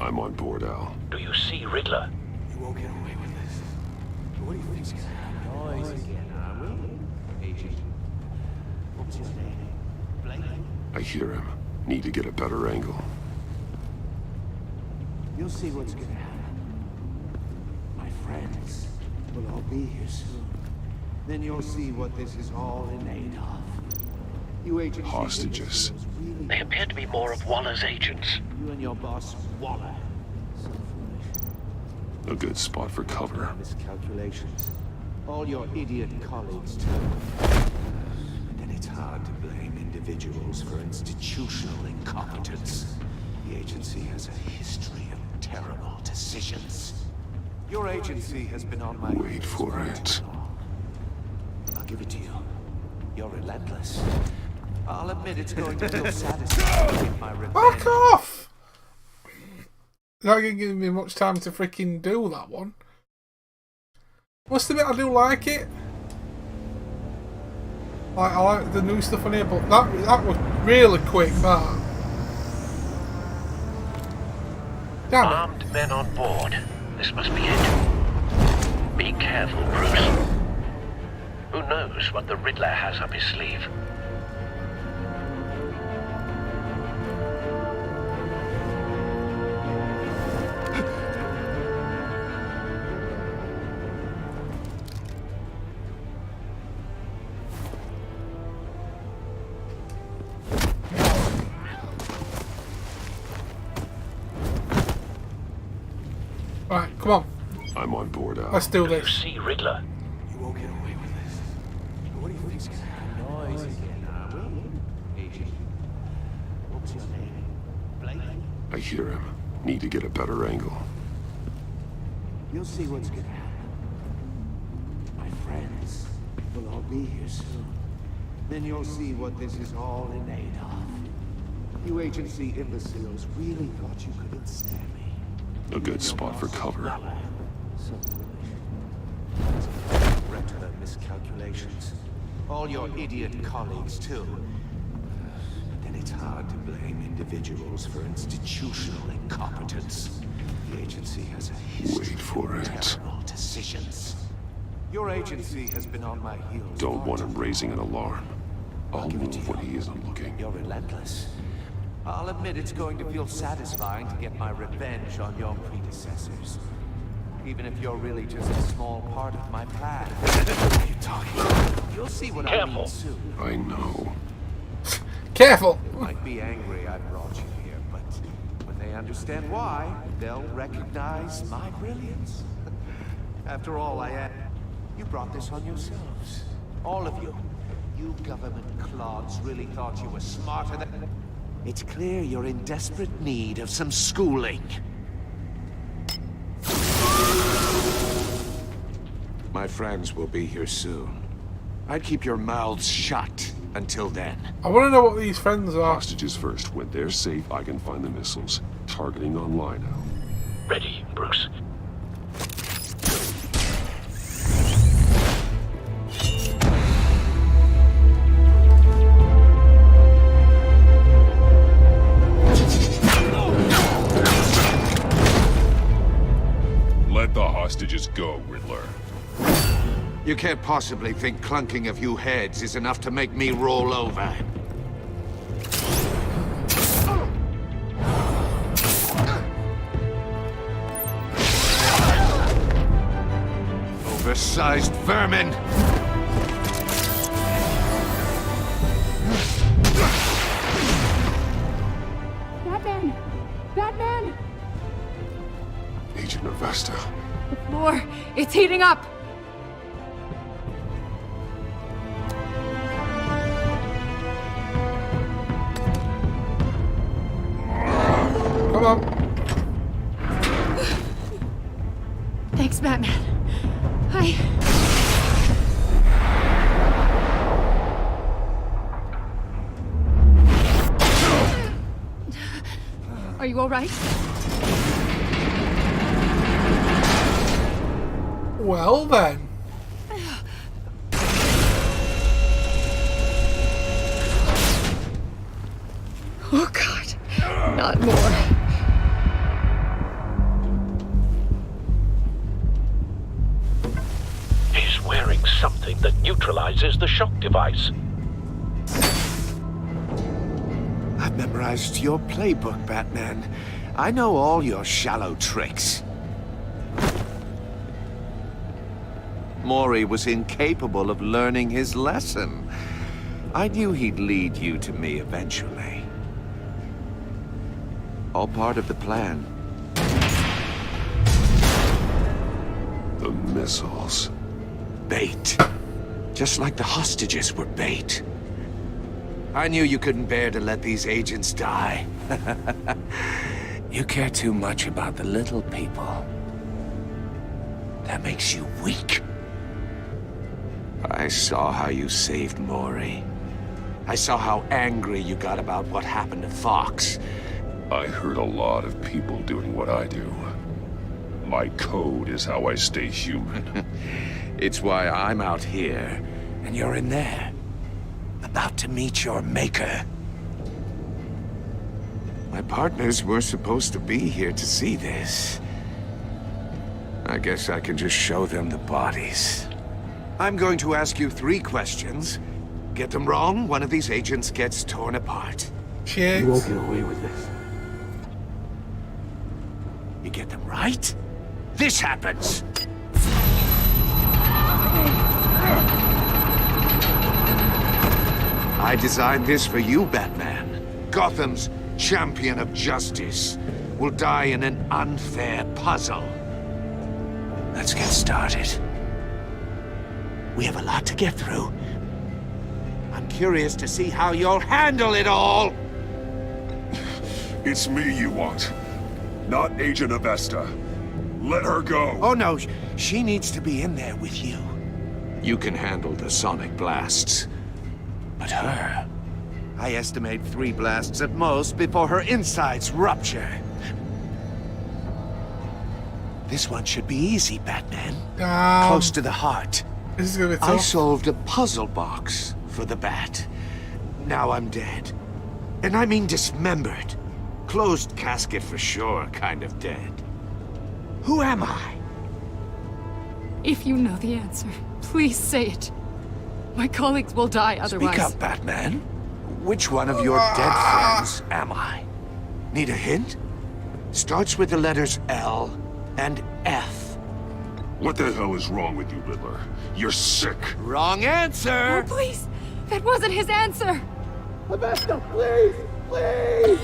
I'm on board, Al.
Do you see Riddler?
You won't get away with this. What do you think's gonna happen? Noise again, are we? Agent. What's your name? Blake?
I hear him. Need to get a better angle.
You'll see what's gonna happen. My friends will all be here soon. Then you'll see what this is all in aid of. You agents.
Hostages.
They appear to be more of Waller's agents.
You and your boss, Waller.
A good spot for cover.
Miscalculations. All your idiot colleagues too. Then it's hard to blame individuals for institutional incompetence. The agency has a history of terrible decisions. Your agency has been on my
Wait for it.
I'll give it to you. You're relentless. I'll admit it's going to feel satisfying in my revenge.
Fuck off! Not going to give me much time to freaking do that one. Must admit, I do like it. Like, I like the new stuff on here, but that was really quick, that. Damn it.
Armed men on board. This must be it. Be careful, Bruce. Who knows what the Riddler has up his sleeve?
Right, come on.
I'm on board, Al.
Let's do this.
You see Riddler?
You won't get away with this. What do you think's gonna happen? Noise again, are we? Agent. What's your name? Blake?
I hear him. Need to get a better angle.
You'll see what's gonna happen. My friends will all be here soon. Then you'll see what this is all in aid of. You agency imbeciles really thought you could ensnare me.
A good spot for cover.
Retina miscalculations. All your idiot colleagues, too. But then it's hard to blame individuals for institutional incompetence. The agency has a history of terrible decisions. Your agency has been on my heels.
Don't want him raising an alarm. I'll move when he isn't looking.
You're relentless. I'll admit it's going to feel satisfying to get my revenge on your predecessors. Even if you're really just a small part of my plan. What are you talking about? You'll see what I mean soon.
I know.
Careful!
They might be angry I brought you here, but when they understand why, they'll recognize my brilliance. After all, you brought this on yourselves. All of you. You government clods really thought you were smarter than... It's clear you're in desperate need of some schooling. My friends will be here soon. I'd keep your mouths shut until then.
I want to know what these friends are.
Hostages first. When they're safe, I can find the missiles. Targeting online now.
Ready, Bruce.
Let the hostages go, Riddler.
You can't possibly think clunking a few heads is enough to make me roll over. Oversized vermin!
Batman! Batman!
Agent Avesta.
The floor, it's heating up!
Come on.
Thanks, Batman. Are you all right?
Well then.
Oh God, not more.
He's wearing something that neutralizes the shock device.
I've memorized your playbook, Batman. I know all your shallow tricks. Mori was incapable of learning his lesson. I knew he'd lead you to me eventually. All part of the plan.
The missiles.
Bait. Just like the hostages were bait. I knew you couldn't bear to let these agents die. You care too much about the little people. That makes you weak. I saw how you saved Mori. I saw how angry you got about what happened to Fox.
I heard a lot of people doing what I do. My code is how I stay human.
It's why I'm out here, and you're in there. About to meet your maker. My partners were supposed to be here to see this. I guess I can just show them the bodies. I'm going to ask you 3 questions. Get them wrong, one of these agents gets torn apart.
Shit.
You won't get away with this. You get them right, this happens. I designed this for you, Batman. Gotham's champion of justice will die in an unfair puzzle. Let's get started. We have a lot to get through. I'm curious to see how you'll handle it all.
It's me you want, not Agent Avesta. Let her go.
Oh no, she needs to be in there with you. You can handle the sonic blasts. But her, I estimate 3 blasts at most before her insides rupture. This one should be easy, Batman. Close to the heart.
This is gonna be tough.
I solved a puzzle box for the Bat. Now I'm dead. And I mean dismembered. Closed casket for sure, kind of dead. Who am I?
If you know the answer, please say it. My colleagues will die otherwise.
Speak up, Batman. Which one of your dead friends am I? Need a hint? Starts with the letters L and F.
What the hell is wrong with you, Riddler? You're sick.
Wrong answer!
Oh, please! That wasn't his answer!
Avesta, please! Please!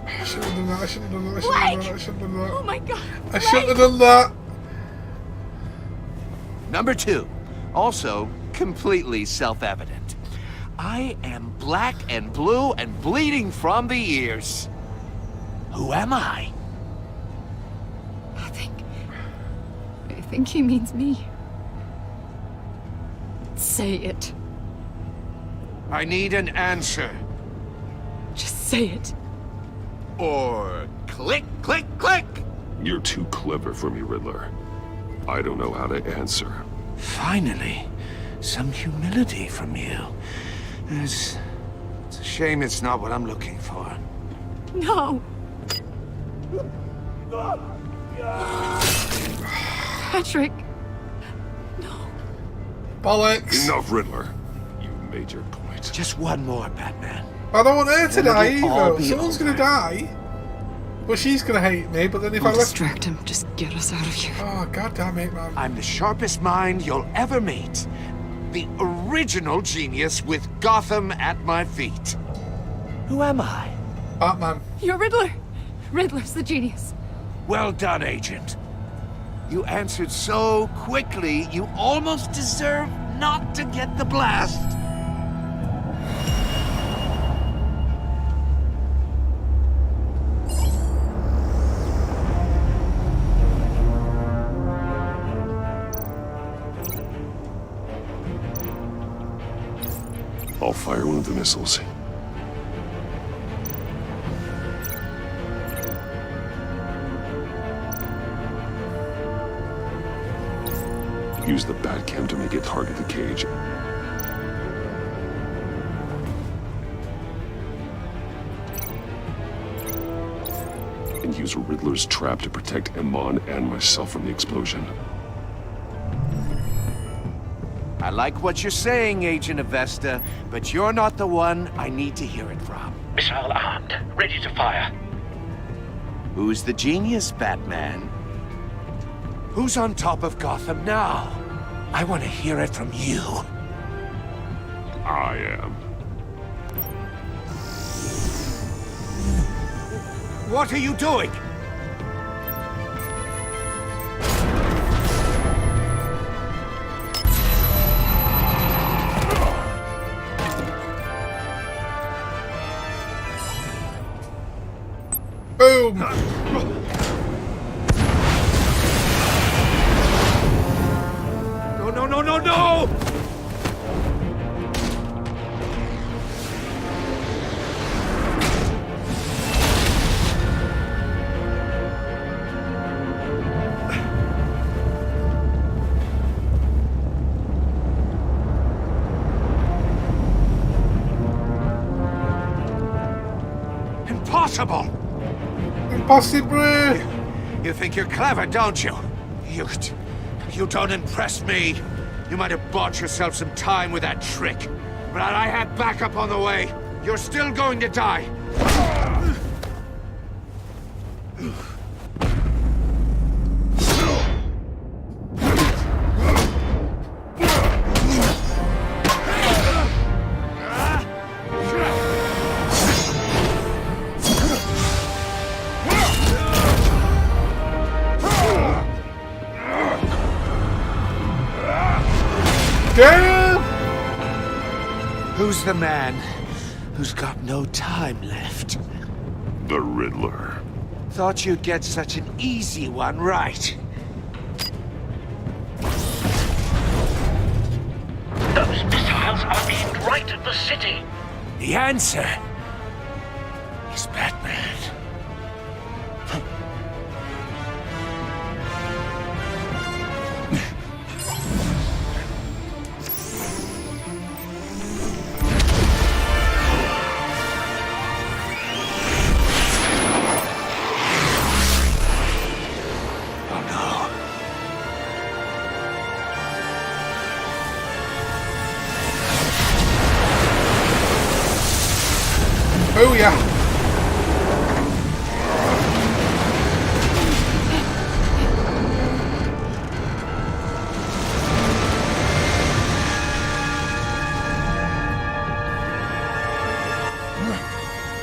I shouldn't have done that. I shouldn't have done that. I shouldn't have done that. I shouldn't have done that.
Oh my God!
I shouldn't have done that.
Number 2, also completely self-evident. I am black and blue and bleeding from the ears. Who am I?
I think he means me. Say it.
I need an answer.
Just say it.
Or click, click, click!
You're too clever for me, Riddler. I don't know how to answer.
Finally, some humility from you. It's a shame it's not what I'm looking for.
No. Patrick.
Bollocks.
Enough, Riddler. You've made your point.
Just one more, Batman.
I don't want her to die
It'll all
either.
be
Someone's
over.
gonna die. But she's gonna hate me, but then if
I'll
I left...
distract him. Just get us out of here.
Oh, god damn it, man.
I'm the sharpest mind you'll ever meet. The original genius with Gotham at my feet. Who am I?
Batman.
You're Riddler. Riddler's the genius.
Well done, Agent. You answered so quickly, you almost deserve not to get the blast.
I'll fire one of the missiles. Use the Batcam to make it target the cage. And use Riddler's trap to protect Iman and myself from the explosion.
I like what you're saying, Agent Avesta, but you're not the one I need to hear it from.
Missile armed, ready to fire.
Who's the genius, Batman? Who's on top of Gotham now? I want to hear it from you.
I am.
What are you doing?
Boom!
No, no, no, no, no! Impossible!
Impossible!
You think you're clever, don't you? You don't impress me. You might have bought yourself some time with that trick, but I had backup on the way. You're still going to die.
Damn!
Who's the man who's got no time left?
The Riddler.
Thought you'd get such an easy one right.
Those missiles are aimed right at the city.
The answer is Batman.
Oh yeah.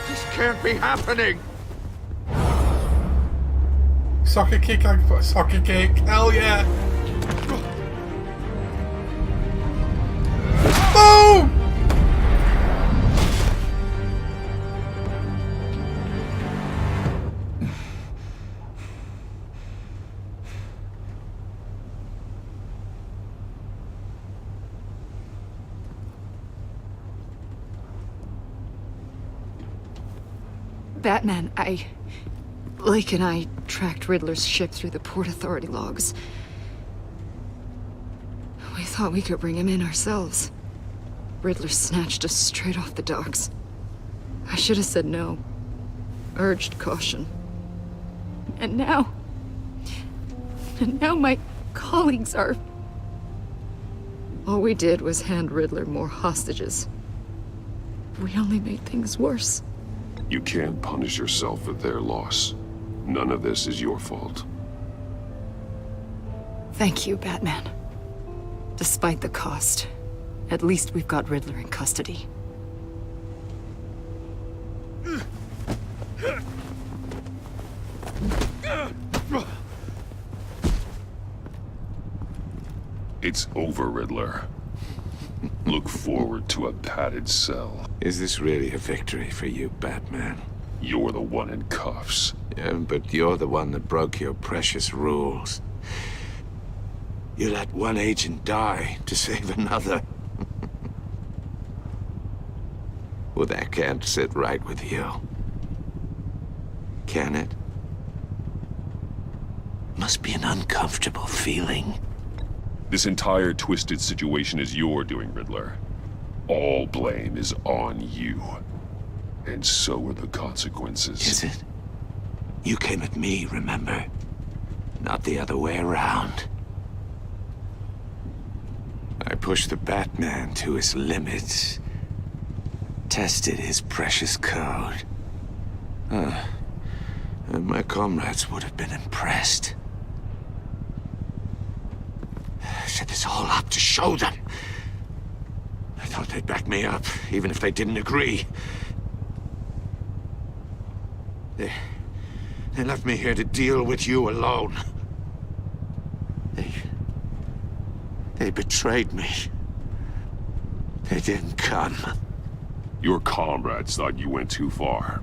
This can't be happening.
Soccer kick, soccer kick. Hell yeah.
Batman, Blake and I tracked Riddler's ship through the Port Authority logs. We thought we could bring him in ourselves. Riddler snatched us straight off the docks. I should have said no. Urged caution. And now my colleagues are... All we did was hand Riddler more hostages. We only made things worse.
You can't punish yourself for their loss. None of this is your fault.
Thank you, Batman. Despite the cost, at least we've got Riddler in custody.
It's over, Riddler. Look forward to a padded cell.
Is this really a victory for you, Batman?
You're the one in cuffs.
Yeah, but you're the one that broke your precious rules. You let one agent die to save another. Well, that can't sit right with you. Can it? Must be an uncomfortable feeling.
This entire twisted situation is your doing, Riddler. All blame is on you. And so are the consequences.
Is it? You came at me, remember? Not the other way around. I pushed the Batman to his limits. Tested his precious code. And my comrades would have been impressed. I set this all up to show them. I thought they'd back me up, even if they didn't agree. They left me here to deal with you alone. They betrayed me. They didn't come.
Your comrades thought you went too far.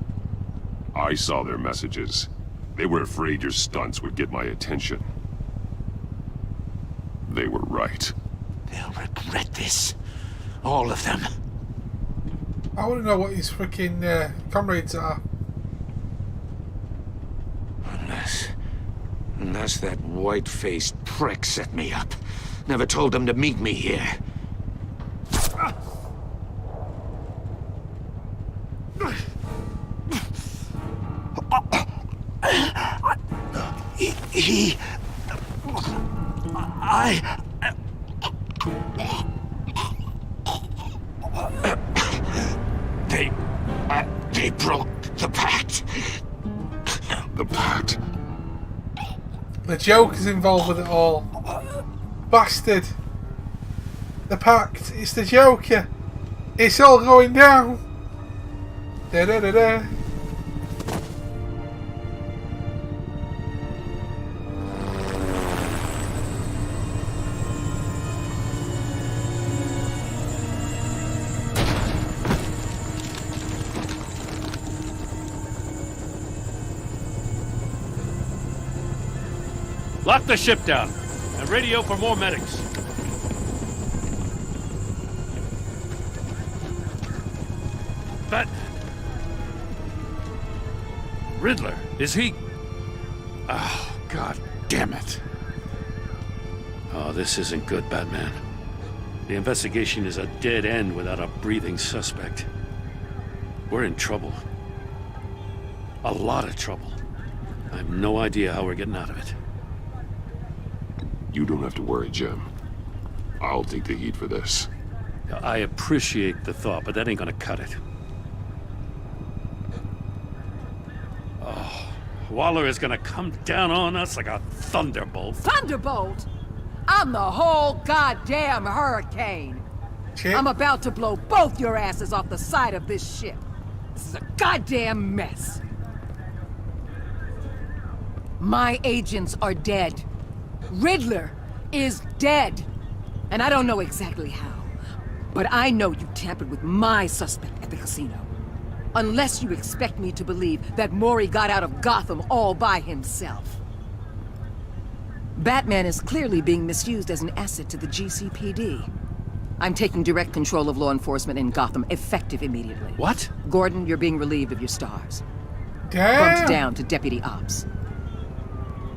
I saw their messages. They were afraid your stunts would get my attention. They were right.
They'll regret this. All of them.
I want to know what his freaking comrades are.
Unless that white-faced prick set me up. Never told them to meet me here. They broke the pact.
The pact?
The Joker's involved with it all. Bastard. The pact. It's the Joker. It's all going down. Da da da da.
Lock the ship down and radio for more medics. But Riddler, is he? Oh, God damn it. Oh, this isn't good, Batman. The investigation is a dead end without a breathing suspect. We're in trouble. A lot of trouble. I have no idea how we're getting out of it.
You don't have to worry, Jim. I'll take the heat for this.
I appreciate the thought, but that ain't gonna cut it. Oh, Waller is gonna come down on us like a thunderbolt.
Thunderbolt? I'm the whole goddamn hurricane. I'm about to blow both your asses off the side of this ship. This is a goddamn mess. My agents are dead. Riddler is dead. And I don't know exactly how, but I know you tampered with my suspect at the casino. Unless you expect me to believe that Mori got out of Gotham all by himself. Batman is clearly being misused as an asset to the GCPD. I'm taking direct control of law enforcement in Gotham, effective immediately.
What?
Gordon, you're being relieved of your stars.
Damn.
Bumped down to deputy ops.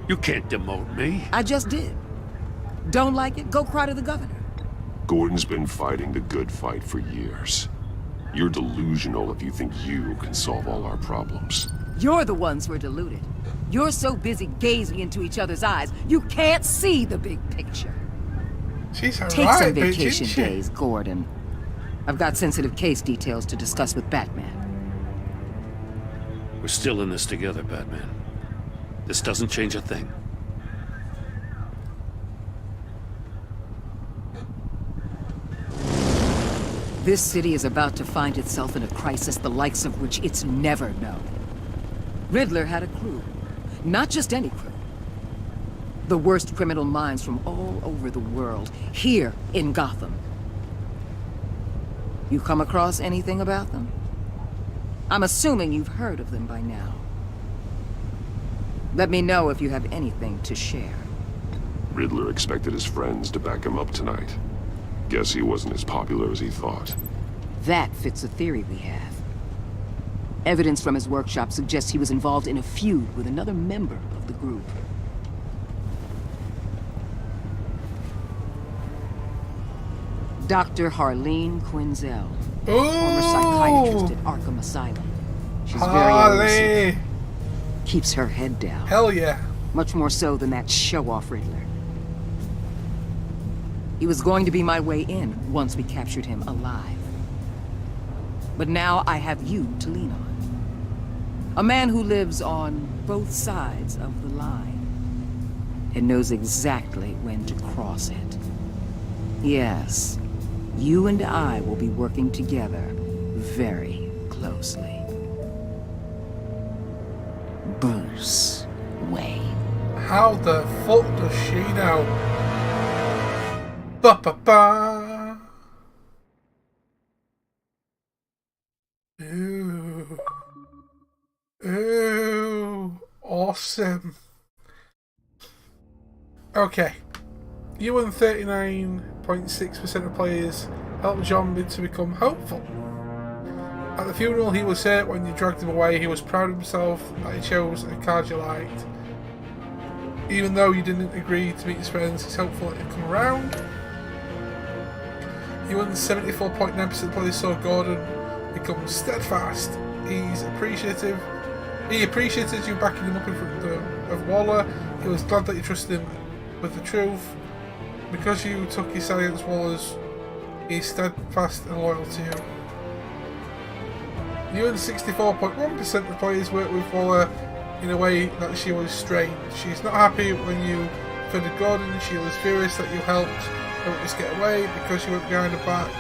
You can't demote me.
I just did. Don't like it? Go cry to the governor.
Gordon's been fighting the good fight for years. You're delusional if you think you can solve all our problems.
You're the ones who are deluded. You're so busy gazing into each other's eyes, you can't see the big picture.
She's all
Take
right,
some
bitch,
vacation
isn't she?
days, Gordon. I've got sensitive case details to discuss with Batman.
We're still in this together, Batman. This doesn't change a thing.
This city is about to find itself in a crisis the likes of which it's never known. Riddler had a crew. Not just any crew. The worst criminal minds from all over the world, here in Gotham. You come across anything about them? I'm assuming you've heard of them by now. Let me know if you have anything to share.
Riddler expected his friends to back him up tonight. Guess he wasn't as popular as he thought.
That fits a theory we have. Evidence from his workshop suggests he was involved in a feud with another member of the group. Dr. Harleen Quinzel, former psychiatrist at Arkham Asylum. She's very elusive. Keeps her head down.
Hell yeah.
Much more so than that show-off Riddler. He was going to be my way in once we captured him alive. But now I have you to lean on. A man who lives on both sides of the line and knows exactly when to cross it. Yes, you and I will be working together very closely. Bruce Wayne.
How the fuck does she know? Ba ba ba. Ooh. Ooh. Awesome. Okay. You and 39.6% of players helped John to become hopeful. At the funeral, he was hurt when you dragged him away. He was proud of himself that he chose a card you liked. Even though you didn't agree to meet his friends, he's hopeful that he'll come around. You and 74.9% of players saw Gordon become steadfast. He appreciated you backing him up in front of Waller. He was glad that you trusted him with the truth. Because you took his side against Waller's, he's steadfast and loyal to you. You and 64.1% of players worked with Waller in a way that she was strained. She's not happy when you defended Gordon. She was furious that you helped her just get away. Because you went behind her back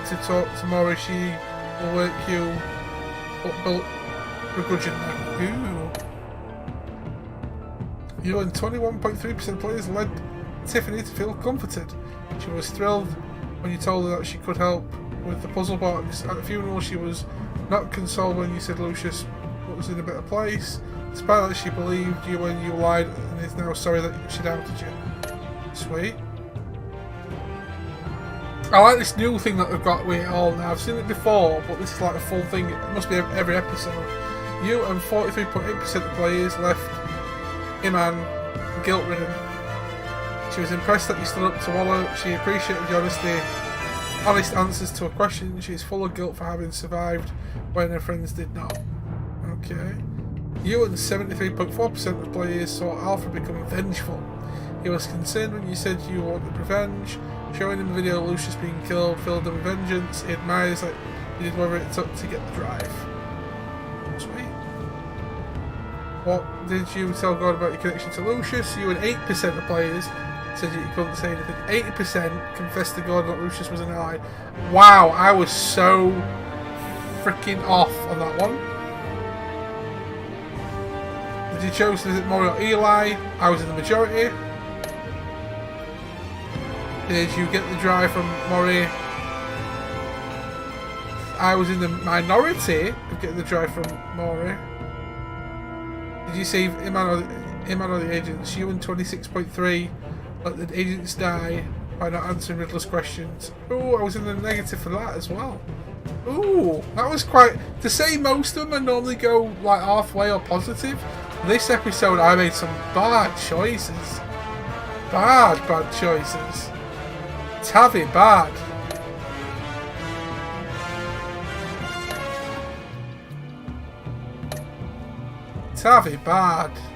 to talk to Maury, she will work you up begrudgingly. Ooh. You and 21.3% of players led Tiffany to feel comforted. She was thrilled when you told her that she could help with the puzzle box. At the funeral, she was not consoled when you said Lucius was in a better place. Despite that, she believed you when you lied and is now sorry that she doubted you. Sweet. I like this new thing that they've got with it all now. I've seen it before, but this is like a full thing. It must be every episode. You and 43.8% of players left Iman guilt-ridden. She was impressed that you stood up to Waller. She appreciated your honest answers to her question. She is full of guilt for having survived when her friends did not. Okay. You and 73.4% of players saw Alfred becoming vengeful. He was concerned when you said you wanted revenge. Showing him the video of Lucius being killed filled him with vengeance. He admires that you did whatever it took to get the drive. Sweet. What did you tell God about your connection to Lucius? You and 8% of players said you couldn't say anything. 80% confessed to God that Lucius was an ally. Wow, I was so freaking off on that one. Did you choose to visit Maury or Eli? I was in the majority. Did you get the drive from Maury? I was in the minority of getting the drive from Maury. Did you save Iman or the agents? You and 26.3 let the agents die by not answering Riddler's questions. Ooh, I was in the negative for that as well. Ooh, that was quite... To say most of them I normally go like halfway or positive. This episode I made some bad choices. Bad choices. Tavi, bad. Tavi, bad.